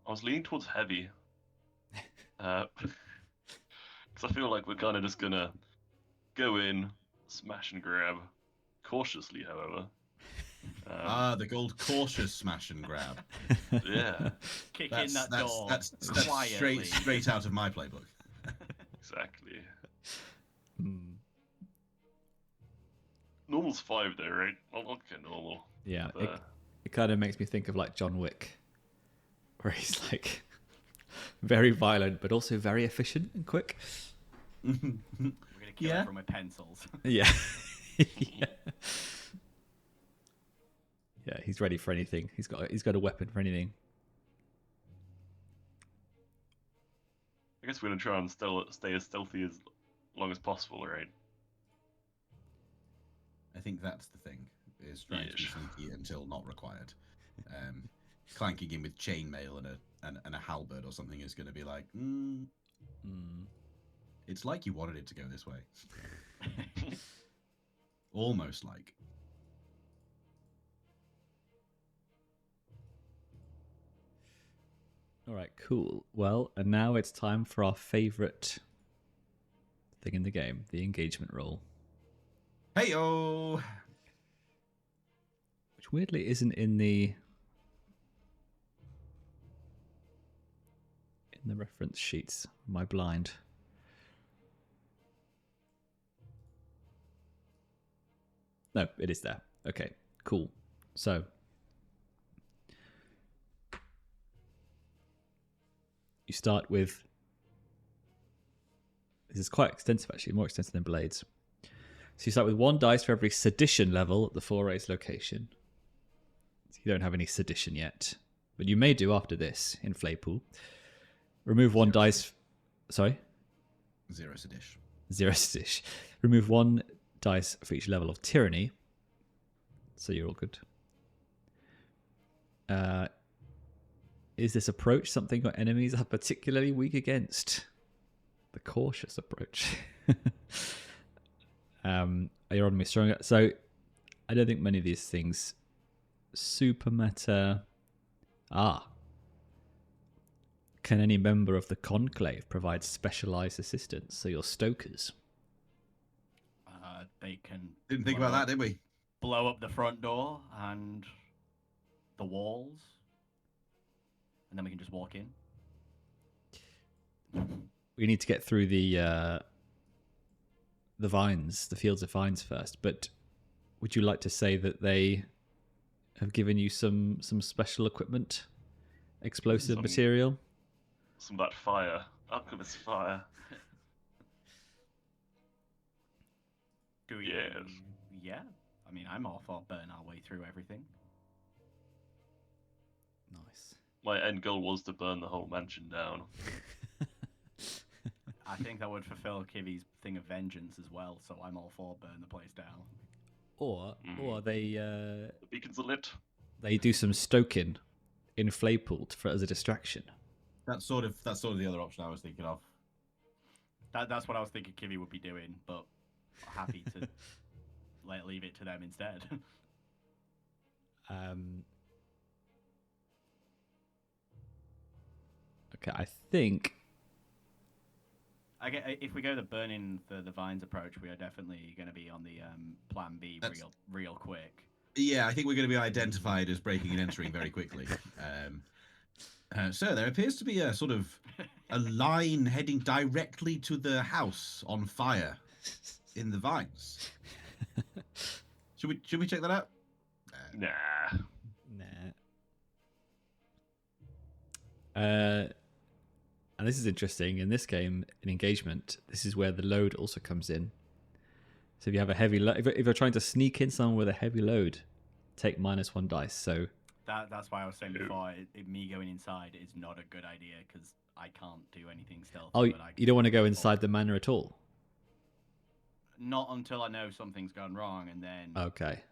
I was leaning towards heavy. Because I feel like we're kind of just gonna go in, smash and grab, cautiously, however.
The gold cautious smash and grab.
Yeah.
Kick in that door.
That's straight out of my playbook.
Exactly. Normal's 5 though, right? I'll get normal.
Yeah, it kind of makes me think of like John Wick, where he's like very violent but also very efficient and quick.
We're gonna kill everyone with pencils.
Yeah. Yeah, he's ready for anything. He's got a weapon for anything.
I guess we're gonna try and stay as stealthy as long as possible, right?
I think that's the thing, is trying to be sneaky until not required. Clanking in with chainmail and a halberd or something is going to be like, it's like you wanted it to go this way. Almost like.
All right, cool. Well, and now it's time for our favorite thing in the game, the engagement roll.
Hey-o!
Which weirdly isn't in the reference sheets. Am I blind? No, it is there. Okay, cool. So you start with. This is quite extensive, actually, more extensive than Blades. So you start with 1 dice for every sedition level at the forays location. So you don't have any sedition yet, but you may do after this in Flaypool. Remove 1 dice. Sorry?
0 sedition.
0 sedition. Remove 1 dice for each level of tyranny. So you're all good. Is this approach something your enemies are particularly weak against? The cautious approach. Are your enemies stronger? So I don't think many of these things super meta. Can any member of the conclave provide specialized assistance? So your stokers.
They can.
Didn't think about that, did we?
Blow up the front door and the walls, and then we can just walk in.
We need to get through the vines, the fields of vines first. But would you like to say that they have given you some special equipment, explosive material?
Some of that fire, alchemist fire.
Do we?
Yes.
Yeah. I mean, I'm all for burn our way through everything.
Nice.
My end goal was to burn the whole mansion down.
I think that would fulfill Kivi's thing of vengeance as well, so I'm all for burn the place down.
Or they
The beacons are lit.
they do some stoking in Flaypool as a distraction.
That's sort of the other option I was thinking of.
That's what I was thinking Kivi would be doing, but happy to leave it to them instead.
Okay, I think.
If we go the burning the vines approach, we are definitely going to be on the plan B real quick.
Yeah, I think we're going to be identified as breaking and entering very quickly. So there appears to be a sort of a line heading directly to the house on fire in the vines. Should we check that out?
Nah.
And this is interesting. In this game, in engagement, this is where the load also comes in. So if you have a heavy load, if you're trying to sneak in someone with a heavy load, take -1 dice. So
that's why I was saying before, me going inside is not a good idea because I can't do anything stealthy.
Oh,
but
you don't want to go inside the manor at all?
Not until I know something's gone wrong, and then
Okay.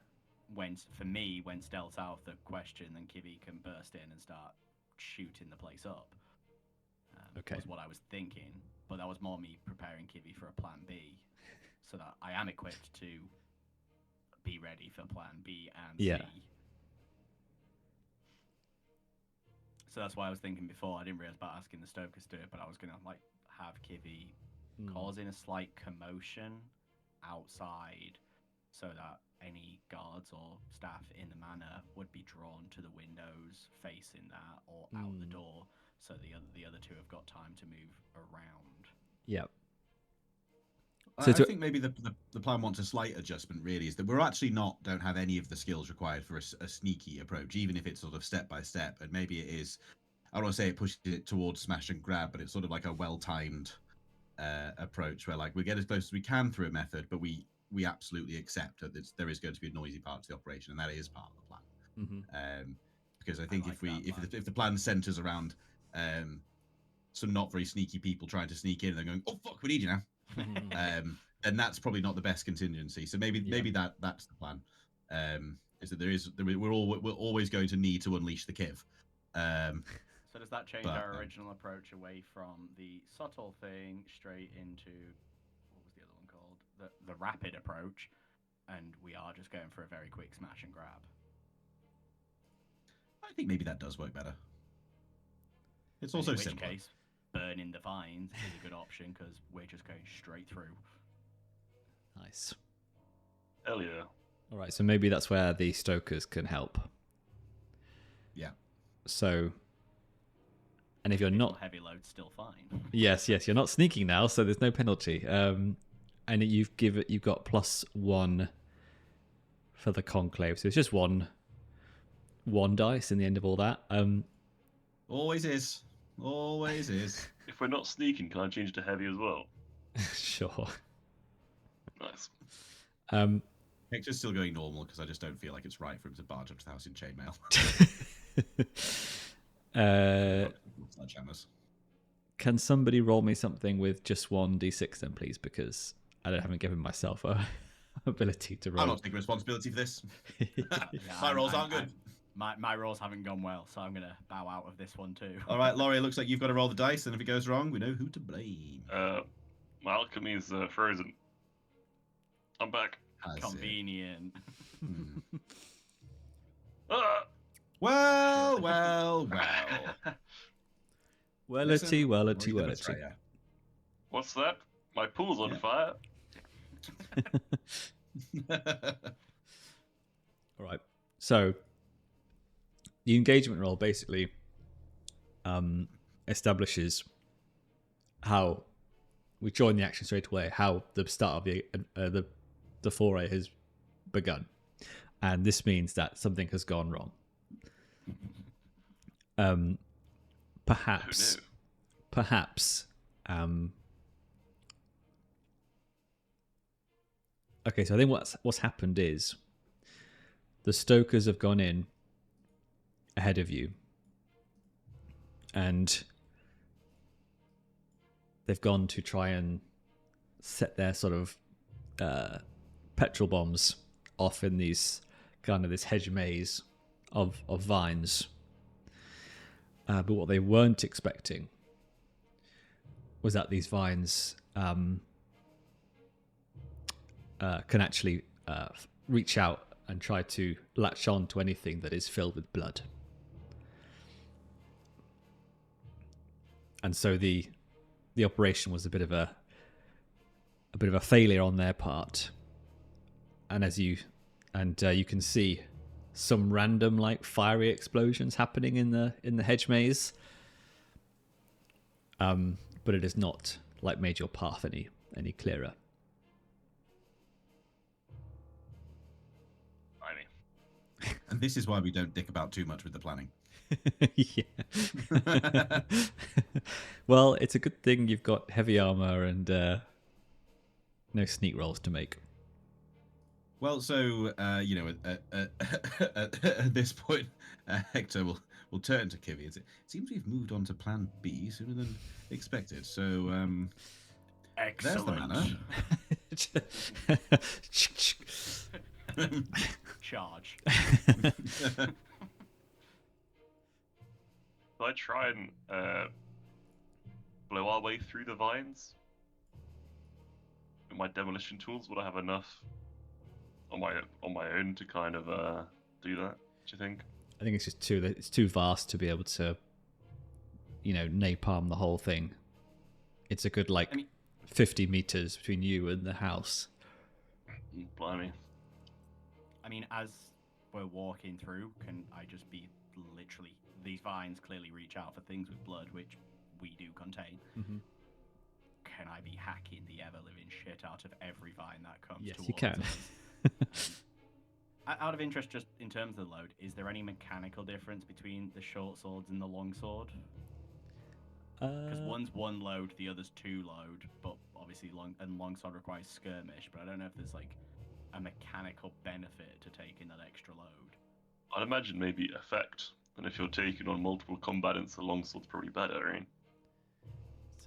when stealth's out of the question, then Kivi can burst in and start shooting the place up.
Okay.
Was what I was thinking, but that was more me preparing Kivi for a plan B, so that I am equipped to be ready for plan B and
Yeah.
C. So that's why I was thinking before. I didn't realize about asking the stokers to do it, but I was gonna have Kivi causing a slight commotion outside, so that any guards or staff in the manor would be drawn to the windows facing that or out the door, so the other two have got time to move around.
Yep.
I
So
think maybe the plan wants a slight adjustment. Really, is that we're actually don't have any of the skills required for a sneaky approach, even if it's sort of step by step. And maybe it is. I don't want to say it pushes it towards smash and grab, but it's sort of like a well-timed approach where we get as close as we can through a method, but we absolutely accept that there is going to be a noisy part to the operation, and that is part of the plan.
Mm-hmm.
Because I think if the plan centers around some not very sneaky people trying to sneak in and they're going, oh fuck, we need you now. And that's probably not the best contingency. So maybe that's the plan. Is that we're always going to need to unleash the Kiv.
So does that change our original approach away from the subtle thing straight into what was the other one called? The rapid approach, and we are just going for a very quick smash and grab?
I think maybe that does work better. It's also simple.
In which case, burning the vines is a good option because we're just going straight through.
Nice.
Hell yeah.
All right, so maybe that's where the stokers can help.
Yeah.
So, and if you're not
heavy load, still fine.
yes, you're not sneaking now, so there's no penalty. And you've got +1 the conclave. So it's just one dice in the end of all that.
Always is. Always is.
If we're not sneaking, can I change to heavy as well?
Sure.
Nice.
Hector's still going normal because I just don't feel like it's right for him to barge up to the house in chainmail. Sledgehammers.
Can somebody roll me something with just 1d6 then, please? Because I haven't given myself a ability to roll.
I'm not taking responsibility for this.
Yeah,
My rolls aren't good.
My rolls haven't gone well, so I'm gonna bow out of this one too.
All right, Lawrie, it looks like you've got to roll the dice, and if it goes wrong, we know who to blame.
My alchemy is frozen. I'm back.
Convenient.
Ah!
Well.
Wellity.
What's that? My pool's on
Yeah.
fire.
All right. So the engagement roll basically establishes how we join the action straight away, how the start of the foray has begun. And this means that something has gone wrong. Perhaps. Okay, so I think what's happened is the Stokers have gone in ahead of you, and they've gone to try and set their sort of petrol bombs off in these kind of this hedge maze of vines. But what they weren't expecting was that these vines can actually reach out and try to latch on to anything that is filled with blood. And so the operation was a bit of a failure on their part. And you can see some random like fiery explosions happening in the hedge maze. But it has not like made your path any clearer.
And this is why we don't dick about too much with the planning.
Yeah. Well, it's a good thing you've got heavy armor and no sneak rolls to make.
Well, so at this point, Hector will turn to Kivi and say, "It seems we've moved on to Plan B sooner than expected." So, there's the manor.
Charge.
Will I try and blow our way through the vines? With my demolition tools, would I have enough on my own to kind of do that? Do you think?
I think it's just too vast to be able to, napalm the whole thing. It's a good 50 meters between you and the house.
Blimey.
I mean, as we're walking through, can I just be literally... These vines clearly reach out for things with blood, which we do contain.
Mm-hmm.
Can I be hacking the ever-living shit out of every vine that comes
Yes,
towards
you can.
us? Out of interest, just in terms of the load, is there any mechanical difference between the short swords and the long sword? Because one's one load, the other's two load, but obviously long sword requires skirmish, but I don't know if there's a mechanical benefit to taking that extra load.
I'd imagine maybe effect, and if you're taking on multiple combatants, the longsword's probably better, right?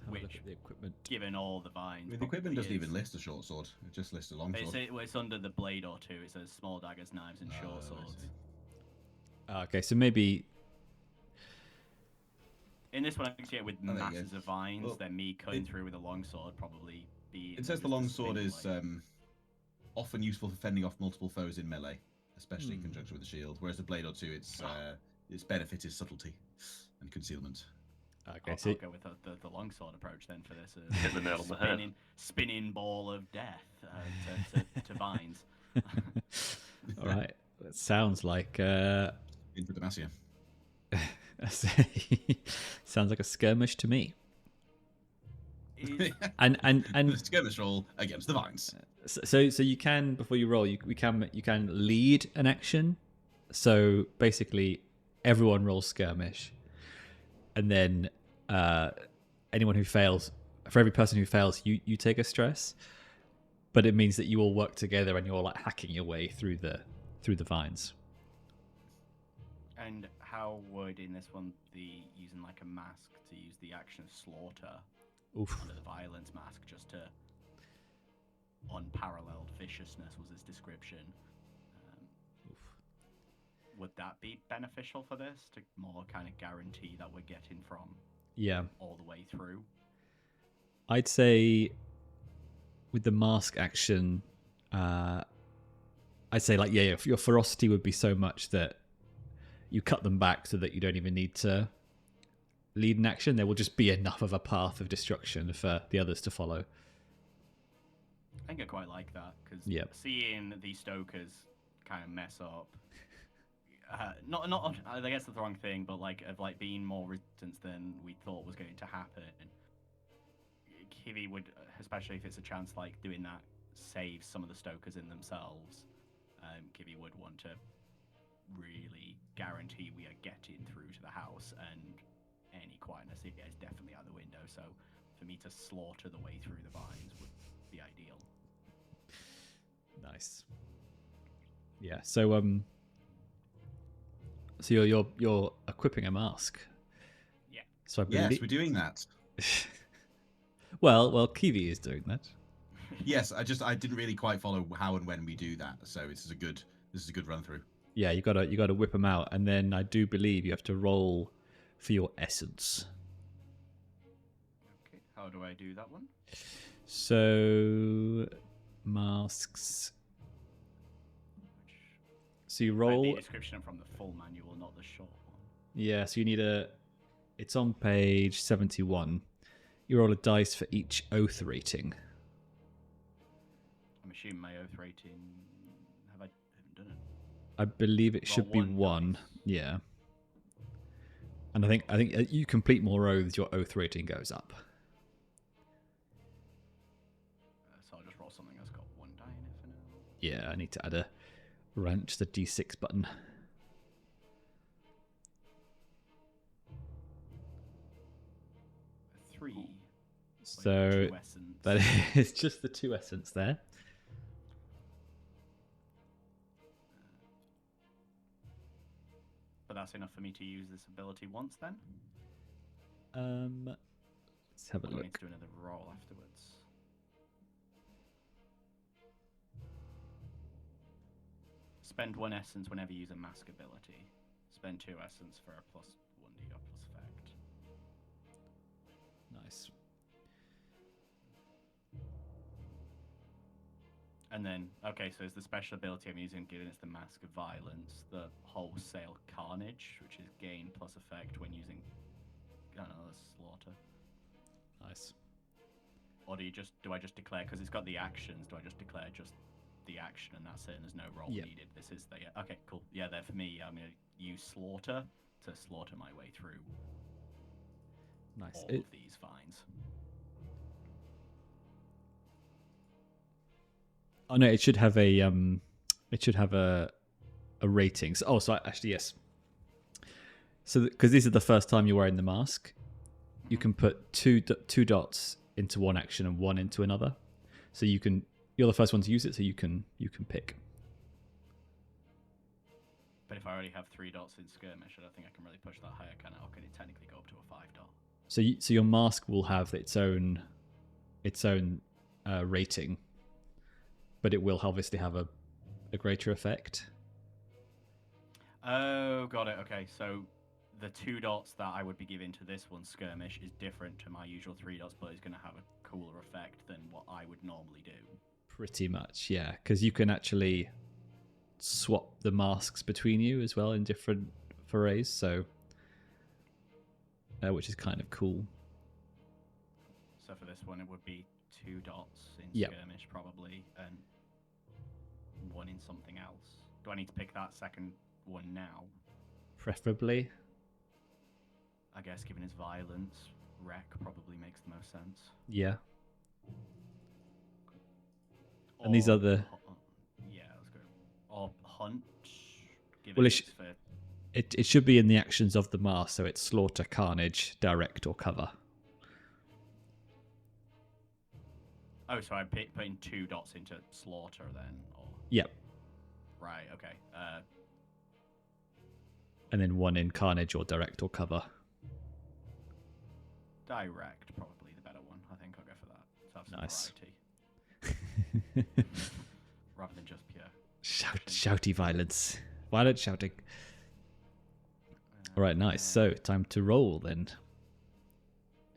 Which the equipment?
Given all the vines.
I mean, the equipment doesn't
is.
even list a short sword; it just lists a long sword.
It's under the blade or two. It says small daggers, knives, and short swords.
Okay, so maybe
in this one, I can see it with
there you go.
masses of vines.
Well,
then me cutting through with a long sword probably be.
It says the long sword is often useful for fending off multiple foes in melee, especially in conjunction with the shield. Whereas the blade or two, its benefit is subtlety and concealment.
okay.
I'll go with the long sword approach then for this.
Hit the nail on the head.
Spinning ball of death to vines.
All right. That sounds like
Into Demacia.
sounds like a skirmish to me.
Is...
The skirmish roll against the vines.
So you can, before you roll, you can lead an action. So basically, everyone rolls skirmish, and then anyone who fails, for every person who fails, you take a stress. But it means that you all work together and you're like hacking your way through the vines.
And how would in this one be using like a mask to use the action slaughter under the violence mask just to unparalleled viciousness was his description. Would that be beneficial for this to more kind of guarantee that we're getting from all the way through?
I'd say with the mask action, I'd say like your ferocity would be so much that you cut them back so that you don't even need to lead an action. There will just be enough of a path of destruction for the others to follow.
I think I quite like that because seeing the Stokers kind of mess up, not I guess that's the wrong thing, but like being more resistant than we thought was going to happen. Kivi would, especially if it's a chance like doing that, save some of the Stokers in themselves. Kivi would want to really guarantee we are getting through to the house, and any quietness here is definitely out the window. So for me to slaughter the way through the vines would be ideal.
Nice. Yeah. So so you're equipping a mask.
Yeah.
So I
yes, we're doing that.
well, Kivi is doing that.
Yes, I didn't really quite follow how and when we do that, so this is a good run through.
Yeah, you gotta whip them out, and then I do believe you have to roll for your essence.
Okay, how do I do that one?
So masks. So you roll.
The description from the full manual, not the short one.
Yeah, so you need it's on page 71. You roll a dice for each oath rating.
I'm assuming my oath rating. I haven't done it.
I believe it should be 1. Yeah. And I think you complete more oaths, your oath rating goes up.
So I'll just roll something that's got 1 die in it for now.
Yeah, I need to add a ranch the D6 button.
A 3.
So that is just the 2 essence there.
But that's enough for me to use this ability once then?
Let's have a
I
look.
need to do another roll afterwards. Spend 1 essence whenever you use a mask ability. Spend 2 essence for a plus 1d or plus effect.
Nice.
And then, okay, so it's the special ability I'm using, given it's the Mask of Violence, the Wholesale Carnage, which is gain plus effect when using another slaughter.
Nice.
Or do I just declare, because it's got the actions, do I just declare just the action and that's it, and there's no roll needed? This is the, okay, cool. Yeah, there for me, I'm going to use slaughter to slaughter my way through
Nice.
all of these vines.
Oh no, it should have a rating. So, actually yes. So because this is the first time you're wearing the mask, you can put two dots into one action and 1 into another. So you're the first one to use it, so you can pick.
But if I already have 3 dots in skirmish, I don't think I can really push that higher, can I? Or can it technically go up to a 5 dot?
So your mask will have its own rating, but it will obviously have a greater effect.
Oh, got it. Okay, so the 2 dots that I would be giving to this one, skirmish, is different to my usual 3 dots, but it's going to have a cooler effect than what I would normally do.
Pretty much, yeah, because you can actually swap the masks between you as well in different forays, so which is kind of cool.
So for this one, it would be 2 dots in skirmish probably, and 1 in something else. Do I need to pick that second one now?
Preferably.
I guess, given his violence. Wreck probably makes the most sense.
Yeah. And these are the...
Yeah, let's go. Or Hunt. Given
Well,
it's for...
it should be in the actions of the mask, so it's Slaughter, Carnage, Direct, or Cover.
Oh, so I'm putting 2 dots into Slaughter then? Or...
Yep.
Right, okay.
And then 1 in Carnage or Direct or Cover.
Direct, probably the better one. I think I'll go for that. To have some
Nice.
variety. Rather than just pure.
Shouty violence. Violent shouting. Alright, nice. So, time to roll then.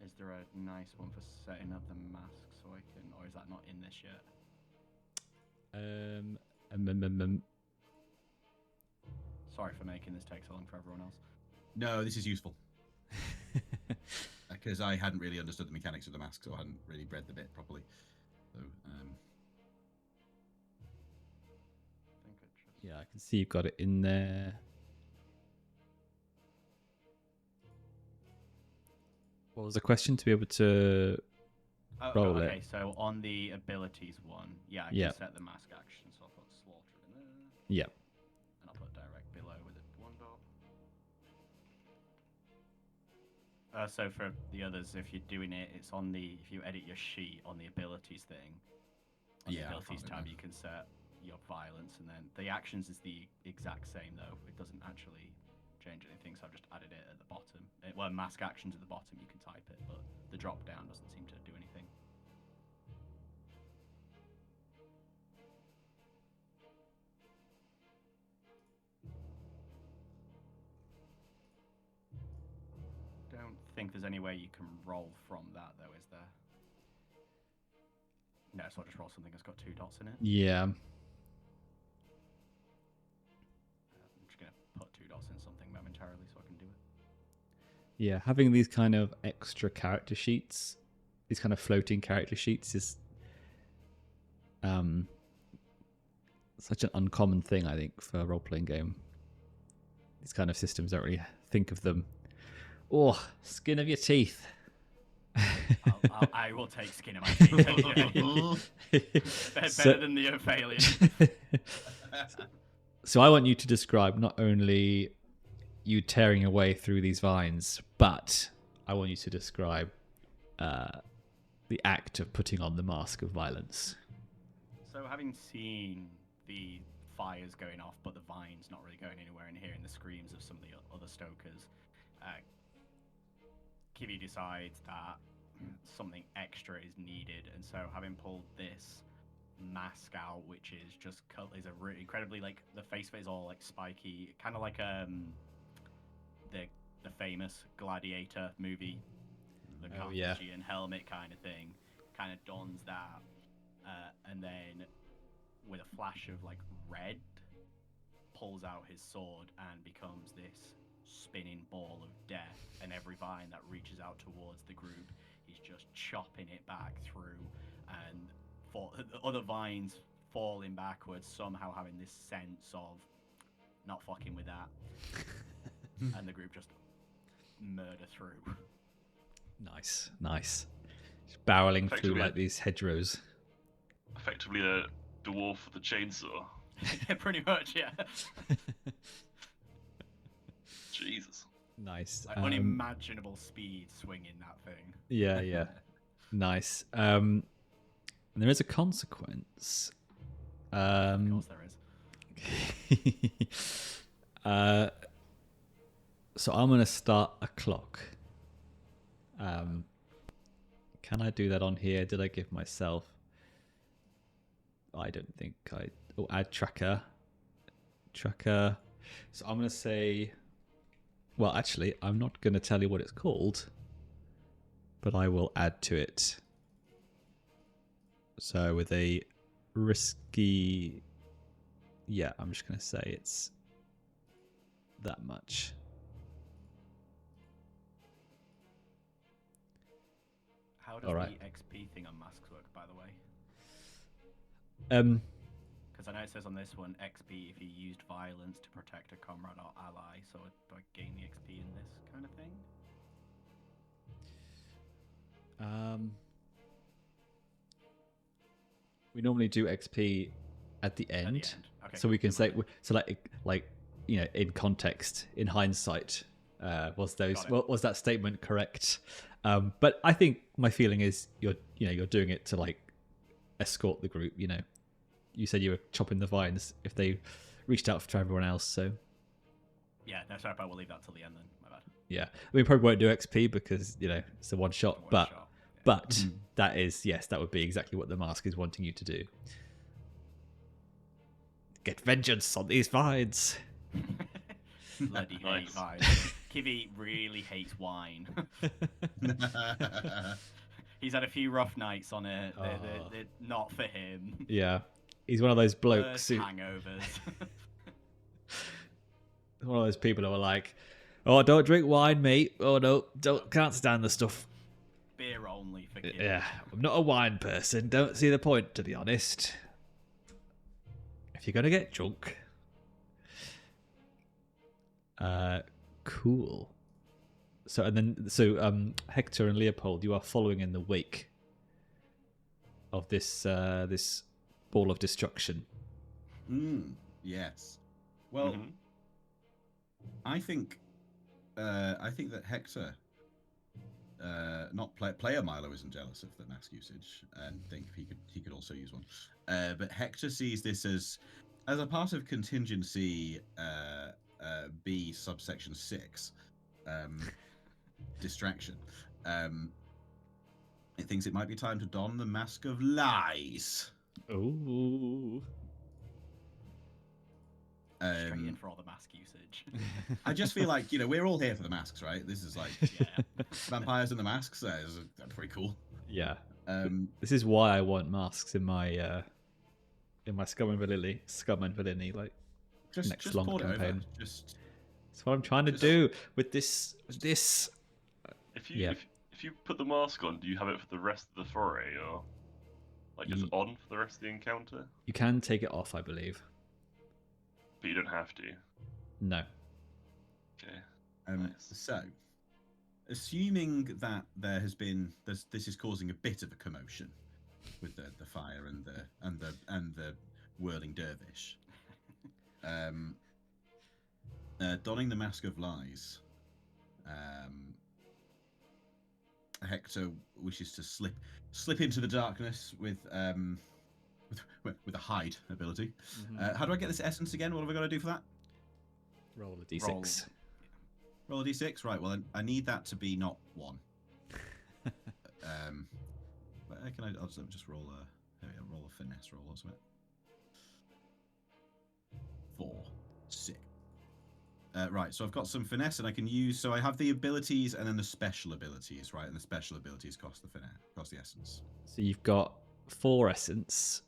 Is there a nice one for setting up the mask so I can... Or is that not in this yet? Sorry for making this take so long for everyone else.
No, this is useful. Because I hadn't really understood the mechanics of the mask, so I hadn't really read the bit properly. So,
I think it just...
Yeah, I can see you've got it in there. What was the question? To be able to roll it?
Okay, so on the abilities one, yeah, I can set the mask action, so I'll put Slaughter in there.
Yeah.
And I'll put Direct below with it 1 dot. So for the others, if you're doing it, it's on the... If you edit your sheet on the abilities thing, on the abilities tab, you can set your violence, and then the actions is the exact same, though. It doesn't actually change anything, so I've just added it at the bottom. Well, mask actions at the bottom, you can type it, but the drop down doesn't seem to do anything. Don't think there's any way you can roll from that, though, is there? No, so I'll just roll something that's got 2 dots in it.
Yeah.
I'm just going to put 2 dots in something momentarily so I can do it.
Yeah, having these kind of extra character sheets, these kind of floating character sheets is such an uncommon thing, I think, for a role-playing game. These kind of systems don't really think of them. Oh, skin of your teeth.
I will take skin of my teeth. Better than the Ophallion.
So I want you to describe not only you tearing away through these vines, but I want you to describe the act of putting on the mask of violence.
So having seen the fires going off, but the vines not really going anywhere, and hearing the screams of some of the other stokers, Kivi decides that something extra is needed, and so having pulled this mask out, which is just is a really incredibly, like, the face of it is all like spiky, kind of like the famous Gladiator movie, the Carthaginian helmet kind of thing, kind of dons that, and then with a flash of like red, pulls out his sword and becomes this spinning ball of death, and every vine that reaches out towards the group, he's just chopping it back through, and the other vines falling backwards, somehow having this sense of not fucking with that, and the group just murder through.
Nice. Just barreling through
Effectively
like these hedgerows.
Effectively a dwarf with a chainsaw.
Yeah, pretty much, yeah.
Jesus.
Nice.
Like unimaginable speed swinging that thing.
Yeah. Nice. And there is a consequence.
Of course there is.
So I'm going to start a clock. Can I do that on here? Did I give myself... I don't think I... Oh, add tracker. So I'm going to say... Well, actually, I'm not going to tell you what it's called, but I will add to it. So with a risky... Yeah, I'm just going to say it's that much.
How does the XP thing on masks work, by the way? Because I know it says on this one, XP if you used violence to protect a comrade or ally, so do I gain the XP in this kind of thing?
We normally do XP at the end,
Okay,
so we can say
cool.
so like in context, in hindsight, was that statement correct? But I think my feeling is you're doing it to like escort the group. You said you were chopping the vines if they reached out to everyone else. So
Yeah, no, sorry, but we'll leave that till the end then. My bad.
yeah, I mean probably won't do XP because it's a one shot,
One
but.
shot.
But that is, yes, that would be exactly what the mask is wanting you to do. Get vengeance on these vines.
Bloody
Nice.
hate vines. Kivi really hates wine. He's had a few rough nights on it. They're not for him.
Yeah, he's one of those blokes
Worst hangovers.
one of those people who are like, "Oh, don't drink wine, mate. Oh no, can't stand the stuff."
Beer only for Kivi.
Yeah, I'm not a wine person. Don't see the point, to be honest. If you're gonna get drunk, cool. So Hector and Leopold, you are following in the wake of this ball of destruction.
Yes. Well, I think that Hector. Not player Milo isn't jealous of the mask usage and think he could also use one. But Hector sees this as a part of contingency B subsection 6 distraction. It thinks it might be time to don the mask of lies.
Ooh.
Straight in for all the mask usage.
I just feel like we're all here for the masks, right? This is like vampires and the masks. That's pretty cool.
Yeah. This is why I want masks in my Scum and Villainy like
just
next long
pour it
campaign.
over. That's
what I'm trying to do with this.
If you put the mask on, do you have it for the rest of the foray, or like it's on for the rest of the encounter?
You can take it off, I believe.
But you don't have to.
No.
Okay.
Nice. So, assuming that this is causing a bit of a commotion with the fire and the whirling dervish, donning the mask of lies, Hector wishes to slip into the darkness with a hide ability. How do I get this essence again? What have I got to do for that?
Roll a d6.
Roll a d6. Right. Well, I need that to be not 1. I'll just roll a finesse roll or something. 4, 6. Right. So I've got some finesse, and I can use. So I have the abilities and then the special abilities, right? And the special abilities cost the finesse, cost the essence.
So you've got 4 essence.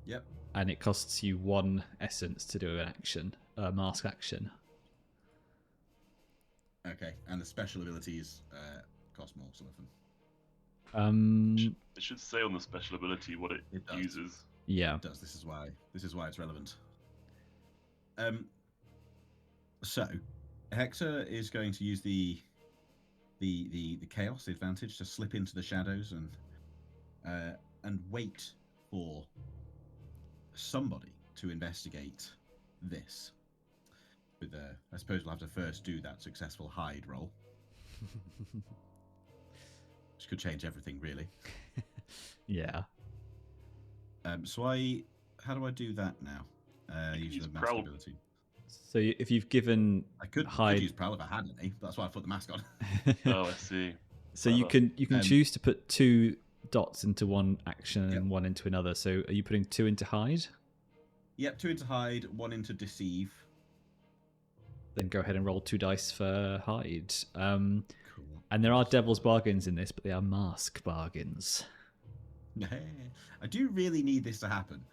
Yep.
And it costs you 1 essence to do an action, a mask action.
Okay, and the special abilities cost more, some of them.
It should say on the special ability what it uses.
Yeah,
it does. This is why it's relevant. So Hector is going to use the chaos advantage to slip into the shadows and wait for somebody to investigate this. I suppose we'll have to first do that successful hide roll. Which could change everything, really.
Yeah.
So how do I do that now? Use the mask ability.
So if you've given
I could use Prowl if I had any. That's why I put the mask on.
Oh, I see.
So you can choose to put 2 dots into one action and 1 into another. So are you putting 2 into hide?
Yep, 2 into hide, 1 into deceive.
Then go ahead and roll 2 dice for hide.
Cool.
And there are devil's bargains in this, but they are mask bargains.
I do really need this to happen.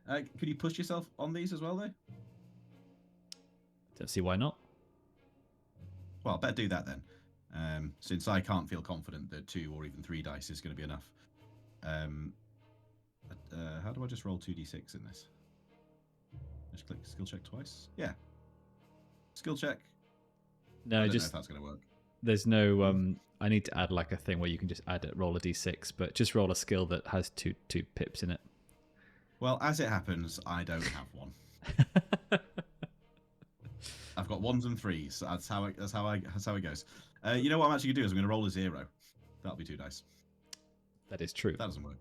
Could you push yourself on these as well, though?
Don't see why not.
Well, I better do that then, since I can't feel confident that 2 or even 3 dice is going to be enough. How do I just roll 2d6 in this? Just click skill check twice. Yeah. Skill check.
No,
I don't know if that's going to work.
There's no. I need to add like a thing where you can just roll a d6, but just roll a skill that has two pips in it.
Well, as it happens, I don't have one. I've got 1s and 3s. That's how it goes. You know what I'm actually gonna do is I'm gonna roll a 0. That'll be 2 dice.
That is true.
That doesn't work.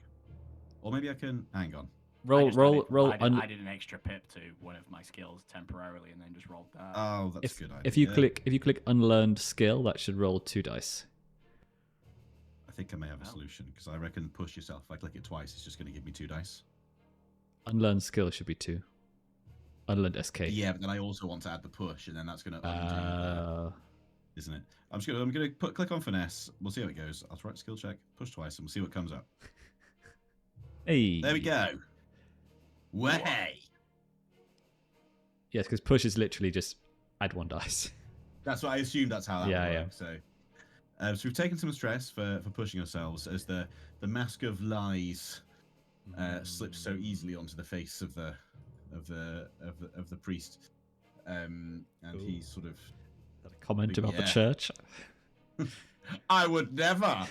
Or maybe I can hang on.
Roll.
I did an extra pip to one of my skills temporarily, and then just rolled that.
Oh, that's a good idea.
If you click unlearned skill, that should roll 2 dice.
I think I may have a solution because I reckon push yourself. If I click it twice, it's just going to give me 2 dice.
Unlearned skill should be 2. Unlearned SK.
Yeah, but then I also want to add the push, and then that's going to undo, isn't it? I'm going to click on finesse. We'll see how it goes. I'll try skill check, push twice, and we'll see what comes up.
Hey.
There we go. Way.
Yes, because push is literally just add 1 dice.
That's what I assumed. That's how that would work.
Yeah.
So we've taken some stress for pushing ourselves as the mask of lies slips so easily onto the face of the priest, and he's sort of
a comment about the church.
I would never.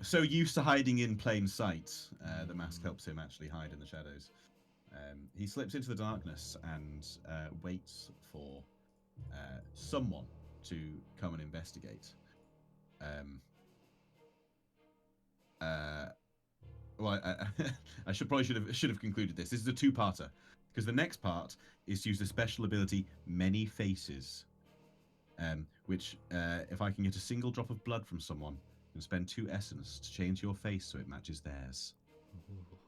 So used to hiding in plain sight, the mask helps him actually hide in the shadows. He slips into the darkness and waits for someone to come and investigate. Well, I should have concluded this. This is a 2-parter because the next part is to use the special ability Many Faces, which if I can get a single drop of blood from someone, and spend 2 essence to change your face so it matches theirs. Ooh.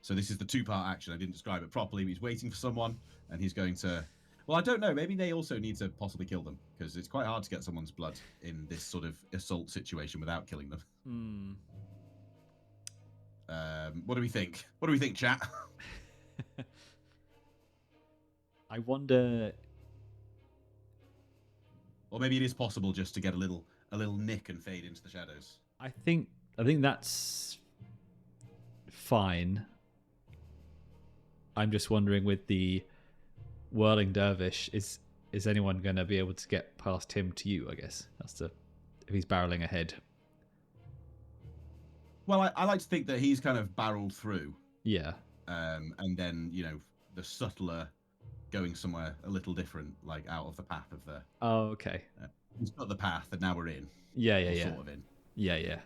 So this is the 2-part action. I didn't describe it properly. He's waiting for someone, and he's going to. Well, I don't know. Maybe they also need to possibly kill them because it's quite hard to get someone's blood in this sort of assault situation without killing them. What do we think? What do we think, chat?
I wonder.
Or maybe it is possible just to get a little nick and fade into the shadows.
I think that's fine. I'm just wondering with the whirling dervish, is anyone going to be able to get past him to you? I guess that's if he's barreling ahead.
Well, I like to think that he's kind of barreled through.
Yeah.
And then the subtler going somewhere a little different, like out of the path of the.
Oh, okay.
He's got the path, and now we're in.
Yeah.
Sort of in.
Yeah.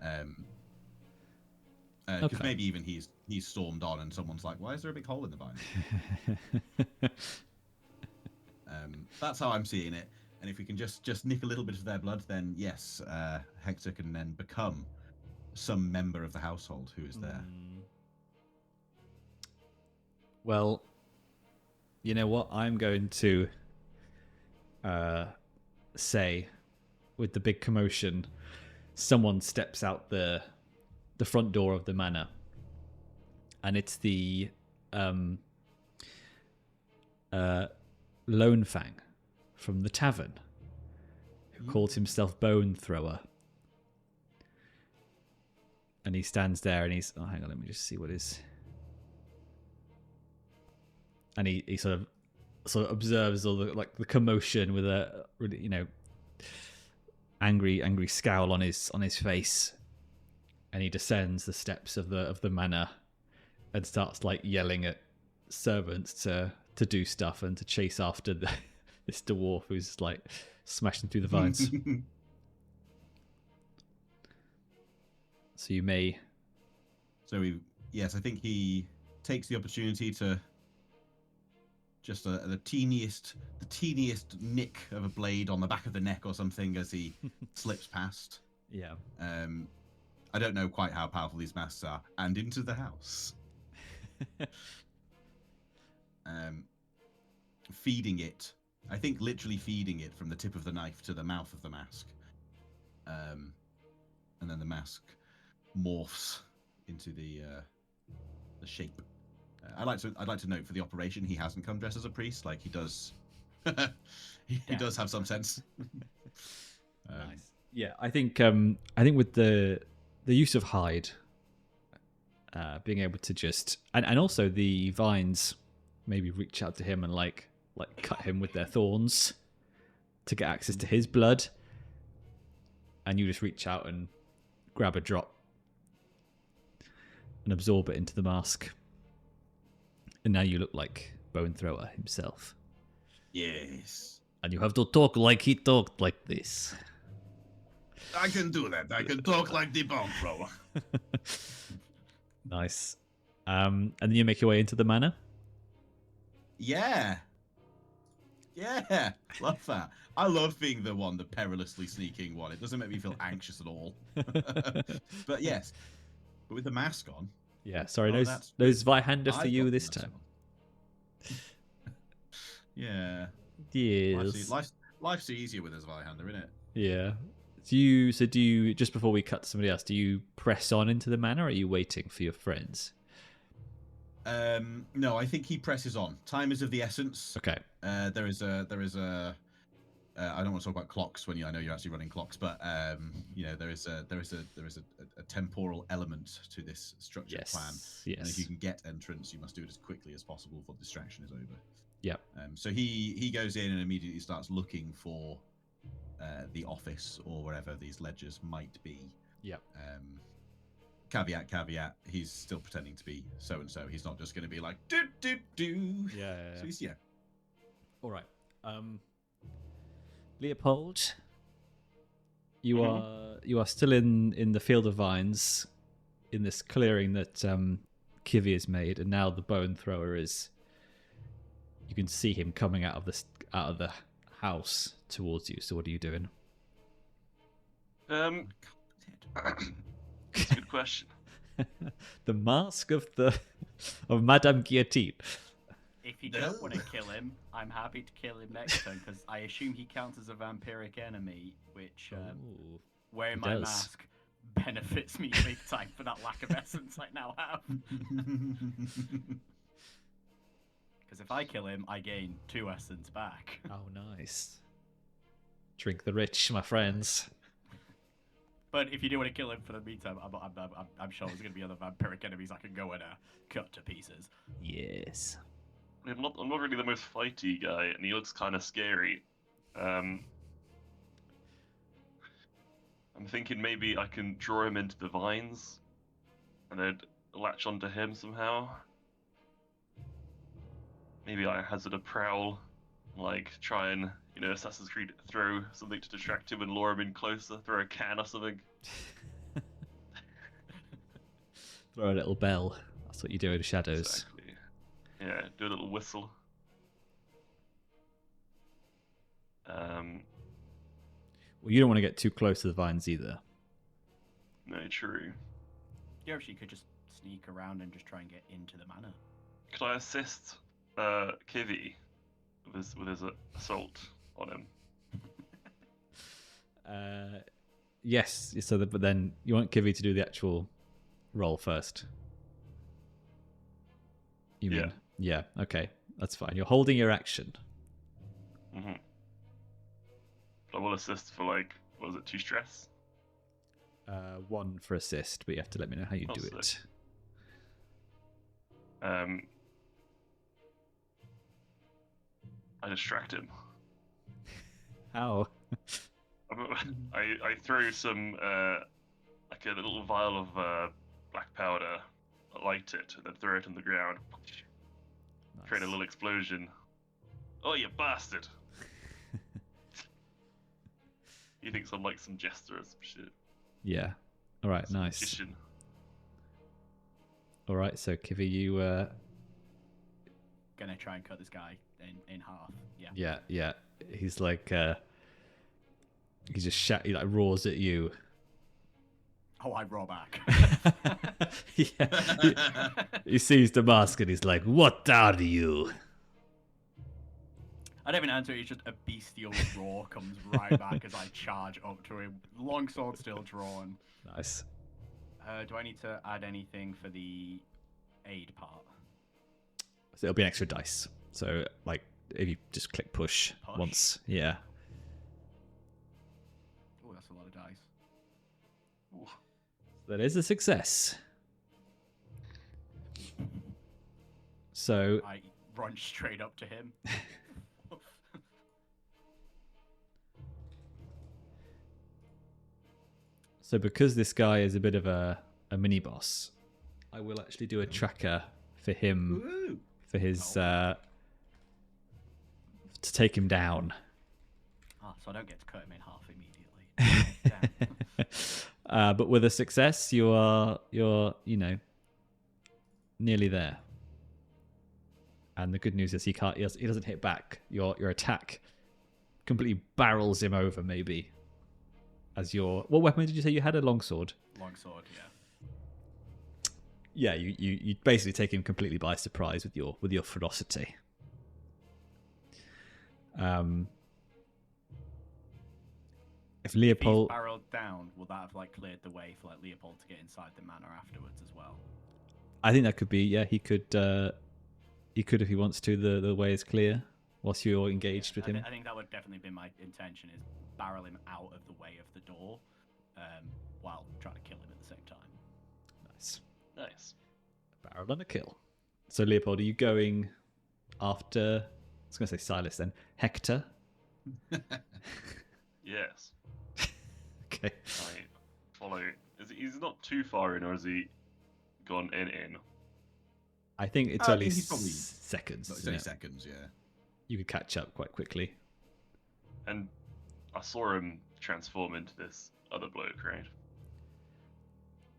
Because maybe even he's stormed on, and someone's like, "Why is there a big hole in the vine?" That's how I'm seeing it. And if we can just nick a little bit of their blood, then yes, Hector can then become some member of the household who is there.
Well, you know what? I'm going to say, with the big commotion, someone steps out the front door of the manor, and it's the Lone Fang from the tavern, who calls himself Bone Thrower. And he stands there and he's... Oh, hang on, let me just see what is... And he sort of observes all the commotion with a really, angry scowl on his face. And he descends the steps of the manor and starts yelling at servants to do stuff and to chase after this dwarf who's smashing through the vines. So you may.
So I think he takes the opportunity to just the teeniest nick of a blade on the back of the neck or something as he slips past.
Yeah.
I don't know quite how powerful these masks are, and into the house. Feeding it. I think literally feeding it from the tip of the knife to the mouth of the mask. And then the mask morphs into the shape. I'd like to note for the operation he hasn't come dressed as a priest. He does. he does have some sense.
Nice. Yeah, I think with the use of hide, being able to just and also the vines maybe reach out to him and like cut him with their thorns to get access to his blood, and you just reach out and grab a drop and absorb it into the mask. And now you look like Bone Thrower himself.
Yes.
And you have to talk like he talked like this.
I can do that. I can talk like the Bone Thrower.
Nice. And then you make your way into the manor.
Yeah. Yeah. Love that. I love being the one, the perilously sneaking one. It doesn't make me feel anxious at all. But yes. But with the mask on.
Yeah, sorry,
Oh,
those Vihanda for
I've
you
got
this
the mask
time.
on. Yeah.
Yes.
Life's easier with his Vihanda, isn't it?
Yeah. Do you just before we cut to somebody else, do you press on into the manor, or are you waiting for your friends?
No, I think he presses on. Time is of the essence.
Okay.
There is a I don't want to talk about clocks when I know you're actually running clocks, but there is a temporal element to this structured plan.
Yes.
And if you can get entrance, you must do it as quickly as possible before distraction is over.
Yep.
So he goes in and immediately starts looking for the office or wherever these ledgers might be.
Yep.
Caveat, he's still pretending to be so and so. He's not just going to be like do.
Yeah.
So he's
All right. Leopold, you are still in the field of vines, in this clearing that Kivi has made, and now the Bone Thrower is. You can see him coming out of the house towards you. So what are you doing?
That's a good question.
The mask of Madame Guillotine.
If you don't want to kill him, I'm happy to kill him next turn, because I assume he counts as a vampiric enemy, which
Ooh,
wearing
he
my
does.
mask benefits me big time for that lack of essence I now have. Because if I kill him, I gain 2 essence back.
Oh, nice. Drink the rich, my friends.
But if you do want to kill him for the meantime, I'm sure there's going to be other vampiric enemies I can go and cut to pieces.
Yes.
I'm not really the most fighty guy, and he looks kind of scary. I'm thinking maybe I can draw him into the vines, and then latch onto him somehow. Maybe I hazard a prowl, like try and, Assassin's Creed throw something to distract him and lure him in closer, throw a can or something.
Throw a little bell. That's what you do in shadows.
Exactly. Yeah, do a little whistle.
Well, you don't want to get too close to the vines either.
No, true.
You actually could just sneak around and just try and get into the manor.
Could I assist Kivi with his assault on him?
Yes. So, but then you want Kivi to do the actual roll first. You mean? Yeah. Okay, that's fine. You're holding your action.
Mm-hmm. But I will assist for what was it, 2 stress?
1 for assist, but you have to let me know how you do
sick.
it.
I distract him.
How?
I throw some like a little vial of black powder, light it, and then throw it on the ground.
Nice.
Create a little explosion. Oh, you bastard! He thinks I'm like some jester or some shit.
Yeah. All right.
Some
Nice.
magician.
All right. So Kivi, you.
Gonna try and cut this guy in half. Yeah.
Yeah. He's like. He just he like roars at you.
Oh, I roar back.
Yeah. He sees the mask and he's like, "What are you?"
I don't even answer. It's just a bestial roar comes right back as I charge up to him. Long sword still drawn.
Nice.
Do I need to add anything for the aid part?
So it'll be an extra dice. So like if you just click push. Once, yeah.
Oh, that's a lot of dice.
Ooh.
That is a success. So
I run straight up to him.
So because this guy is a bit of a mini boss, I will actually do a tracker for him,
Woo!
for his to take him down.
So I don't get to cut him in half immediately. Damn.
But with a success, you're nearly there. And the good news is he doesn't hit back. Your attack completely barrels him over. Maybe as what weapon did you say you had? A longsword.
Longsword, yeah.
Yeah, you basically take him completely by surprise with your ferocity. If Leopold
barreled down, will that have cleared the way for Leopold to get inside the manor afterwards as well?
I think that could be. Yeah, he could if he wants to. The way is clear whilst you're engaged with him.
I think that would definitely be my intention: is barrel him out of the way of the door, while trying to kill him at the same time.
Nice.
Barrel and a kill. So Leopold, are you going after? I was going to say Silas then. Hector.
Yes.
Okay.
I follow. He's not too far in, or has he gone in?
I think it's
I
only
think he's probably-
seconds.
It's
isn't
only
it?
seconds, yeah.
You could catch up quite quickly.
And I saw him transform into this other bloke, right?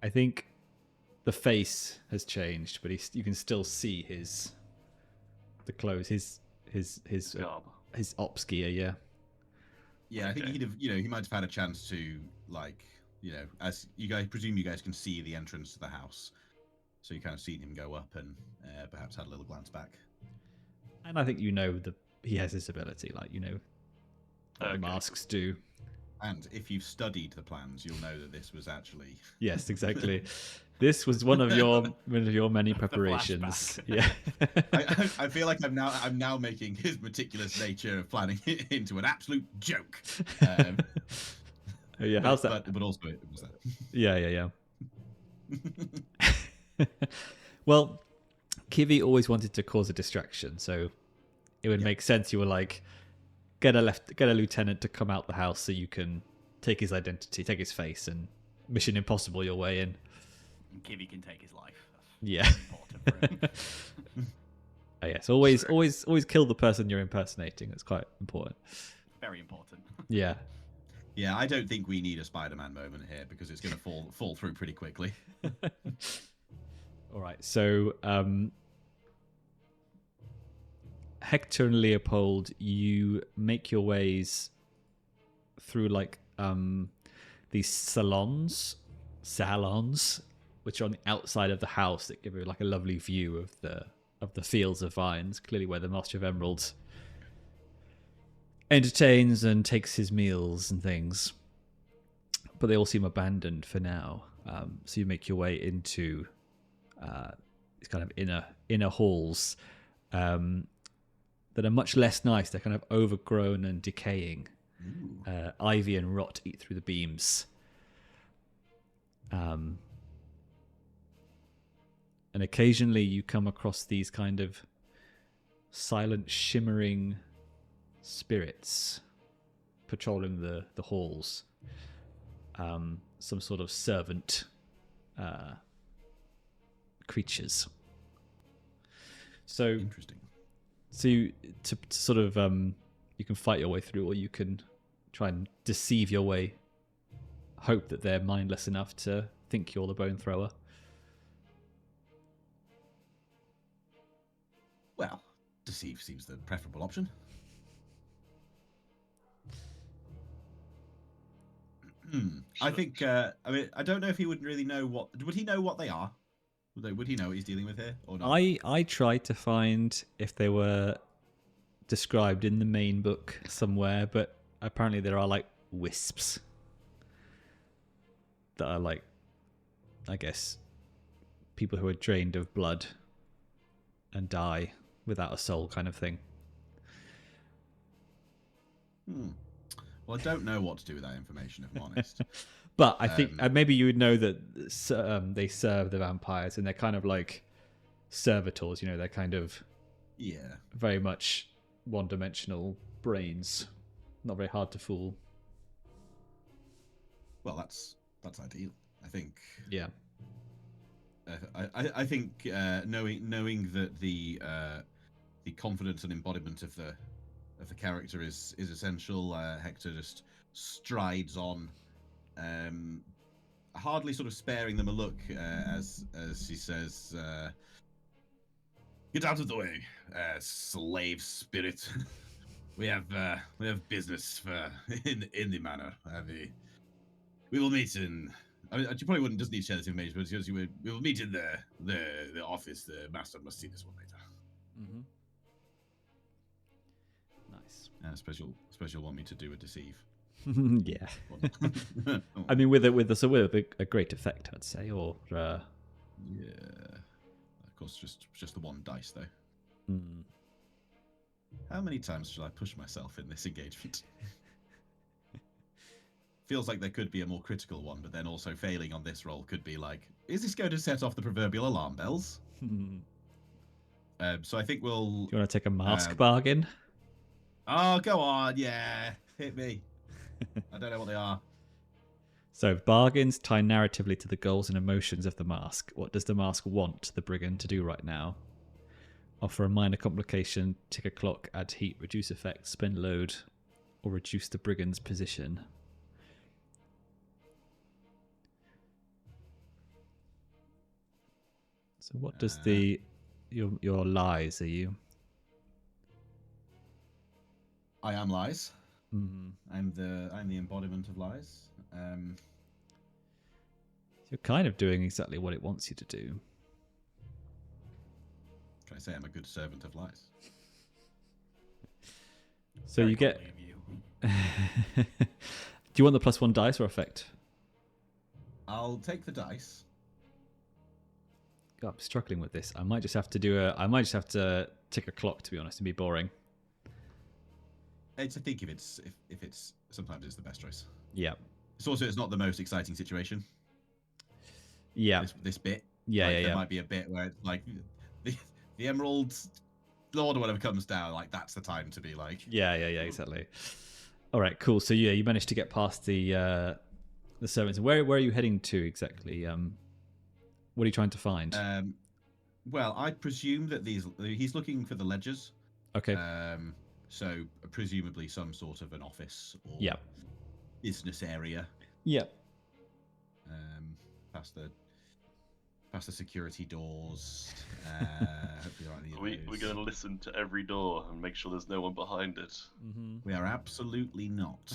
I think the face has changed, but you can still see the clothes, his
Garb.
his ops gear. Yeah.
Yeah, I think
Okay.
he'd have, he might have had a chance to, as you guys presume, you guys can see the entrance to the house, so you kind of seen him go up and perhaps had a little glance back.
And I think he has this ability, what the
Okay.
masks do.
And if you've studied the plans, you'll know that this was actually
Yes, exactly. This was one of your many preparations. Yeah.
I feel like I'm now making his meticulous nature of planning into an absolute joke.
Yeah, how's that?
But also it was that.
Yeah. Well, Kivi always wanted to cause a distraction, so it would make sense you were get a lieutenant to come out the house so you can take his identity, take his face, and Mission Impossible your way in.
And Kivi can take his life. That's
Yeah.
important for him.
Yes, always kill the person you're impersonating. That's quite important.
Very important.
Yeah.
Yeah, I don't think we need a Spider-Man moment here because it's going to fall through pretty quickly.
All right. So, Hector and Leopold, you make your ways through these salons, which are on the outside of the house that give you a lovely view of the fields of vines, clearly where the Master of Emeralds entertains and takes his meals and things. But they all seem abandoned for now. So you make your way into these kind of inner halls that are much less nice. They're kind of overgrown and decaying. Ivy and rot eat through the beams. And occasionally you come across these kind of silent, shimmering spirits patrolling the halls. Some sort of servant creatures. So
Interesting.
So you can fight your way through, or you can try and deceive your way. Hope that they're mindless enough to think you're the bone thrower.
Well, deceive seems the preferable option. I think. I don't know if he would really know what. Would he know what they are? Would he know what he's dealing with here, or not?
I tried to find if they were described in the main book somewhere, but apparently there are wisps that are I guess, people who are drained of blood and die without a soul, kind of thing.
Well, I don't know what to do with that information, if I'm honest.
But I think maybe you would know that they serve the vampires, and they're kind of like servitors. They're kind of very much one-dimensional brains, not very hard to fool.
Well, that's that's ideal. I think.
Yeah.
I think knowing that the confidence and embodiment of the character is essential. Hector just strides on, hardly sort of sparing them a look as he says, "Get out of the way, slave spirit. we have business in the manor. We will meet in." I mean, you probably doesn't need to share this information, but we will meet in the office. The master must see this one later.
Mm-hmm. Nice.
Suppose you'll want me to do a deceive.
Yeah. I mean, with a great effect, I'd say, or.
Yeah. Of course, just the one dice though.
Mm.
How many times should I push myself in this engagement? Feels like there could be a more critical one, but then also failing on this roll could be like, is this going to set off the proverbial alarm bells? So I think we'll.
Do you want to take a mask bargain?
Oh, go on, yeah, hit me. I don't know what they are.
So bargains tie narratively to the goals and emotions of the mask. What does the mask want the brigand to do right now? Offer a minor complication, tick a clock, add heat, reduce effect, spend load, or reduce the brigand's position. So what does your lies, are you?
I am lies.
Mm.
I'm the embodiment of lies.
You're kind of doing exactly what it wants you to do.
Can I say I'm a good servant of lies?
So
Very
you get.
godly of you.
Do you want the +1 dice or effect?
I'll take the dice.
God, I'm struggling with this. I might just have to tick a clock, to be honest, and be boring.
I think if it's sometimes it's the best choice.
Yeah.
It's not the most exciting situation.
Yeah.
This bit.
Yeah,
There might be a bit where it's like the Emerald Lord or whatever comes down. Like that's the time to be like.
Yeah, exactly. All right, cool. So yeah, you managed to get past the servants. Where are you heading to exactly? What are you trying to find?
Well, I presume that he's looking for the ledgers.
Okay.
So presumably some sort of an office or business area.
Yeah.
Past the security doors. Hopefully there aren't any of
We're going to listen to every door and make sure there's no one behind it.
Mm-hmm.
We are absolutely not.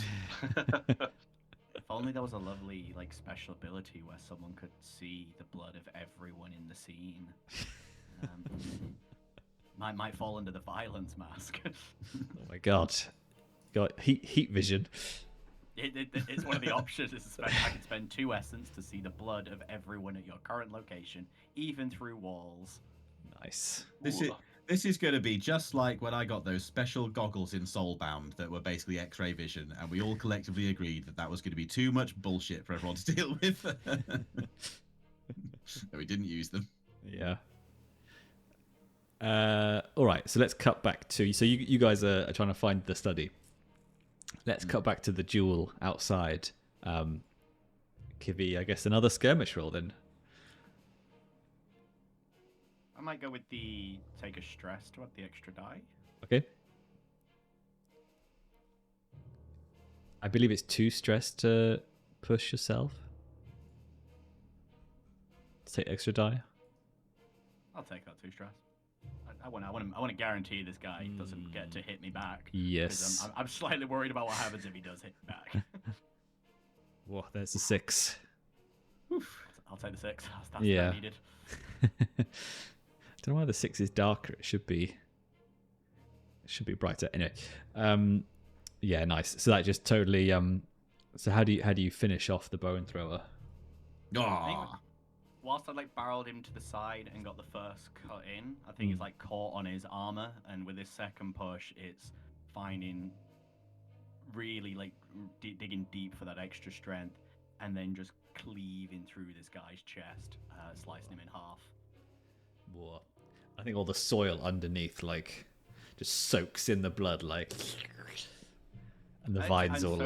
If only there was a lovely special ability where someone could see the blood of everyone in the scene. Might fall under the violence mask.
Oh my god. Got heat vision.
It's one of the options. I can spend 2 essence to see the blood of everyone at your current location, even through walls.
Nice.
This is going to be just like when I got those special goggles in Soulbound that were basically X-ray vision, and we all collectively agreed that was going to be too much bullshit for everyone to deal with. And we didn't use them.
Yeah. All right, so let's cut back to... So you guys are trying to find the study. Let's cut back to the duel outside. Kivi, I guess another skirmish roll then.
I might go with the take a stress to add the extra die.
Okay. I believe it's 2 stress to push yourself. To take extra die.
I'll take that 2 stress. I want to guarantee this guy doesn't get to hit me back.
Yes.
I'm slightly worried about what happens if he does hit me back.
Whoa, there's a 6.
I'll take the 6. That's
Yeah.
what I needed.
I don't know why the 6 is darker. It should be brighter. Anyway, yeah, nice. So that just totally. So how do you finish off the bow and thrower?
Whilst I barreled him to the side and got the first cut in, I think it's caught on his armor, and with his second push, it's finding really digging deep for that extra strength, and then just cleaving through this guy's chest, slicing him in half.
Whoa. I think all the soil underneath just soaks in the blood and the vines all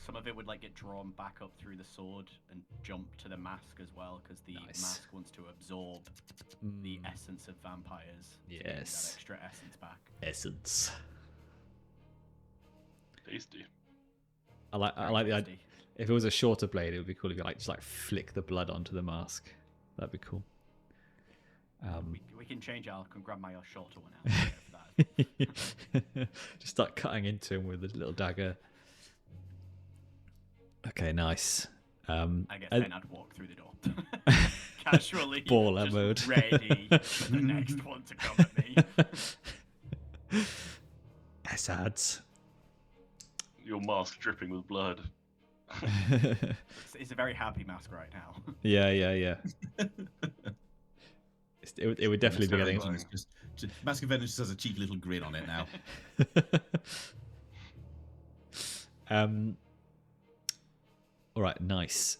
some of it would like get drawn back up through the sword and jump to the mask as well, because the mask wants to absorb the essence of vampires. To give you that extra essence back.
Essence.
Tasty.
I like the idea. If it was a shorter blade, it would be cool if you just flick the blood onto the mask. That'd be cool.
We can change. I can grab my shorter one out for that.
Just start cutting into him with a little dagger. Okay, nice.
I guess then I'd walk through the door. Casually.
Baller
just
mode.
Ready for the next one to come at me.
Assads.
Your mask dripping with blood.
It's a very happy mask right now.
Yeah. It would definitely be getting...
Mask of Vengeance just has a cheeky little grin on it now.
All right, nice.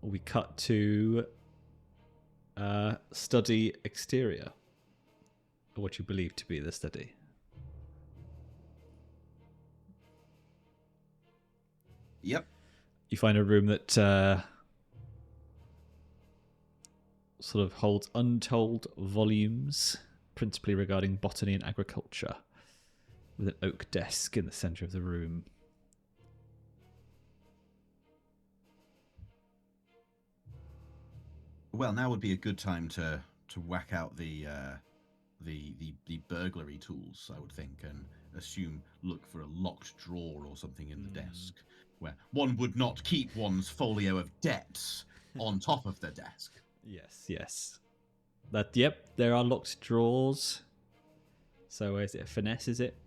We cut to study exterior, or what you believe to be the study.
Yep.
You find a room that sort of holds untold volumes, principally regarding botany and agriculture, with an oak desk in the centre of the room.
Well, now would be a good time to whack out the burglary tools, I would think, and look for a locked drawer or something in the desk, where one would not keep one's folio of debts on top of the desk.
Yes. There are locked drawers. So is it a finesse, is it?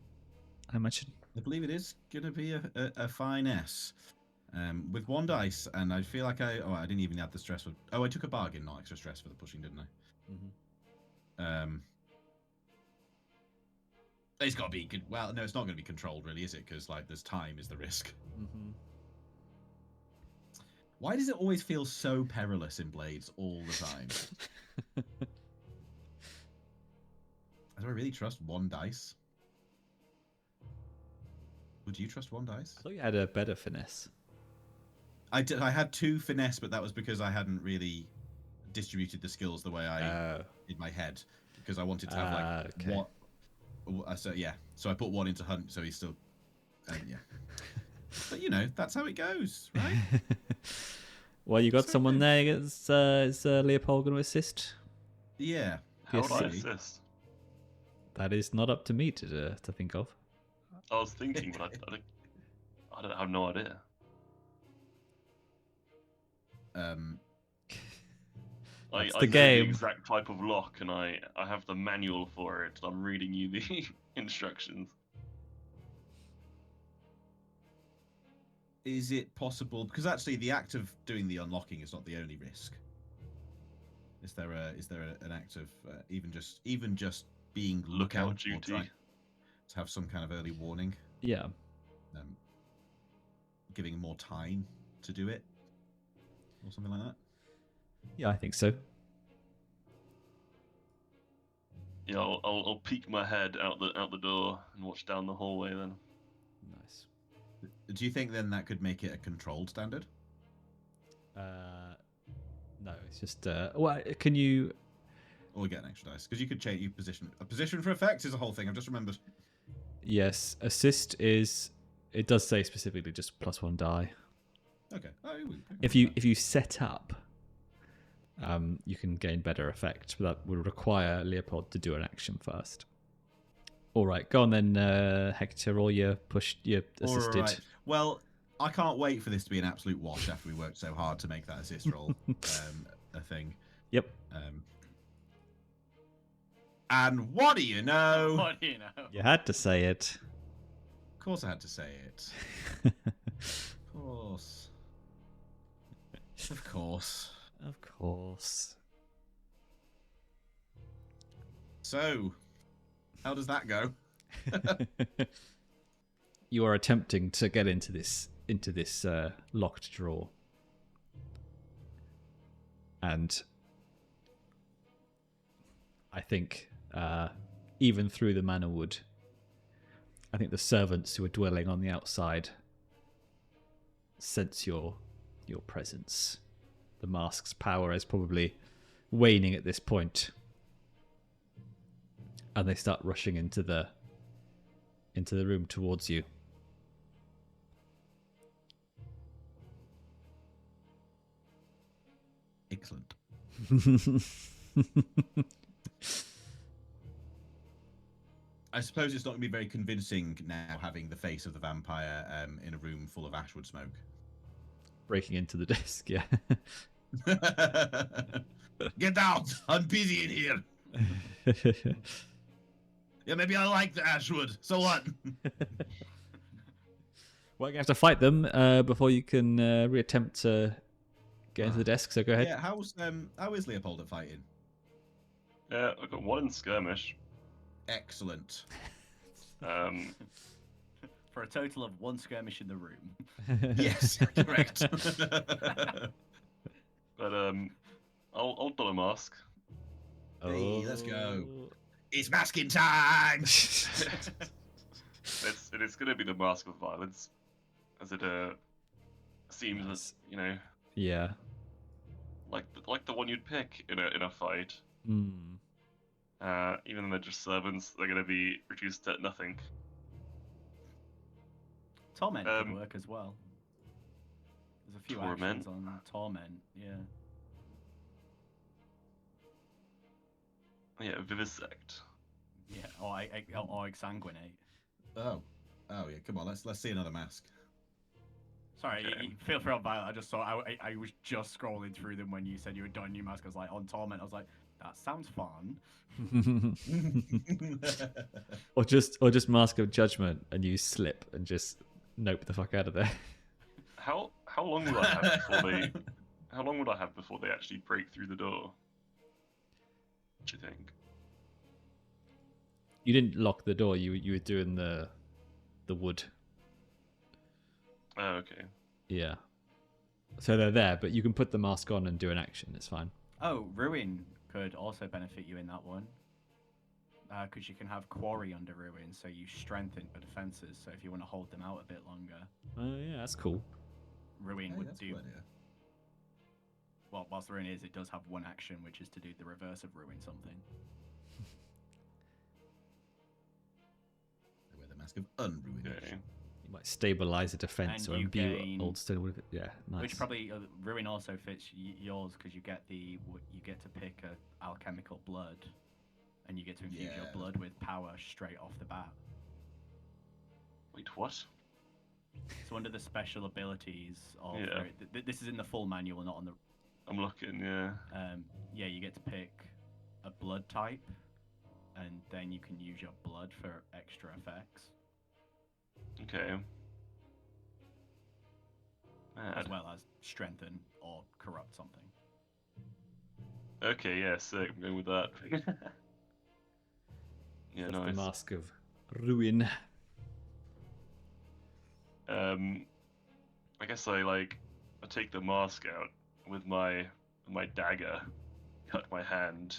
I imagine.
I believe it is going to be a finesse. With 1 dice, and I feel like I didn't even add the stress. I took a bargain, not extra stress for the pushing, didn't I?
Mm-hmm.
It's got to be good. Well, no, it's not going to be controlled, really, is it? Because there's time is the risk.
Mm-hmm.
Why does it always feel so perilous in Blades all the time? Do I really trust 1 dice? Would you trust 1 dice?
I thought you had a better finesse.
I had 2 finesse, but that was because I hadn't really distributed the skills the way I in my head, because I wanted to have what. So I put 1 into Hunt, so he's still, yeah. But that's how it goes, right?
Well, you got someone there. Is Leopold going to assist?
Yeah.
How would I assist?
That is not up to me to think of.
I was thinking, but I have no idea.
That's
I
the
know
game.
the exact type of lock, and I have the manual for it. I'm reading you the instructions.
Is it possible? Because actually, the act of doing the unlocking is not the only risk. Is there an act of even just being
lookout duty
to have some kind of early warning?
Yeah.
Giving more time to do it, or something like that.
Yeah, I think so.
Yeah, I'll peek my head out the door and watch down the hallway then.
Nice.
Do you think then that could make it a controlled standard?
No, it's just well, can you?
Or we get an extra dice because you could change your position. A position for effects is a whole thing. I've just remembered.
Yes, assist is. It does say specifically just +1 die.
Okay.
If you set up, you can gain better effect, but that would require Leopold to do an action first. All right, go on then, Hector. Or you assisted.
All right. Well, I can't wait for this to be an absolute wash after we worked so hard to make that assist roll a thing.
Yep.
And what do you know?
What do you know?
You had to say it.
Of course, I had to say it. Of course. Of course.
Of course.
So, how does that go?
You are attempting to get into this locked drawer, and I think even through the Manor Wood, I think the servants who are dwelling on the outside sense your presence. The mask's power is probably waning at this point, and they start rushing into the room towards you.
Excellent. I suppose it's not going to be very convincing now having the face of the vampire in a room full of ashwood smoke.
Breaking into the desk, yeah.
Get out! I'm busy in here. Yeah, maybe I like the ashwood. So what?
Well, you have to fight them before you can reattempt to get into the desk. So go ahead.
Yeah, how is Leopold at fighting?
Yeah, I got 1 in skirmish.
Excellent.
For a total of 1 skirmish in the room.
Yes, correct.
But I'll don a mask.
Hey, let's go. It's masking time.
It's gonna be the mask of violence, as it seems, you know.
Yeah.
Like the one you'd pick in a fight.
Mm.
Even though they're just servants, they're gonna be reduced to nothing.
Torment could work as well. There's a few
Torment?
actions on Torment, yeah.
Yeah, vivisect.
Yeah, or exsanguinate.
Oh, yeah. Come on, let's see another mask.
Sorry,
Okay.
feel free on Violet. I just saw. I was just scrolling through them when you said you were doing new mask. I was like, on Torment. I was like, that sounds fun.
or just Mask of Judgment, and you slip and just nope the fuck out of there.
How long will I have before they? How long would I have before they actually break through the door? What do you think?
You didn't lock the door. You were doing the wood.
Oh, okay.
Yeah. So they're there, but you can put the mask on and do an action. It's fine.
Oh, Ruin could also benefit you in that one. Because you can have Quarry under Ruin, so you strengthen your defenses. So if you want to hold them out a bit longer,
Oh yeah, that's cool.
Ruin
Hey,
would
that's a
do.
good idea.
Well, whilst Ruin is, it does have one action, which is to do the reverse of Ruin something.
They wear the mask of unruination.
Okay.
You might stabilize a defense
And
or
you
imbue
gain-
old stone with it. Yeah, nice.
Which probably Ruin also fits yours because you get to pick a alchemical blood, and you get to infuse your
Yeah.
blood with power straight off the bat.
Wait, what?
So under the special abilities of
Yeah.
this is in the full manual, not on the.
I'm looking. Yeah.
Yeah, you get to pick a blood type, and then you can use your blood for extra effects,
Okay.
as
Mad.
well as strengthen or corrupt something.
Okay. Yeah. Sick. I'm going with that. Yeah.
That's
Nice.
the Mask of Ruin.
I guess I take the mask out with my dagger, cut my hand,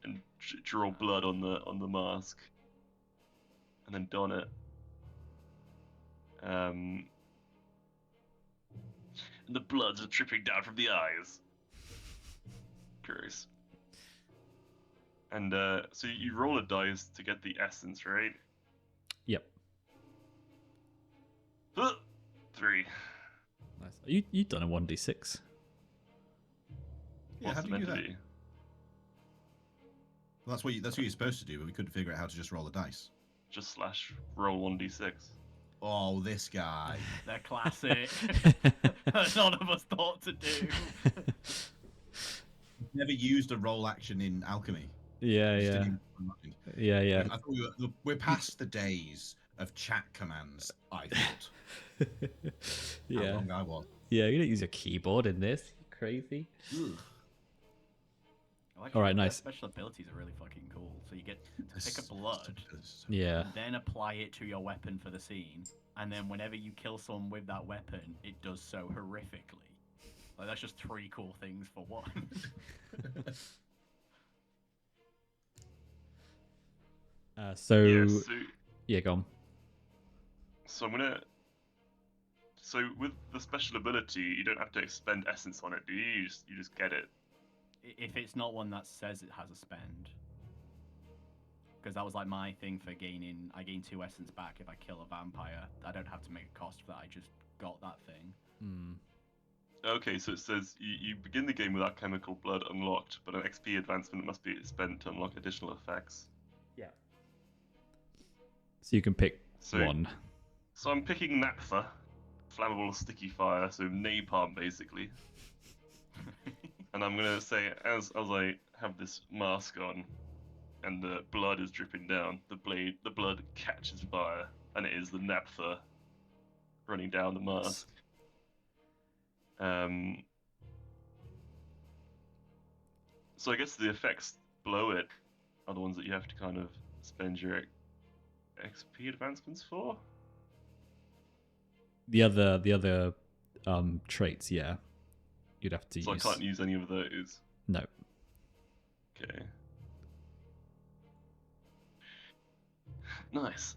and draw blood on the mask, and then don it. And the bloods are dripping down from the eyes. Gross. And so you roll a dice to get the essence, right?
Yep.
3.
Nice. You've done a 1d6.
Yeah,
What's
how
it
do you
meant
do
to
that?
be?
Well, that's what you're supposed to do, but we couldn't figure out how to just roll the dice.
Just / roll 1d6.
Oh, this guy.
They're classic. None of us thought to do.
Never used a roll action in alchemy.
Yeah,
Just
yeah.
didn't even mind.
Yeah, yeah.
I thought we're past the days of chat commands, I thought. How
Yeah.
wrong I was.
Yeah, you don't use a keyboard in this. Crazy.
Ugh.
All right,
their
nice.
Special abilities are really fucking cool. So you get to pick a blood,
Yeah.
then apply it to your weapon for the scene, and then whenever you kill someone with that weapon, it does so horrifically. Like that's just 3 cool things for one.
So
Yeah, so
yeah, go on.
So I'm gonna. So with the special ability, you don't have to expend essence on it, do you? You just get it.
If it's not one that says it has a spend. Because that was like my thing for gaining. I gain 2 essence back if I kill a vampire. I don't have to make a cost for that. I just got that thing.
Okay, so it says you begin the game with alchemical blood unlocked, but an XP advancement must be spent to unlock additional effects.
Yeah. So you can pick
So-
one.
So I'm picking Naphtha, flammable sticky fire, so napalm basically. And I'm gonna say, as I have this mask on, and the blood is dripping down, the blood catches fire, and it is the naphtha running down the mask. So I guess the effects below it are the ones that you have to kind of spend your XP advancements for.
The other traits, yeah. You'd have to
So
use.
I can't use any of those.
No.
Okay. Nice.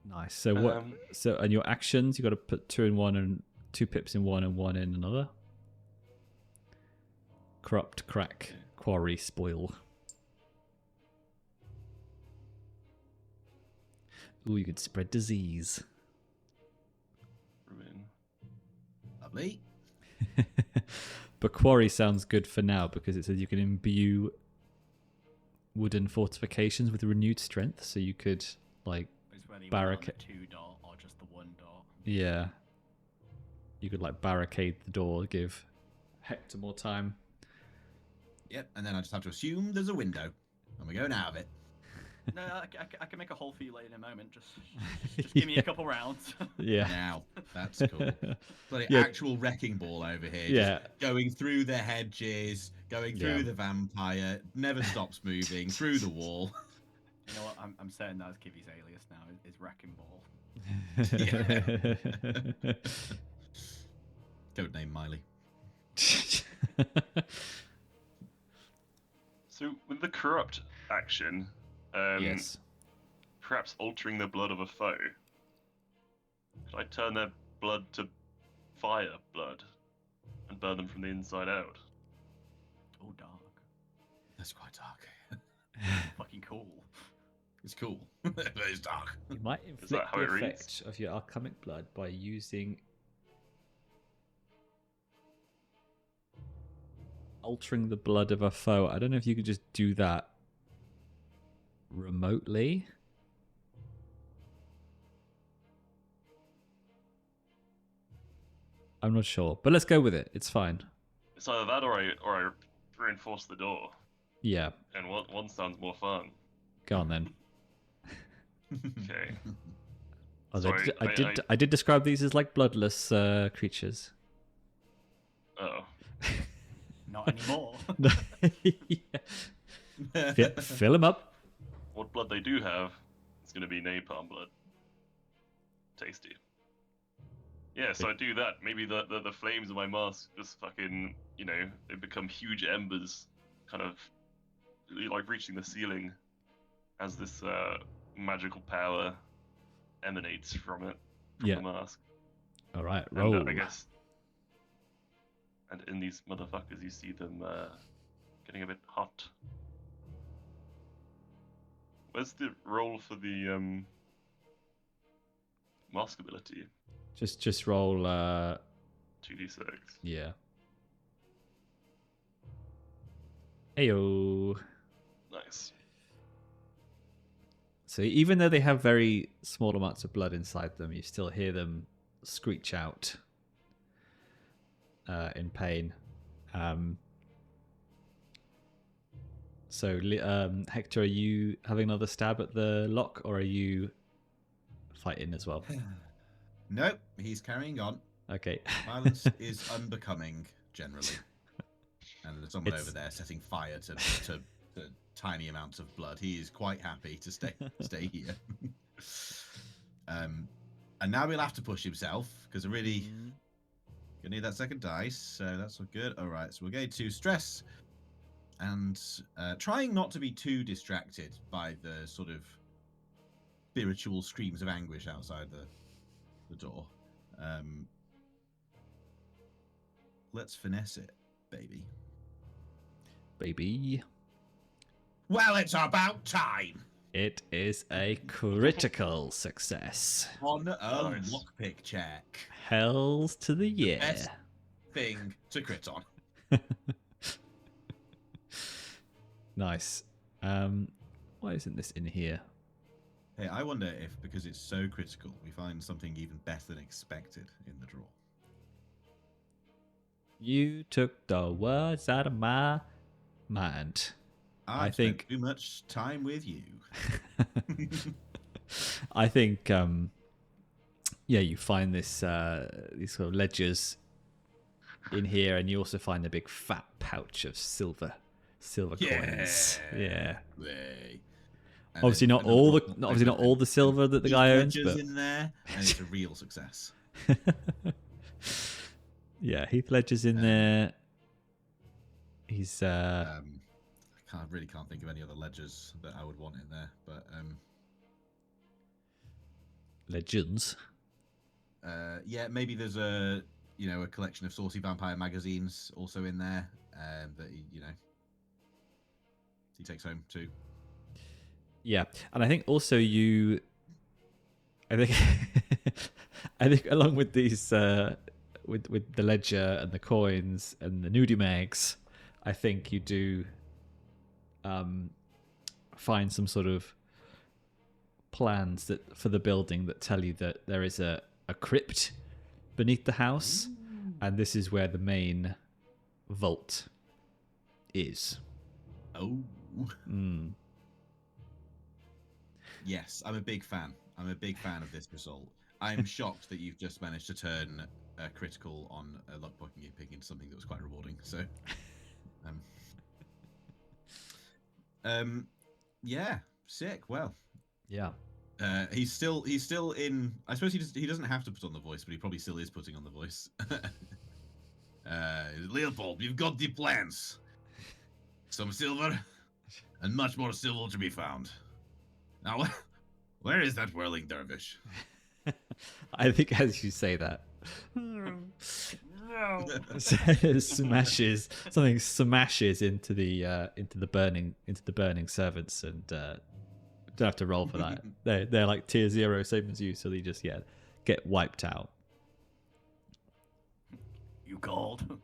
Nice. So what? So and your actions, you got to put 2 in one and 2 pips in one and 1 in another. Corrupt, crack, quarry, spoil. Ooh, you could spread disease.
Ruin.
Lovely.
But quarry sounds good for now because it says you can imbue wooden fortifications with renewed strength, so you could like
It's whether you
Barricade.
want the 2 dot or just the 1 dot.
yeah, you could like barricade the door, give Hector more time.
Yep, and then I just have to assume there's a window, and we're going out of it.
No, I can make a hole for you later in a moment. Just give me
Yeah.
a couple rounds.
Yeah.
Now, that's cool. Bloody
Yeah.
actual wrecking ball over here.
Yeah.
Just going through the hedges, going through
Yeah.
the vampire, never stops moving, through the wall.
You know what? I'm saying that as Kivi's alias now. Is Wrecking Ball.
Codename Miley.
So with the corrupt action,
Yes.
perhaps altering the blood of a foe. Could I turn their blood to fire blood and burn them from the inside out?
Oh, dark.
That's quite dark.
Fucking cool.
It's cool, but it's dark.
You might
that
inflict
how
the
it reads?
effect of your alchemic blood by using altering the blood of a foe. I don't know if you could just do that remotely. I'm not sure, but let's go with it. It's fine.
It's either that or I reinforce the door,
Yeah,
and one sounds more fun.
go on then.
Okay.
Oh,
Sorry,
I did describe these as like bloodless creatures.
Oh.
Not anymore.
Yeah. Fill them up.
What blood they do have, it's going to be napalm blood. Tasty. Yeah, so I do that. Maybe the flames of my mask just fucking, they become huge embers, kind of like reaching the ceiling as this magical power emanates from it, from
Yeah.
the mask.
All right,
And,
roll.
I guess. And in these motherfuckers, you see them getting a bit hot. Where's the roll for the mask ability?
Just roll.
2d6.
Yeah. Ayo.
Nice.
So even though they have very small amounts of blood inside them, you still hear them screech out in pain. So Hector, are you having another stab at the lock, or are you fighting as well?
Nope, he's carrying on.
Okay.
Violence is unbecoming, generally. And there's someone
It's-
over there setting fire to tiny amounts of blood. He is quite happy to stay here. And now we'll have to push himself, because I really gonna need that second dice, so that's all good. Alright, so we'll go to stress. And trying not to be too distracted by the sort of spiritual screams of anguish outside the door. Let's finesse it, baby.
Baby.
Well, it's about time.
It is a critical success.
On a
Nice.
lockpick check.
Hells to the yeah.
Best thing to crit on.
Nice. Why isn't this in here?
Hey, I wonder if, because it's so critical, we find something even better than expected in the draw.
You took the words out of my mind.
I
think-
spent too much time with you.
I think, you find this these sort of ledgers in here, and you also find a big fat pouch of silver coins. Yeah.
Way. And
Obviously
then
not all the
and
silver that the
each
guy owns,
ledger's
but
in there, and it's a real success.
yeah, Heath Ledger's in there. He's
I really can't think of any other ledgers that I would want in there, but
Legends.
yeah, maybe there's a collection of saucy vampire magazines also in there that he takes home too.
Yeah, and I think also I think along with these with the ledger and the coins and the nudie mags, I think you do find some sort of plans for the building that tell you that there is a crypt beneath the house, and this is where the main vault is.
Oh.
Mm.
Yes, I'm a big fan. I'm a big fan of this result. I'm shocked that you've just managed to turn a critical on a luck picking into something that was quite rewarding. So, yeah, sick. Well,
Yeah.
he's still in. I suppose he doesn't have to put on the voice, but he probably still is putting on the voice. Leopold, we've got the plans. Some silver, and much more silver to be found. Now, where is that whirling dervish?
I think as you say that, something smashes into the burning servants, and don't have to roll for that. They're like tier 0, same as you, so they just get wiped out.
You called.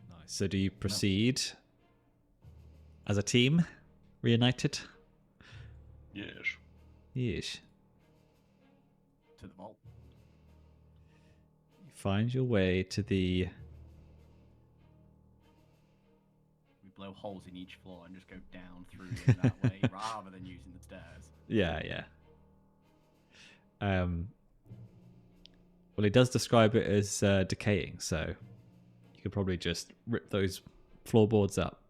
Nice. So do you proceed as a team, reunited?
Yes.
Yes.
To the vault.
You find your way to the.
We blow holes in each floor and just go down through them that way rather than using the stairs.
Yeah. Well, he does describe it as decaying, so you could probably just rip those floorboards up.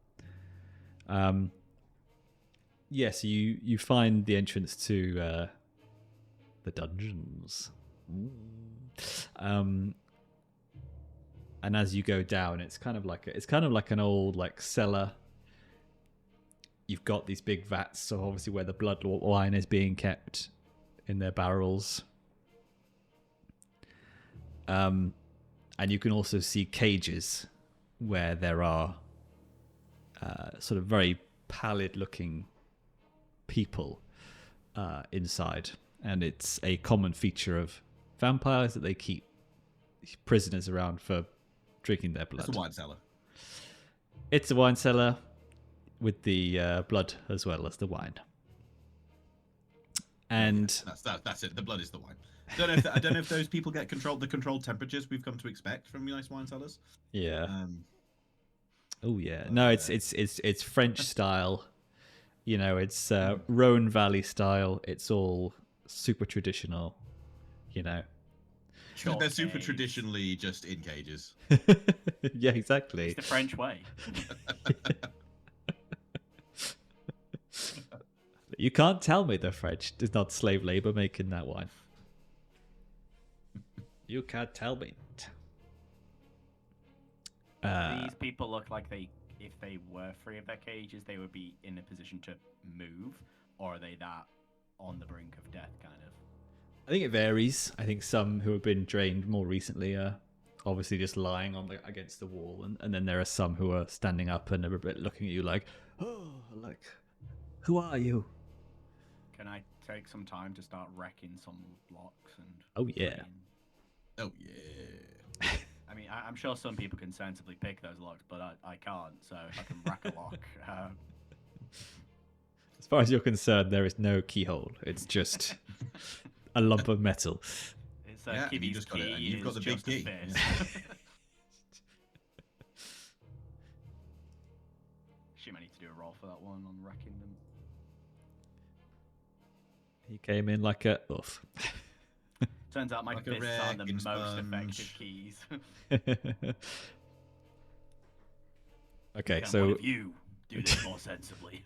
Yes, you find the entrance to the dungeons. And as you go down, it's kind of like an old cellar. You've got these big vats, so obviously where the blood wine is being kept in their barrels. And you can also see cages where there are sort of very pallid-looking people inside, and it's a common feature of vampires that they keep prisoners around for drinking their blood.
It's a wine cellar.
It's a wine cellar with the blood as well as the wine. And
That's it. The blood is the wine. I don't know if those people get the controlled temperatures we've come to expect from nice wine cellars.
yeah. Oh yeah. No, it's French style. It's Rhone Valley style. It's all super traditional.
Chalk
They're super
caves.
traditionally just in cages.
Yeah, exactly.
It's the French way.
You can't tell me the French is not slave labor making that wine. You can't tell me.
These people look like if they were free of their cages, they would be in a position to move, or are they that on the brink of death, kind of?
I think it varies. I think some who have been drained more recently are obviously just lying against the wall, and then there are some who are standing up and are a bit looking at you like, oh, like, who are you?
Can I take some time to start wrecking some locks and?
Oh yeah.
Oh yeah.
I mean, I'm sure some people can sensibly pick those locks, but I can't. So if I can rack a lock.
As far as you're concerned, there is no keyhole. It's just a lump of metal.
It's
Yeah, and you
Kivi's
just got it,
key.
and you've got
is
the big
just a
key.
fist. She might need to do a roll for that one on wrecking them.
He came in like a oof.
Turns out my
Like a
fists aren't the
wrecking
most
sponge.
effective keys.
Okay,
Can
so
one of you do this more sensibly?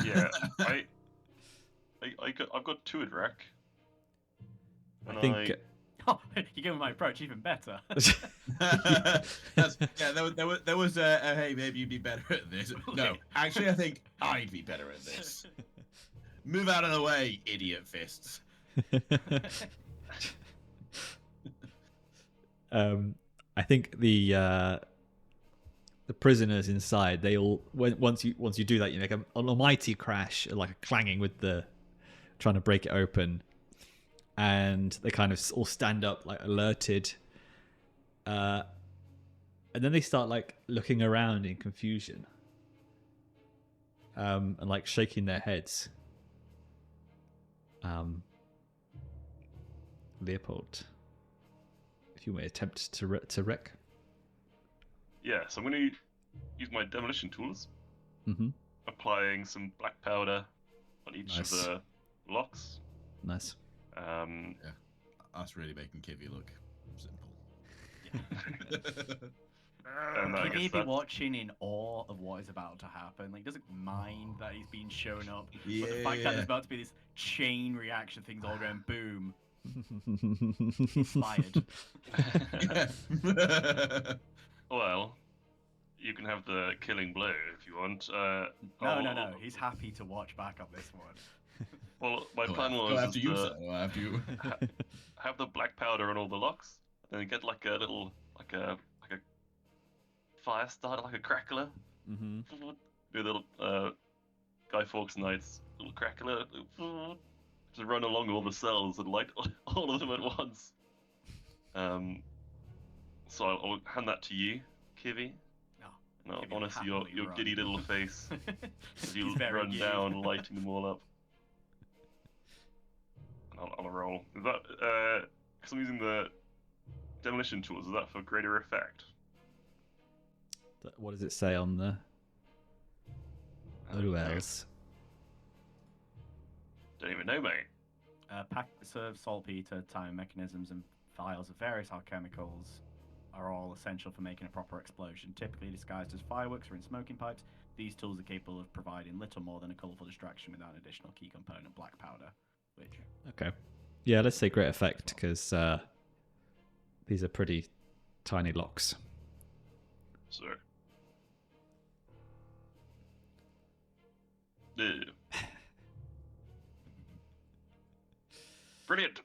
Yeah, I've got 2 in rack.
I
And
think
Oh, you're giving my approach even better.
There was a hey, maybe you'd be better at this. No, actually, I think I'd be better at this. Move out of the way, idiot fists.
I think the prisoners inside, they all once you do that, you make an almighty crash, like a clanging with the trying to break it open, and they kind of all stand up like alerted, and then they start like looking around in confusion, and like shaking their heads. Leopold, if you may attempt to wreck.
yeah, so I'm going to use my demolition tools,
Mm-hmm.
applying some black powder on each
Nice.
of the locks.
Nice.
Us really making Kivi look simple.
And I
He
guess
may be
that's-
watching in awe of what is about to happen. Like, doesn't mind that he's been shown up. But the
Yeah,
fact that
yeah.
there's about to be this chain reaction, things all going boom. Inspired.
Well, you can have the killing blow if you want.
No. He's happy to watch back on this one.
Well, my plan
Go
was
after you,
to
sir. Go after you.
have the black powder on all the locks, and then get like a little, like a fire starter, like a crackler.
Mm-hmm.
Do a little Guy Fawkes Knight's little crackler. To run along all the cells and light all of them at once. So I'll hand that to you, Kivi.
Oh,
And I
Kivi
want
will
to see your
happily run.
giddy little face as you
He's very
run
giddy.
down, lighting them all up. And I'll roll. Is that because I'm using the demolition tools? Is that for greater effect?
What does it say on the else?
Don't even know, mate.
Packs of saltpeter, time mechanisms, and vials of various alchemicals are all essential for making a proper explosion. Typically disguised as fireworks or in smoking pipes, these tools are capable of providing little more than a colourful distraction without an additional key component, black powder. Which
Okay. Yeah, let's say great effect because these are pretty tiny locks.
So. Ew. Brilliant.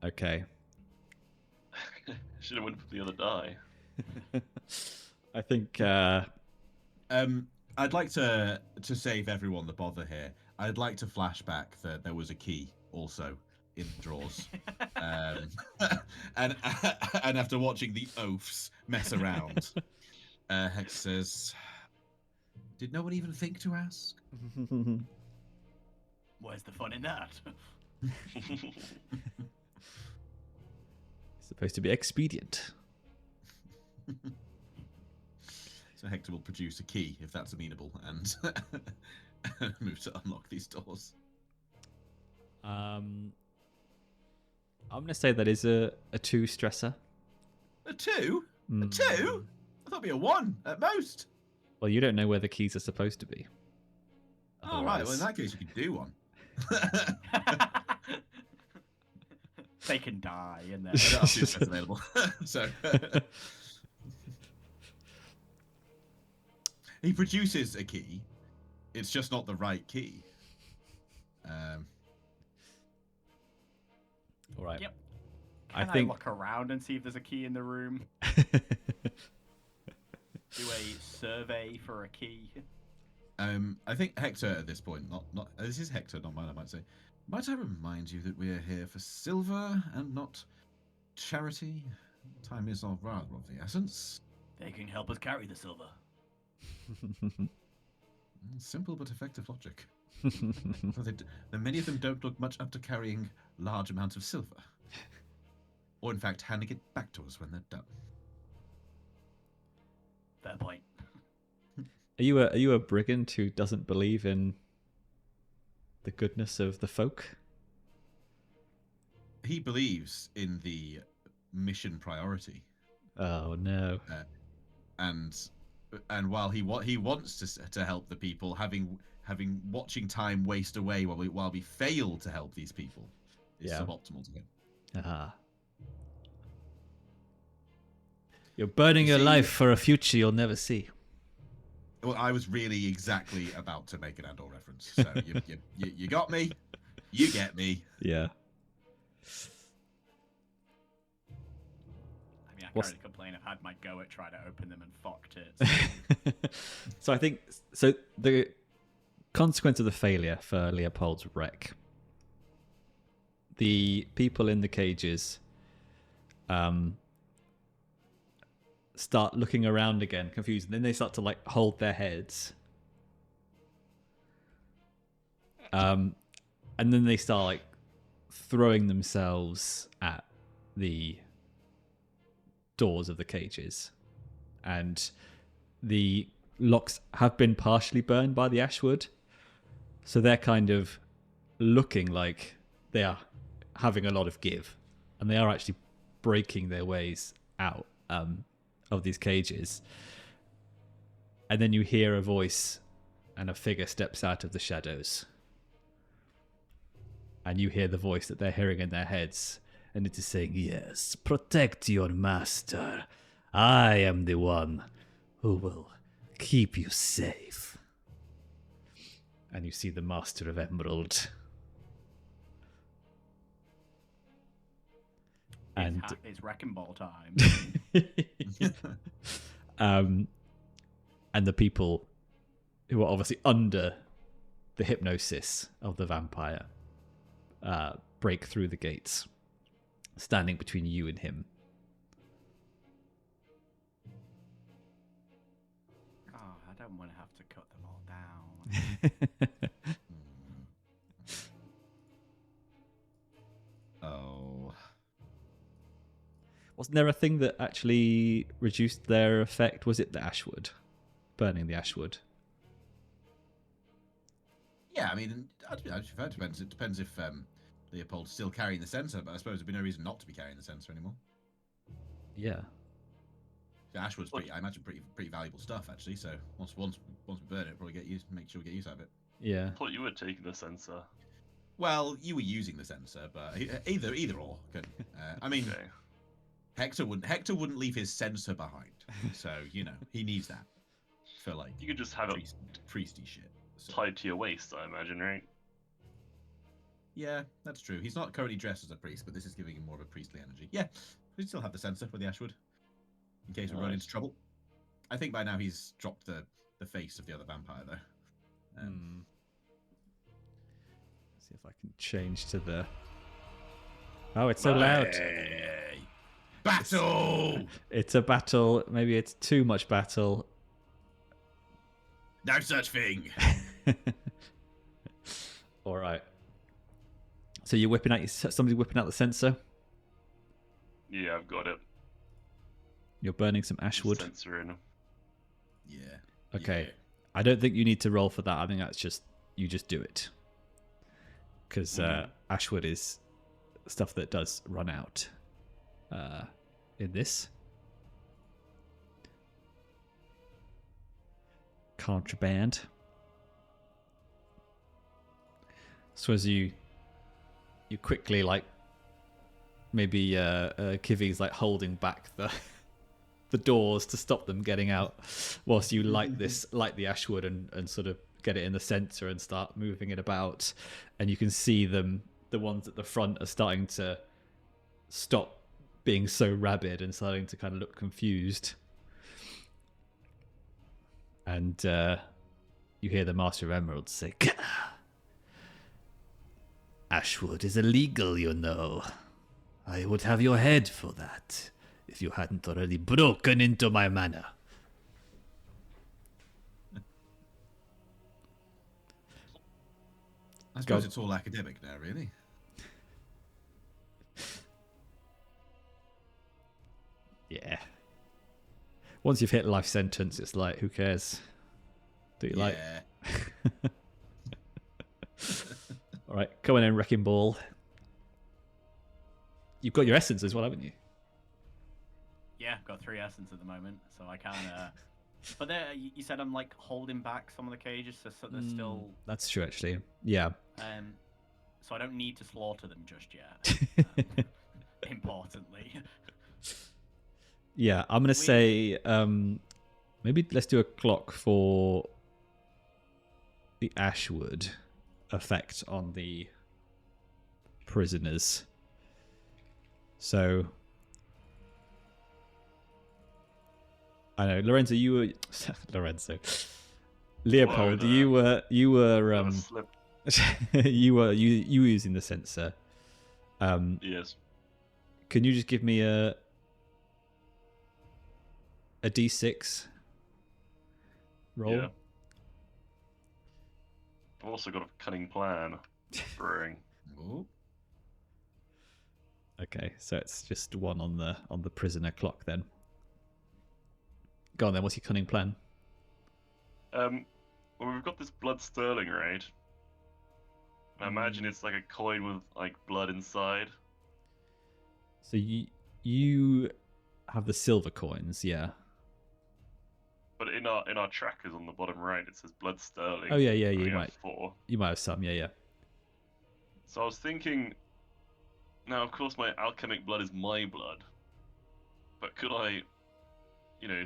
Okay.
Should have went for the other die.
I think
I'd like to save everyone the bother here. I'd like to flashback that there was a key also in the drawers, and after watching the oafs mess around, Hector says, "Did no one even think to ask?"
where's the fun in that?
it's supposed to be expedient.
So Hector will produce a key if that's amenable, and move to unlock these doors.
I'm gonna say that is a 2 stressor.
A 2? A
Mm.
2? I thought it'd be a 1 at most.
Well, you don't know where the keys are supposed to be.
Oh, right. Well, in
Otherwise-
that case, you could do one.
They can die, and then
There are two sets available. So he produces a key. It's just not the right key.
All right.
Yep.
I
Can I
think
look around and see if there's a key in the room? Do a survey for a key.
I think Hector at this point, not this is Hector, not mine. I might say, might I remind you that we are here for silver and not charity? Time is rather of the essence.
They can help us carry the silver.
Simple but effective logic. Many of them don't look much up to carrying large amounts of silver, or in fact handing it back to us when they're done.
Fair point.
Are you a brigand who doesn't believe in the goodness of the folk?
He believes in the mission priority.
Oh no!
And while he wants to help the people, having watching time waste away while we fail to help these people is suboptimal to him.
Ah. You're burning your life for a future you'll never see.
Well, I was really exactly about to make an Andor reference, so you got me, you get me.
Yeah.
I mean, I can't really complain. I've had my go at trying to open them and fucked it.
So I think the consequence of the failure for Leopold's wreck, the people in the cages start looking around again, confused, and then they start to like hold their heads. And then they start like throwing themselves at the doors of the cages, and the locks have been partially burned by the ashwood, so they're kind of looking like they are having a lot of give, and they are actually breaking their ways out of these cages. And then you hear a voice and a figure steps out of the shadows, and you hear the voice that they're hearing in their heads, and it is saying, "Yes, protect your master. I am the one who will keep you safe." And you see the Master of Emerald. And
it's wrecking ball time.
And the people who are obviously under the hypnosis of the vampire break through the gates, standing between you and him.
Oh, I don't want to have to cut them all down.
Oh.
Wasn't there a thing that actually reduced their effect? Was it the ashwood? Burning the ashwood?
Yeah, I mean, it depends if Leopold's still carrying the sensor, but I suppose there'd be no reason not to be carrying the sensor anymore.
Yeah.
The ashwood's I imagine pretty valuable stuff actually. So once we burn it, probably make sure we get use out of it.
Yeah.
I thought you were taking the sensor.
Well, you were using the sensor, but either or. I mean,
Okay.
Hector wouldn't leave his sensor behind, so he needs that for like
You could just have it
priesty shit. So.
tied to your waist, I imagine, right?
Yeah, that's true. He's not currently dressed as a priest, but this is giving him more of a priestly energy. Yeah, we still have the sensor for the ashwood in case we run into trouble. I think by now he's dropped the face of the other vampire though.
See if I can change to the. Oh, it's so loud.
Battle!
It's a battle. Maybe it's too much battle.
No such thing.
All right. So you're whipping out. Somebody's whipping out the sensor.
Yeah, I've got it.
You're burning some ashwood.
Sensor in.
Yeah.
Okay.
Yeah.
I don't think you need to roll for that. I think that's just you just do it. Because ashwood is stuff that does run out. In this. Contraband. So as you quickly like maybe Kivi's like holding back the doors to stop them getting out, whilst you light the ashwood and sort of get it in the sensor and start moving it about, and you can see them. The ones at the front are starting to stop being so rabid and starting to kind of look confused. And you hear the Master of Emeralds say, "Ashwood is illegal, you know. I would have your head for that if you hadn't already broken into my manor."
I suppose it's all academic now, really.
Yeah. Once you've hit life sentence, it's like, who cares? Do you like? All right, come on in, Wrecking Ball. You've got your essence as well, haven't you?
Yeah, I've got 3 essence at the moment, so I can. But there, you said I'm like holding back some of the cages, so there's still.
That's true, actually. Yeah.
So I don't need to slaughter them just yet. Importantly.
Yeah, I'm gonna say maybe let's do a clock for the Ashwood effect on the prisoners. So I know Lorenzo, you were Leopold, you were you were using the sensor.
Yes.
Can you just give me a D6 roll?
Yeah. I've also got a cunning plan brewing.
Ooh.
Okay, so it's just 1 on the prisoner clock then. Go on then, what's your cunning plan?
Well, we've got this blood sterling, right? I imagine it's like a coin with like blood inside.
So you have the silver coins, yeah.
But in our trackers on the bottom right, it says blood sterling.
Oh yeah,
We
you
have
might
4.
you might have some, yeah.
So I was thinking. Now, of course, my alchemic blood is my blood. But could I,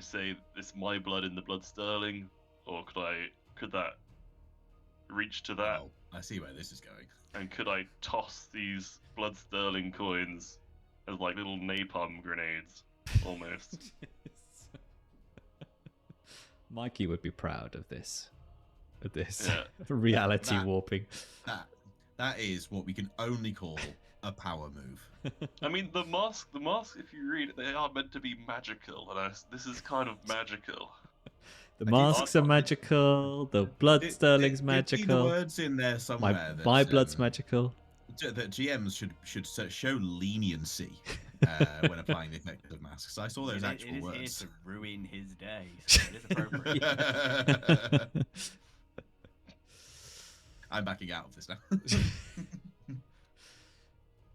say it's my blood in the blood sterling, or could that reach to that?
Oh, I see where this is going.
And could I toss these blood sterling coins as like little napalm grenades, almost?
Mikey would be proud of this.
Yeah.
Reality warping.
That is what we can only call a power move.
I mean, the mask. If you read it, they are meant to be magical, and this is kind of magical.
The masks are magical. The blood sterling's magical.
The words in there somewhere.
My blood's magical.
That GMs should show leniency when applying the effect of masks. I saw those actual words.
It is here to ruin his day, so it is appropriate.
I'm backing out of this now.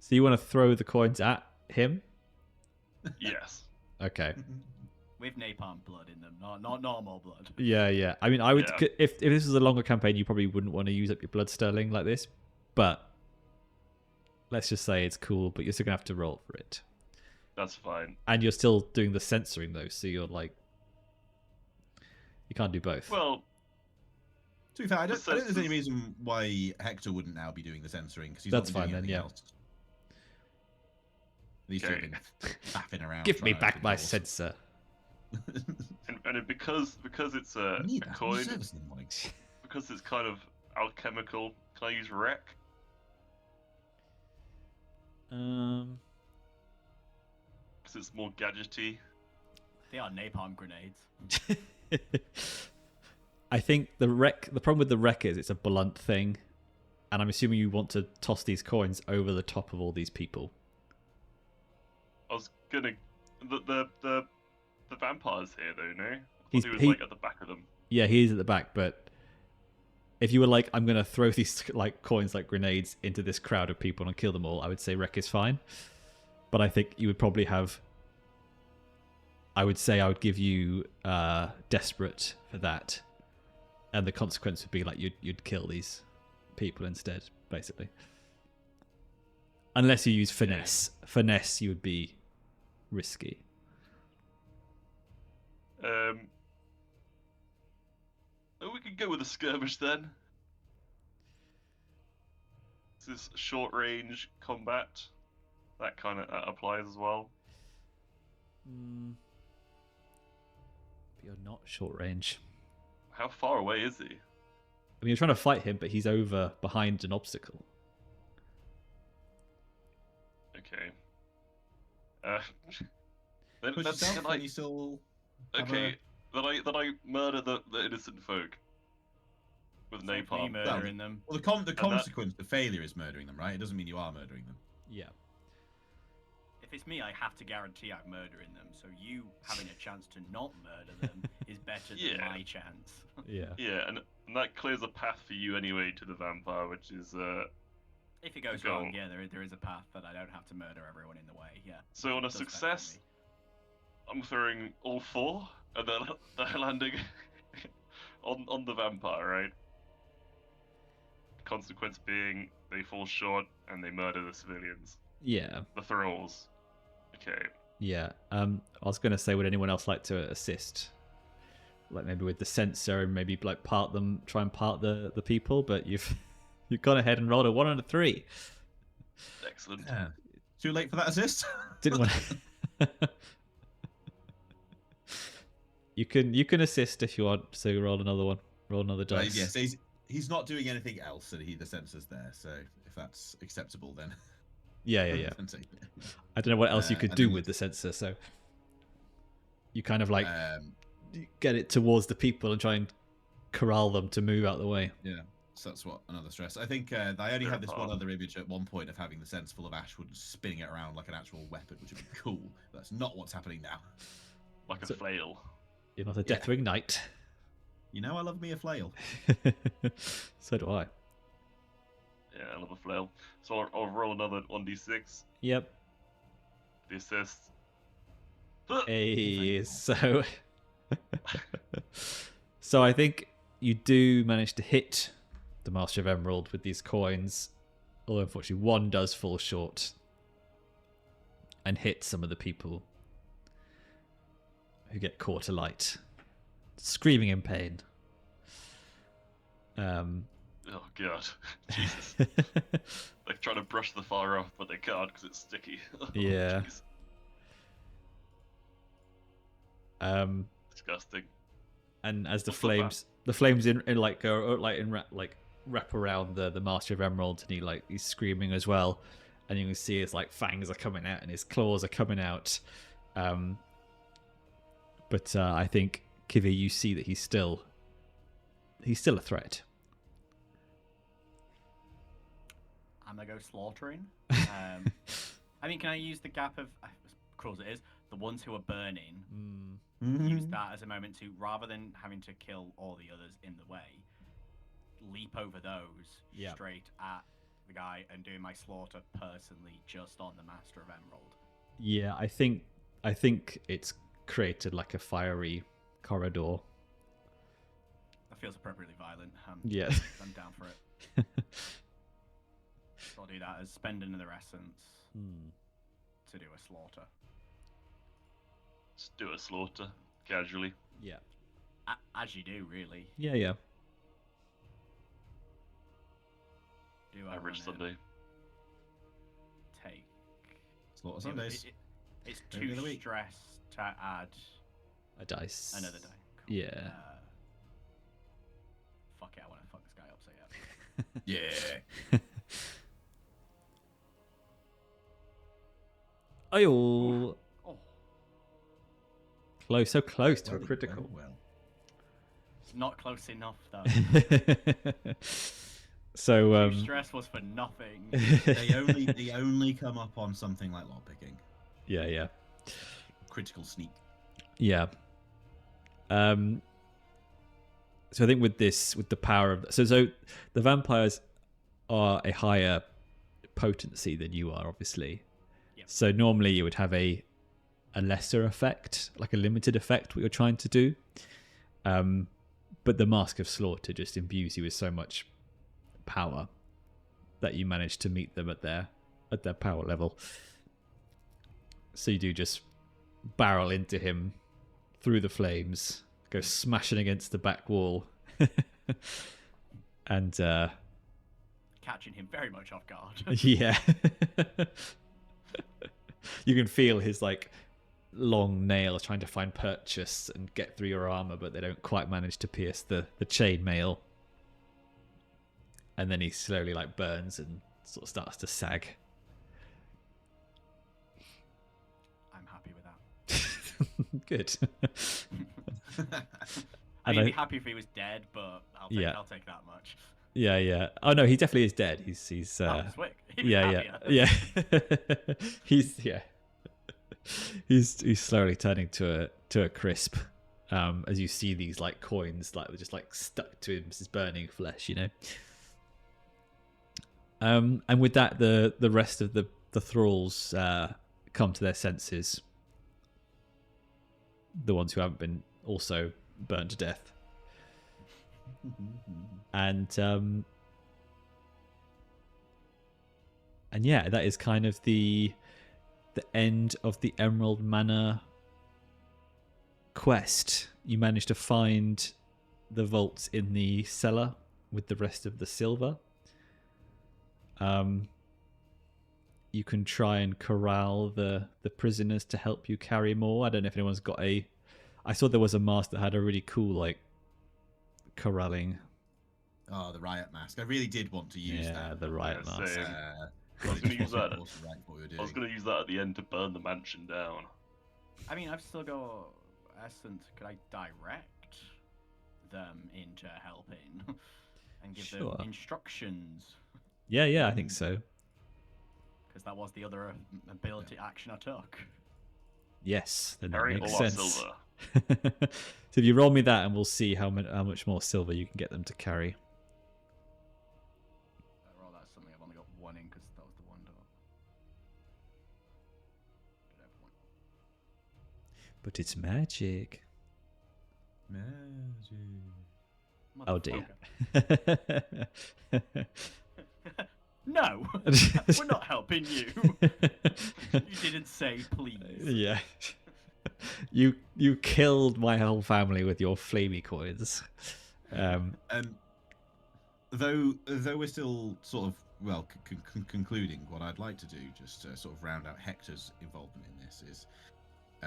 So you want to throw the coins at him?
Yes.
Okay.
With napalm blood in them, not normal blood.
Yeah. I mean, I would
Yeah.
if this was a longer campaign, you probably wouldn't want to use up your blood sterling like this. But let's just say it's cool, but you're still gonna have to roll for it.
That's fine.
And you're still doing the censoring though, so you're like, you can't do both.
Well,
to be fair, I don't think there's any reason why Hector wouldn't now be doing the censoring because he's
That's
not been
fine
doing
then,
anything else. These two have been faffing around.
Give me
trying to
back
open
my
doors.
sensor.
and because it's a
Need that.
coin,
Service in the morning.
because it's kind of alchemical, can I use wreck? Because it's more gadgety.
They are napalm grenades.
I think the problem with the wreck is it's a blunt thing, and I'm assuming you want to toss these coins over the top of all these people.
I was gonna the vampire's here though, no? I thought
He-
he was
he-
like at the back of them.
Yeah, he is at the back, but if you were like, I'm gonna throw these like coins like grenades into this crowd of people and kill them all, I would say wreck is fine. But I think you would probably have. I would say I would give you desperate for that, and the consequence would be like you'd kill these people instead, basically. Unless you use finesse. Finesse, you would be risky.
We could go with a skirmish then. This is short range combat. That kind of applies as well.
But you're not short range.
How far away is he?
I mean, you're trying to fight him, but he's over behind an obstacle.
Okay.
Push yourself when you still.
Okay. Then I murder the innocent folk with
Me
napalm.
murdering them.
Well, the consequence, the failure is murdering them, right? It doesn't mean you are murdering them.
Yeah.
If it's me, I have to guarantee I'm murdering them. So you having a chance to not murder them is better than my chance.
Yeah.
Yeah, and that clears a path for you anyway to the vampire, which is
If it goes wrong, yeah, there is a path that I don't have to murder everyone in the way. Yeah.
So on a success, I'm throwing all 4, and then they're landing on the vampire, right? Consequence being they fall short and they murder the civilians.
Yeah.
The thralls. Okay.
Yeah. I was going to say, would anyone else like to assist? Like maybe with the sensor and maybe like try and part the people, but you've gone ahead and rolled a 1 and a 3.
Excellent.
Yeah. Too late for that assist.
Didn't want. You can assist if you want. So you roll another one. Roll another dice.
Yes, he's not doing anything else, and the sensor's there. So if that's acceptable, then
Yeah. I don't know what else you could do with the sensor. So you kind of like get it towards the people and try and corral them to move out the way.
Yeah. So that's another stress. I think I only had this one other image at one point of having the sense full of ashwood and spinning it around like an actual weapon, which would be cool. That's not what's happening now.
Like a flail.
You're not a Deathwing Knight.
You know I love me a flail.
So do I.
Yeah, I love a flail. So I'll roll another 1d6.
Yep.
The assist.
Hey, so I think you do manage to hit the Master of Emerald with these coins, although unfortunately one does fall short and hit some of the people who get caught alight, screaming in pain.
Oh god, Jesus! They're trying to brush the fire off, but they can't because it's sticky.
Yeah.
Disgusting.
And as the
What's
flames wrap around the Master of Emerald, and he's screaming as well, and you can see his like fangs are coming out and his claws are coming out. But I think Kivi, you see that he's still a threat.
I'm gonna go slaughtering. I mean, can I use the gap of, cruel as it is, the ones who are burning? Use that as a moment to, rather than having to kill all the others in the way, leap over those straight at the guy and do my slaughter personally just on the Master of Emerald.
Yeah, I think it's created like a fiery corridor.
That feels appropriately violent.
Yeah.
I'm down for it. So I'll do that as spend another essence to do a slaughter.
Just do a slaughter casually.
Yeah.
As you do, really.
Yeah.
Do I
Average Sunday.
Take.
Slaughter Sundays.
It's too stress to add
a dice.
another die. Cool.
Yeah.
Fuck it, I want to fuck this guy up, so yeah.
Yeah.
Oh. Close, so close to a
Well,
critical.
Well.
Not close enough, though.
So
Stress was for nothing.
They only come up on something like lockpicking.
Yeah.
Critical sneak.
Yeah. So I think with the power of so the vampires are a higher potency than you are, obviously.
Yep.
So normally you would have a lesser effect, like a limited effect, what you're trying to do. But the Mask of Slaughter just imbues you with so much power that you manage to meet them at their at their power level. So you do just barrel into him through the flames, go smashing against the back wall, and
catching him very much off guard.
yeah, you can feel his like long nails trying to find purchase and get through your armor, but they don't quite manage to pierce the chain mail. And then he slowly like burns and sort of starts to sag.
I'm happy with that.
Good.
I'd be happy if he was dead, but I'll take that much.
Yeah. Oh no, he definitely is dead. He's
Swick.
yeah. He's slowly turning to a crisp. As you see these like coins like just like stuck to his burning flesh, you know. And with that, the rest of the thralls come to their senses. The ones who haven't been also burned to death. And yeah, that is kind of the end of the Emerald Manor quest. You managed to find the vaults in the cellar with the rest of the silver. You can try and corral the prisoners to help you carry more. I don't know if anyone's got I saw there was a mask that had a really cool like corralling.
Oh, the riot mask. I really did want to use that.
Yeah, the riot mask.
I was going to use that. I was going to use that at the end to burn the mansion down.
I mean, I've still got essence. Could I direct them into helping and give them instructions?
Yeah, I think so.
Because that was the other ability action I took.
Yes, then that
Carry
makes
a lot of
sense.
silver.
So if you roll me that, and we'll see how much more silver you can get them to carry.
Roll that something. I've only got one in because that was the one dot.
But it's magic. Oh dear.
No, we're not helping you. You didn't say please.
Yeah. You killed my whole family with your flamey coins.
Though we're still sort of concluding, what I'd like to do, just to sort of round out Hector's involvement in this, is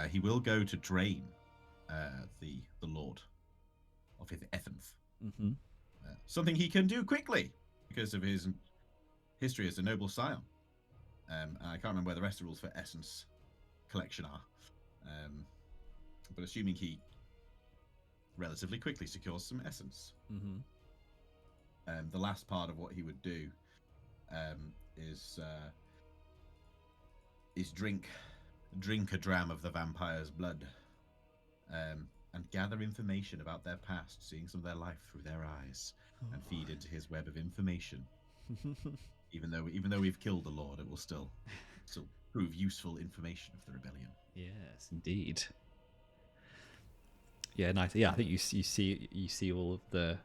he will go to drain the Lord of his essence.
Mm-hmm.
Something he can do quickly because of his history as a noble scion. I can't remember where the rest of the rules for essence collection are. But assuming he relatively quickly secures some essence.
Mm-hmm.
The last part of what he would do is drink a dram of the vampire's blood, and gather information about their past, seeing some of their life through their eyes, and feed into his web of information. Even though we've killed the Lord, it will still prove useful information of the rebellion.
Yes, indeed. Yeah, nice. Yeah, I think you see all of the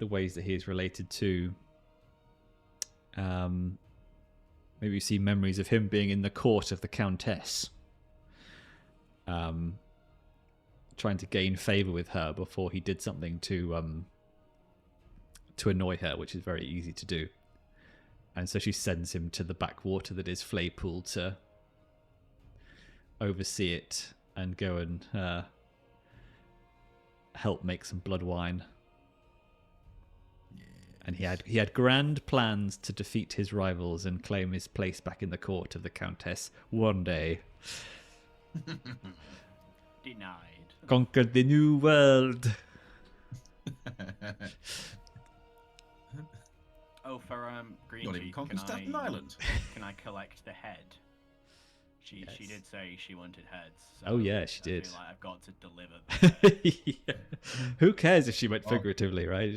ways that he is related to. Maybe you see memories of him being in the court of the Countess, trying to gain favor with her before he did something to annoy her, which is very easy to do. And so she sends him to the backwater that is Flaypool to oversee it and go and help make some blood wine. And he had grand plans to defeat his rivals and claim his place back in the court of the Countess one day.
Denied.
Conquered the new world.
Oh, for Green
Not even
Cheek,
conquered Staten Island.
Can I collect the head? She did say she wanted heads. So
Oh yeah, she did.
I feel like I've got to deliver the head.
Yeah. Who cares if she meant figuratively, right?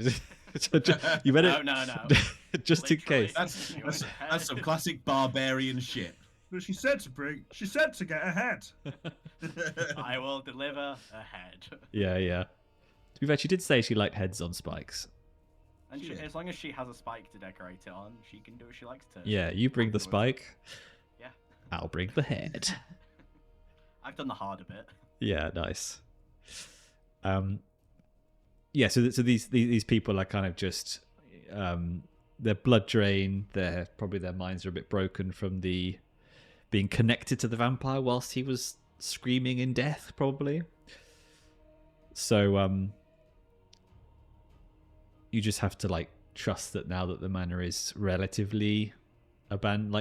You better
No.
just in
Literally.
case.
That's some classic barbarian shit.
But she said to get a head.
I will deliver a head.
Yeah. To be fair, she did say she liked heads on spikes.
And
She did.
as long as she has a spike to decorate it on, she can do what she likes to.
Yeah, you bring the
Happy with-
spike.
Yeah.
I'll bring the head.
I've done the harder bit.
Yeah, nice. Yeah, so these people are kind of just they're blood drained. Probably their minds are a bit broken from the being connected to the vampire whilst he was screaming in death, probably. So you just have to like trust that now that the manor is relatively abandoned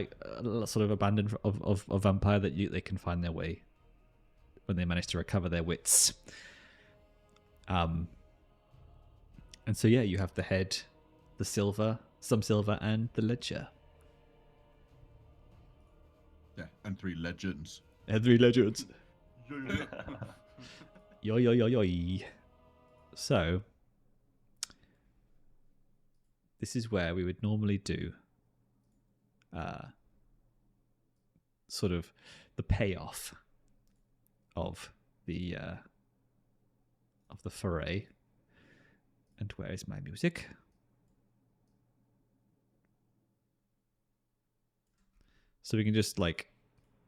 of vampire, that they can find their way when they manage to recover their wits. And so yeah, you have the head, the silver, some silver, and the ledger.
Yeah, and 3 legends.
And 3 legends. Yo yo yo yo. So this is where we would normally do sort of the payoff of the foray. And where is my music? So we can just like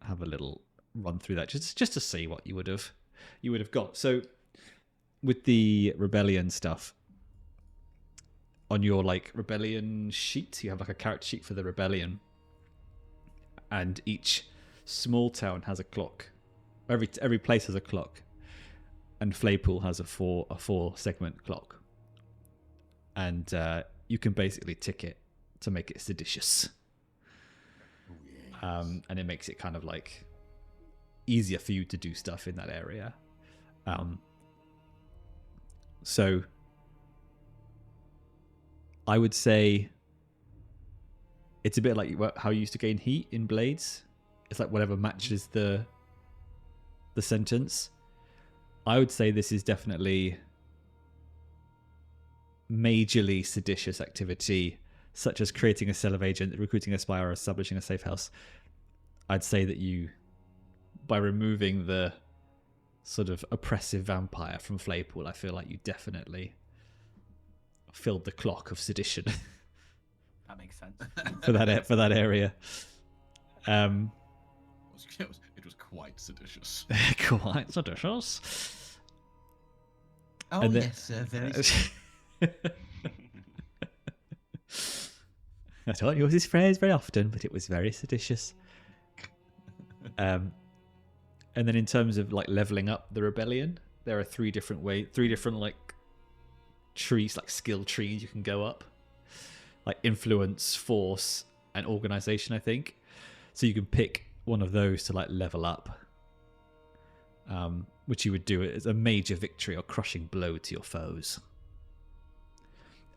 have a little run through that just to see what you would have got. So with the rebellion stuff, on your like rebellion sheet, you have like a character sheet for the rebellion, and each small town has a clock. Every place has a clock, and Flaypool has a 4 segment clock, and you can basically tick it to make it seditious. And it makes it kind of like easier for you to do stuff in that area. So I would say it's a bit like how you used to gain heat in Blades. It's like whatever matches the sentence. I would say this is definitely majorly seditious activity, such as creating a cell of agent, recruiting a spy, or establishing a safe house. I'd say that you, by removing the sort of oppressive vampire from Flaypool, I feel like you definitely filled the clock of sedition.
That makes sense.
for that area.
It was quite seditious.
Quite seditious.
Oh,
And then-
yes, sir, very
I don't use this phrase very often, but it was very seditious. And then in terms of like leveling up the rebellion, there are 3 different like trees, like skill trees you can go up, like influence, force, and organization, I think. So you can pick one of those to like level up, which you would do as a major victory or crushing blow to your foes,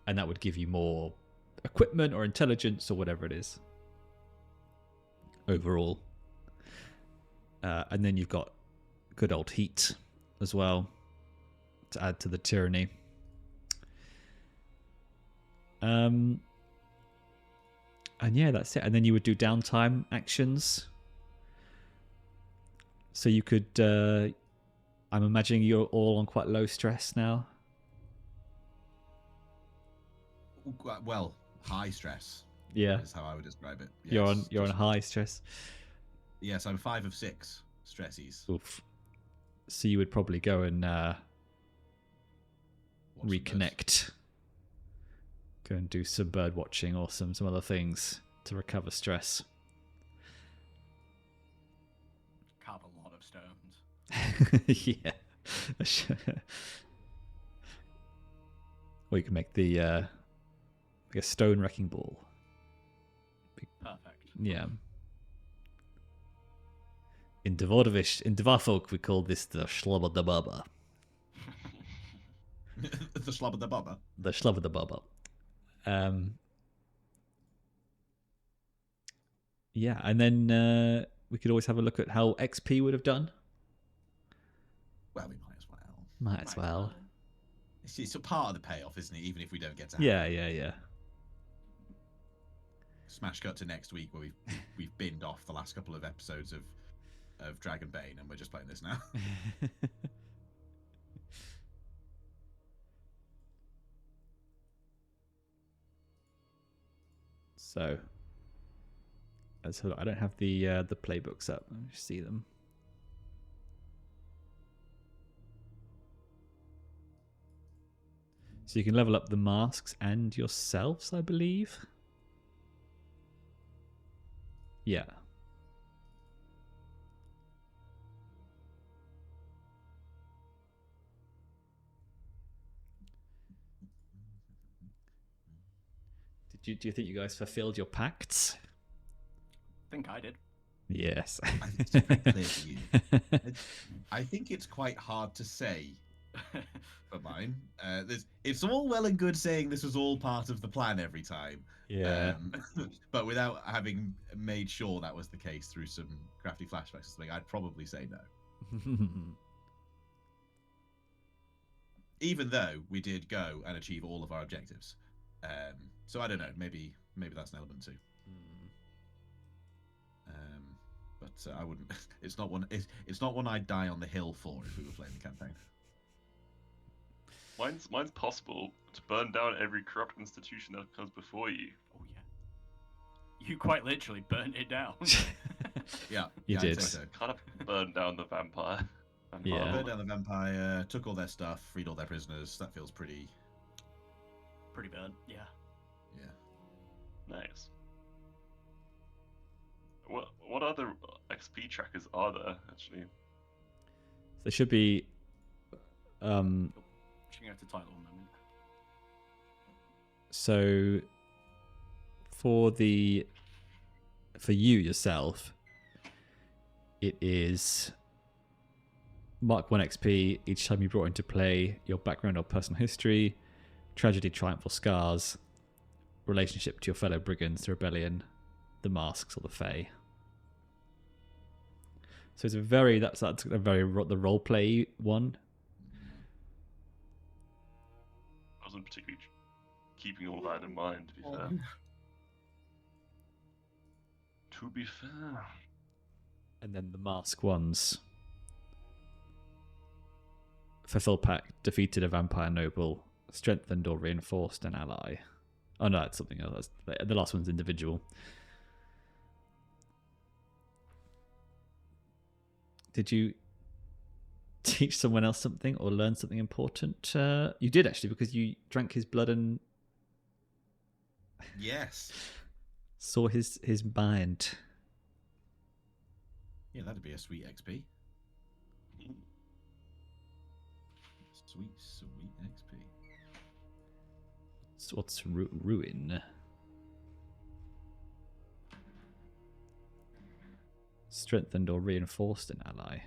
and that would give you more equipment or intelligence or whatever it is overall. And then you've got good old heat as well to add to the tyranny. And yeah, that's it. And then you would do downtime actions. So you could I'm imagining you're all on quite low stress now.
Well, high stress.
Yeah.
Is how I would describe it. Yes,
You're on
just-
high stress.
Yes, I'm 5 of 6 stressies.
Oof. So you would probably go and
Watch some birds.
reconnect. Go and do some bird watching or some other things to recover stress.
Carve a lot of stones.
Yeah. Or you can make the like a stone wrecking ball.
Perfect.
Yeah. In Dvarfolk we call this the Shlabadababa.
The slab of the baba.
The Shlabadababa. Yeah, and then we could always have a look at how XP would have done.
Well, we might as well.
Might as well.
It's a part of the payoff, isn't it? Even if we don't get to have
Yeah,
it.
yeah.
Smash cut to next week where we've binned off the last couple of episodes of Dragonbane and we're just playing this now.
So, I don't have the playbooks up. Let me see them. So you can level up the masks and yourselves, I believe. Yeah. Do you think you guys fulfilled your pacts?
I think I did.
Yes.
I think it's pretty clear to you. I think it's quite hard to say for mine. It's all well and good saying this was all part of the plan every time.
Yeah.
But without having made sure that was the case through some crafty flashbacks or something, I'd probably say no. Even though we did go and achieve all of our objectives. So I don't know, maybe that's an element too. But I wouldn't. It's not one I'd die on the hill for if we were playing the campaign.
Mine's possible to burn down every corrupt institution that comes before you.
Oh yeah. You quite literally burnt it down.
Yeah,
You
I'd
did.
say so.
Kind of burn down the vampire.
Yeah.
Burned down the vampire, took all their stuff, freed all their prisoners. That feels pretty.
Pretty burnt, yeah.
Yeah.
Nice. What other XP trackers are there actually?
There should be.
Checking out the title one moment.
So for you yourself, it is Mark 1 XP each time you brought into play your background or personal history, tragedy, triumph, or scars, relationship to your fellow brigands, the rebellion, the masks, or the Fae. So it's that's a very the role play one.
I wasn't particularly keeping all that in mind, to be fair. To be fair.
And then the mask ones. Fulfill pact, defeated a vampire noble, strengthened or reinforced an ally. Oh no, that's something else. The last one's individual. Did you teach someone else something or learn something important? You did actually, because you drank his blood and
Yes.
saw his mind.
Yeah, that'd be a sweet XP. Sweet XP.
So what's ruin? Strengthened or reinforced an ally.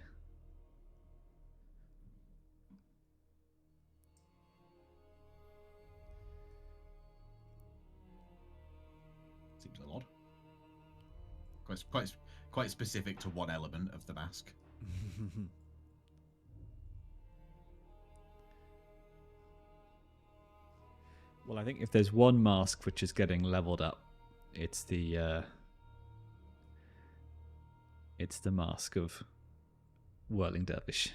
Seems a lot. Quite specific to one element of the mask.
Well, I think if there's one mask which is getting leveled up, it's the mask of Whirling Dervish.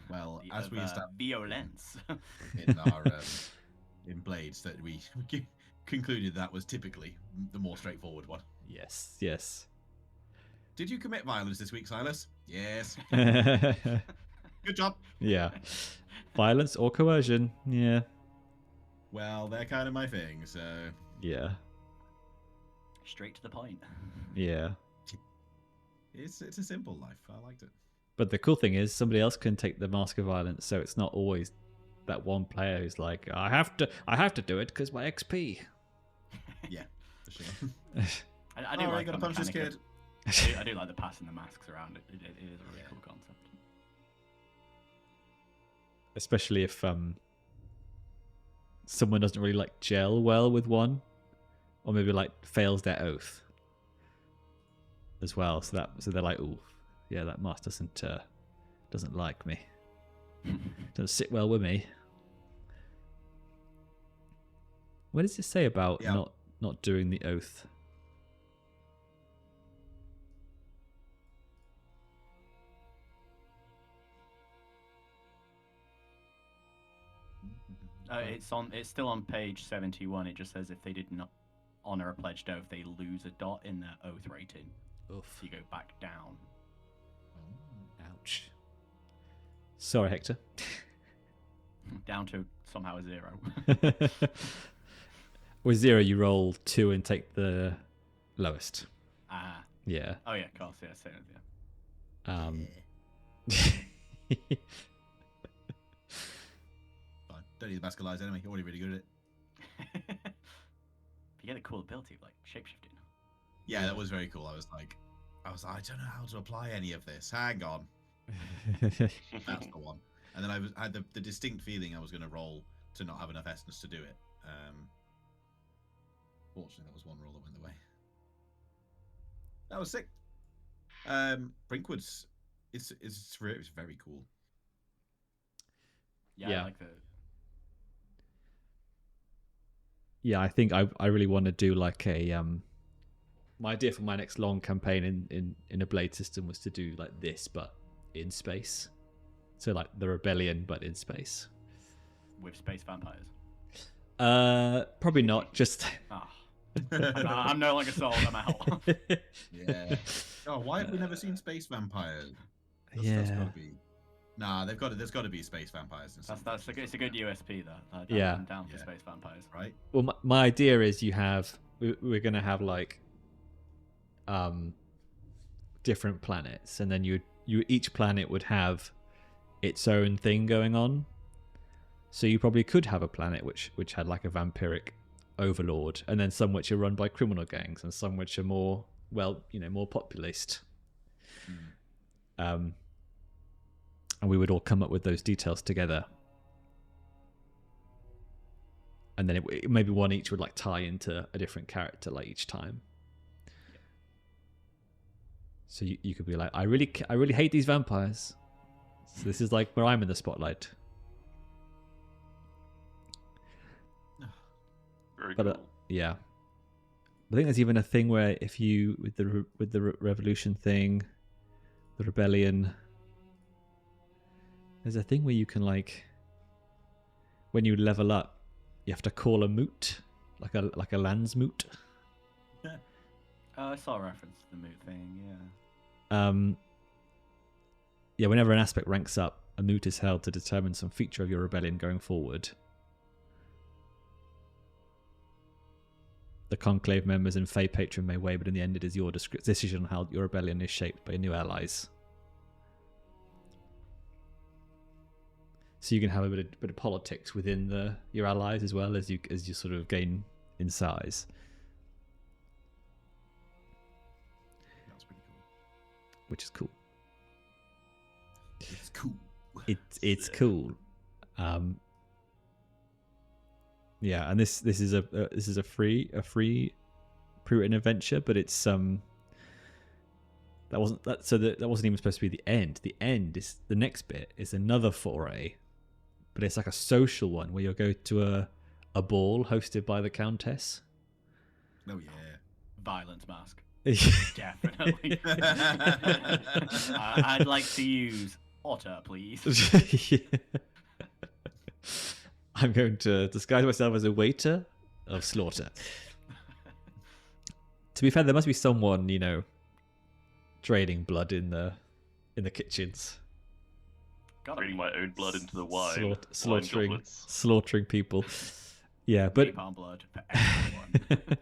Well,
The
as we established
violence.
in our in Blades, that we concluded that was typically the more straightforward one.
Yes, yes.
Did you commit violence this week, Silas? Yes.
Yeah.
Good job.
Violence or coercion. Yeah.
Well, they're kind of my thing, so
Yeah.
Straight to the point.
Yeah.
it's a simple life. I liked it.
But the cool thing is somebody else can take the mask of violence, so it's not always that one player who's like, I have to do it because my XP.
Yeah, for sure.
I do
Oh,
like
you gotta
the
punch this
mechanic
kid.
I do like the passing the masks around. It is a really cool concept.
Especially if someone doesn't really like gel well with one, or maybe like fails their oath as well. So they're like, ooh, yeah, that mask doesn't like me. Doesn't sit well with me. What does it say about not doing the oath?
It's still on page 71. It just says if they did not honor a pledged oath, they lose a dot in their oath rating.
Oof.
So you go back down.
Ouch. Sorry, Hector.
Down to somehow a 0.
With 0, you roll 2 and take the lowest.
Ah.
Yeah.
Oh yeah, of course, yeah, same as
Fine. Don't need the Bascalize anyway. You're already really good at it.
You get a cool ability of like shapeshifting.
Yeah, that was very cool. I was like, I don't know how to apply any of this. Hang on. That's the one. And then I had the distinct feeling I was going to roll to not have enough essence to do it. Fortunately, that was one roll that went the way. That was sick. Brinkwood's it's very cool.
Yeah. I like the.
Yeah, I think I really want to do like a my idea for my next long campaign in a blade system was to do like this but in space. So like the rebellion but in space.
With space vampires.
Probably not, just
I'm no longer sold, I'm out.
Yeah. Oh, why have we never seen space vampires?
Yeah.
That's gotta be... Nah, there's got to be space vampires.
It's a good USP though.
Yeah.
I'm down for
Yeah.
space vampires.
Right?
Well, my idea is we're going to have like different planets, and then you each planet would have its own thing going on. So you probably could have a planet which had like a vampiric overlord, and then some which are run by criminal gangs, and some which are more more populist. And we would all come up with those details together, and then maybe one each would like tie into a different character like each time. So you could be like, I really hate these vampires. So this is like where I'm in the spotlight.
Very
But
cool.
yeah, I think there's even a thing where if you with the revolution thing, the rebellion, there's a thing where you can like, when you level up, you have to call a moot, like a lands moot.
I saw a reference to the moot thing.
Yeah, whenever an aspect ranks up, a moot is held to determine some feature of your rebellion going forward. The conclave members and Fae Patron may weigh, but in the end it is your decision on how your rebellion is shaped by your new allies. So you can have a bit of politics within your allies as well as you sort of gain in size.
That's pretty cool.
Which is cool.
It's cool.
It's cool. Yeah, and this is a free pre-written adventure, but it's that wasn't even supposed to be the end. The end is the next bit is another foray, but it's like a social one where you'll go to a ball hosted by the Countess.
Oh yeah.
Violence mask. Definitely. I'd like to use Otter, please.
I'm going to disguise myself as a waiter of slaughter. To be fair, there must be someone, draining blood in the kitchens.
Draining my own blood into the wine.
Slaughtering people. Yeah, but
Napalm blood for everyone.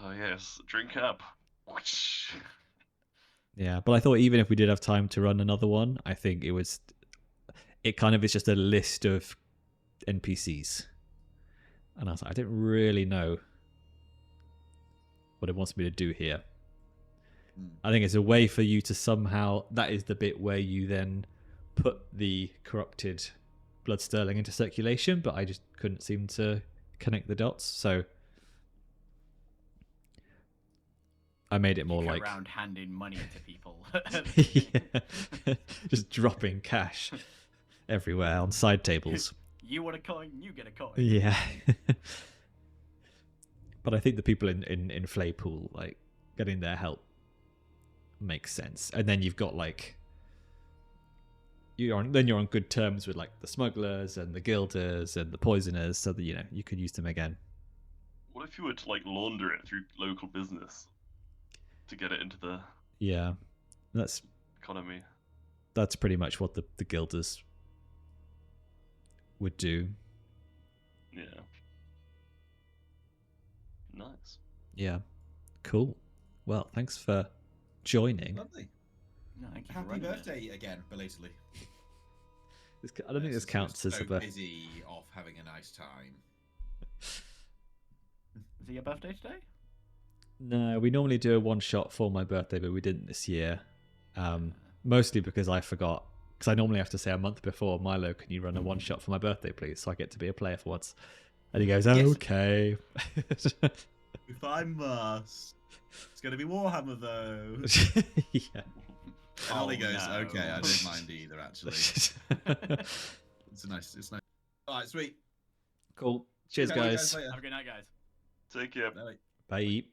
Oh yes, drink up.
yeah, but I thought even if we did have time to run another one, I think it kind of is just a list of NPCs, and I was like, I didn't really know what it wants me to do here. I think it's a way for you to somehow, that is the bit where you then put the corrupted blood sterling into circulation, but I just couldn't seem to connect the dots, so I made it more
you go
like
around handing money to people.
Yeah. Just dropping cash everywhere on side tables.
You want a coin, you get a coin.
Yeah. But I think the people in Flaypool, like, getting their help makes sense. And then you've got like you're on good terms with like the smugglers and the guilders and the poisoners, so that you could use them again.
What if you were to like launder it through local business to get it into the
Yeah, that's
economy?
pretty much what the guilders would do.
Yeah. Nice.
Yeah, cool. Well, thanks for joining.
Lovely.
No, thank you for
Happy
running it.
birthday again, belatedly.
I don't think this counts as a birthday.
busy off having a nice time.
Is it your birthday today?
No, we normally do a one shot for my birthday, but we didn't this year. Mostly because I forgot. Because I normally have to say a month before, Milo, can you run a one shot for my birthday, please? So I get to be a player for once. And he goes,
Yes.
okay.
If I must. It's going to be Warhammer, though.
Yeah.
Olly goes,
no.
okay, I don't mind either, actually. It's nice. All right, sweet.
Cool. Cheers,
Okay,
guys.
later.
Have a good night, guys.
Take care.
Bye.
Bye.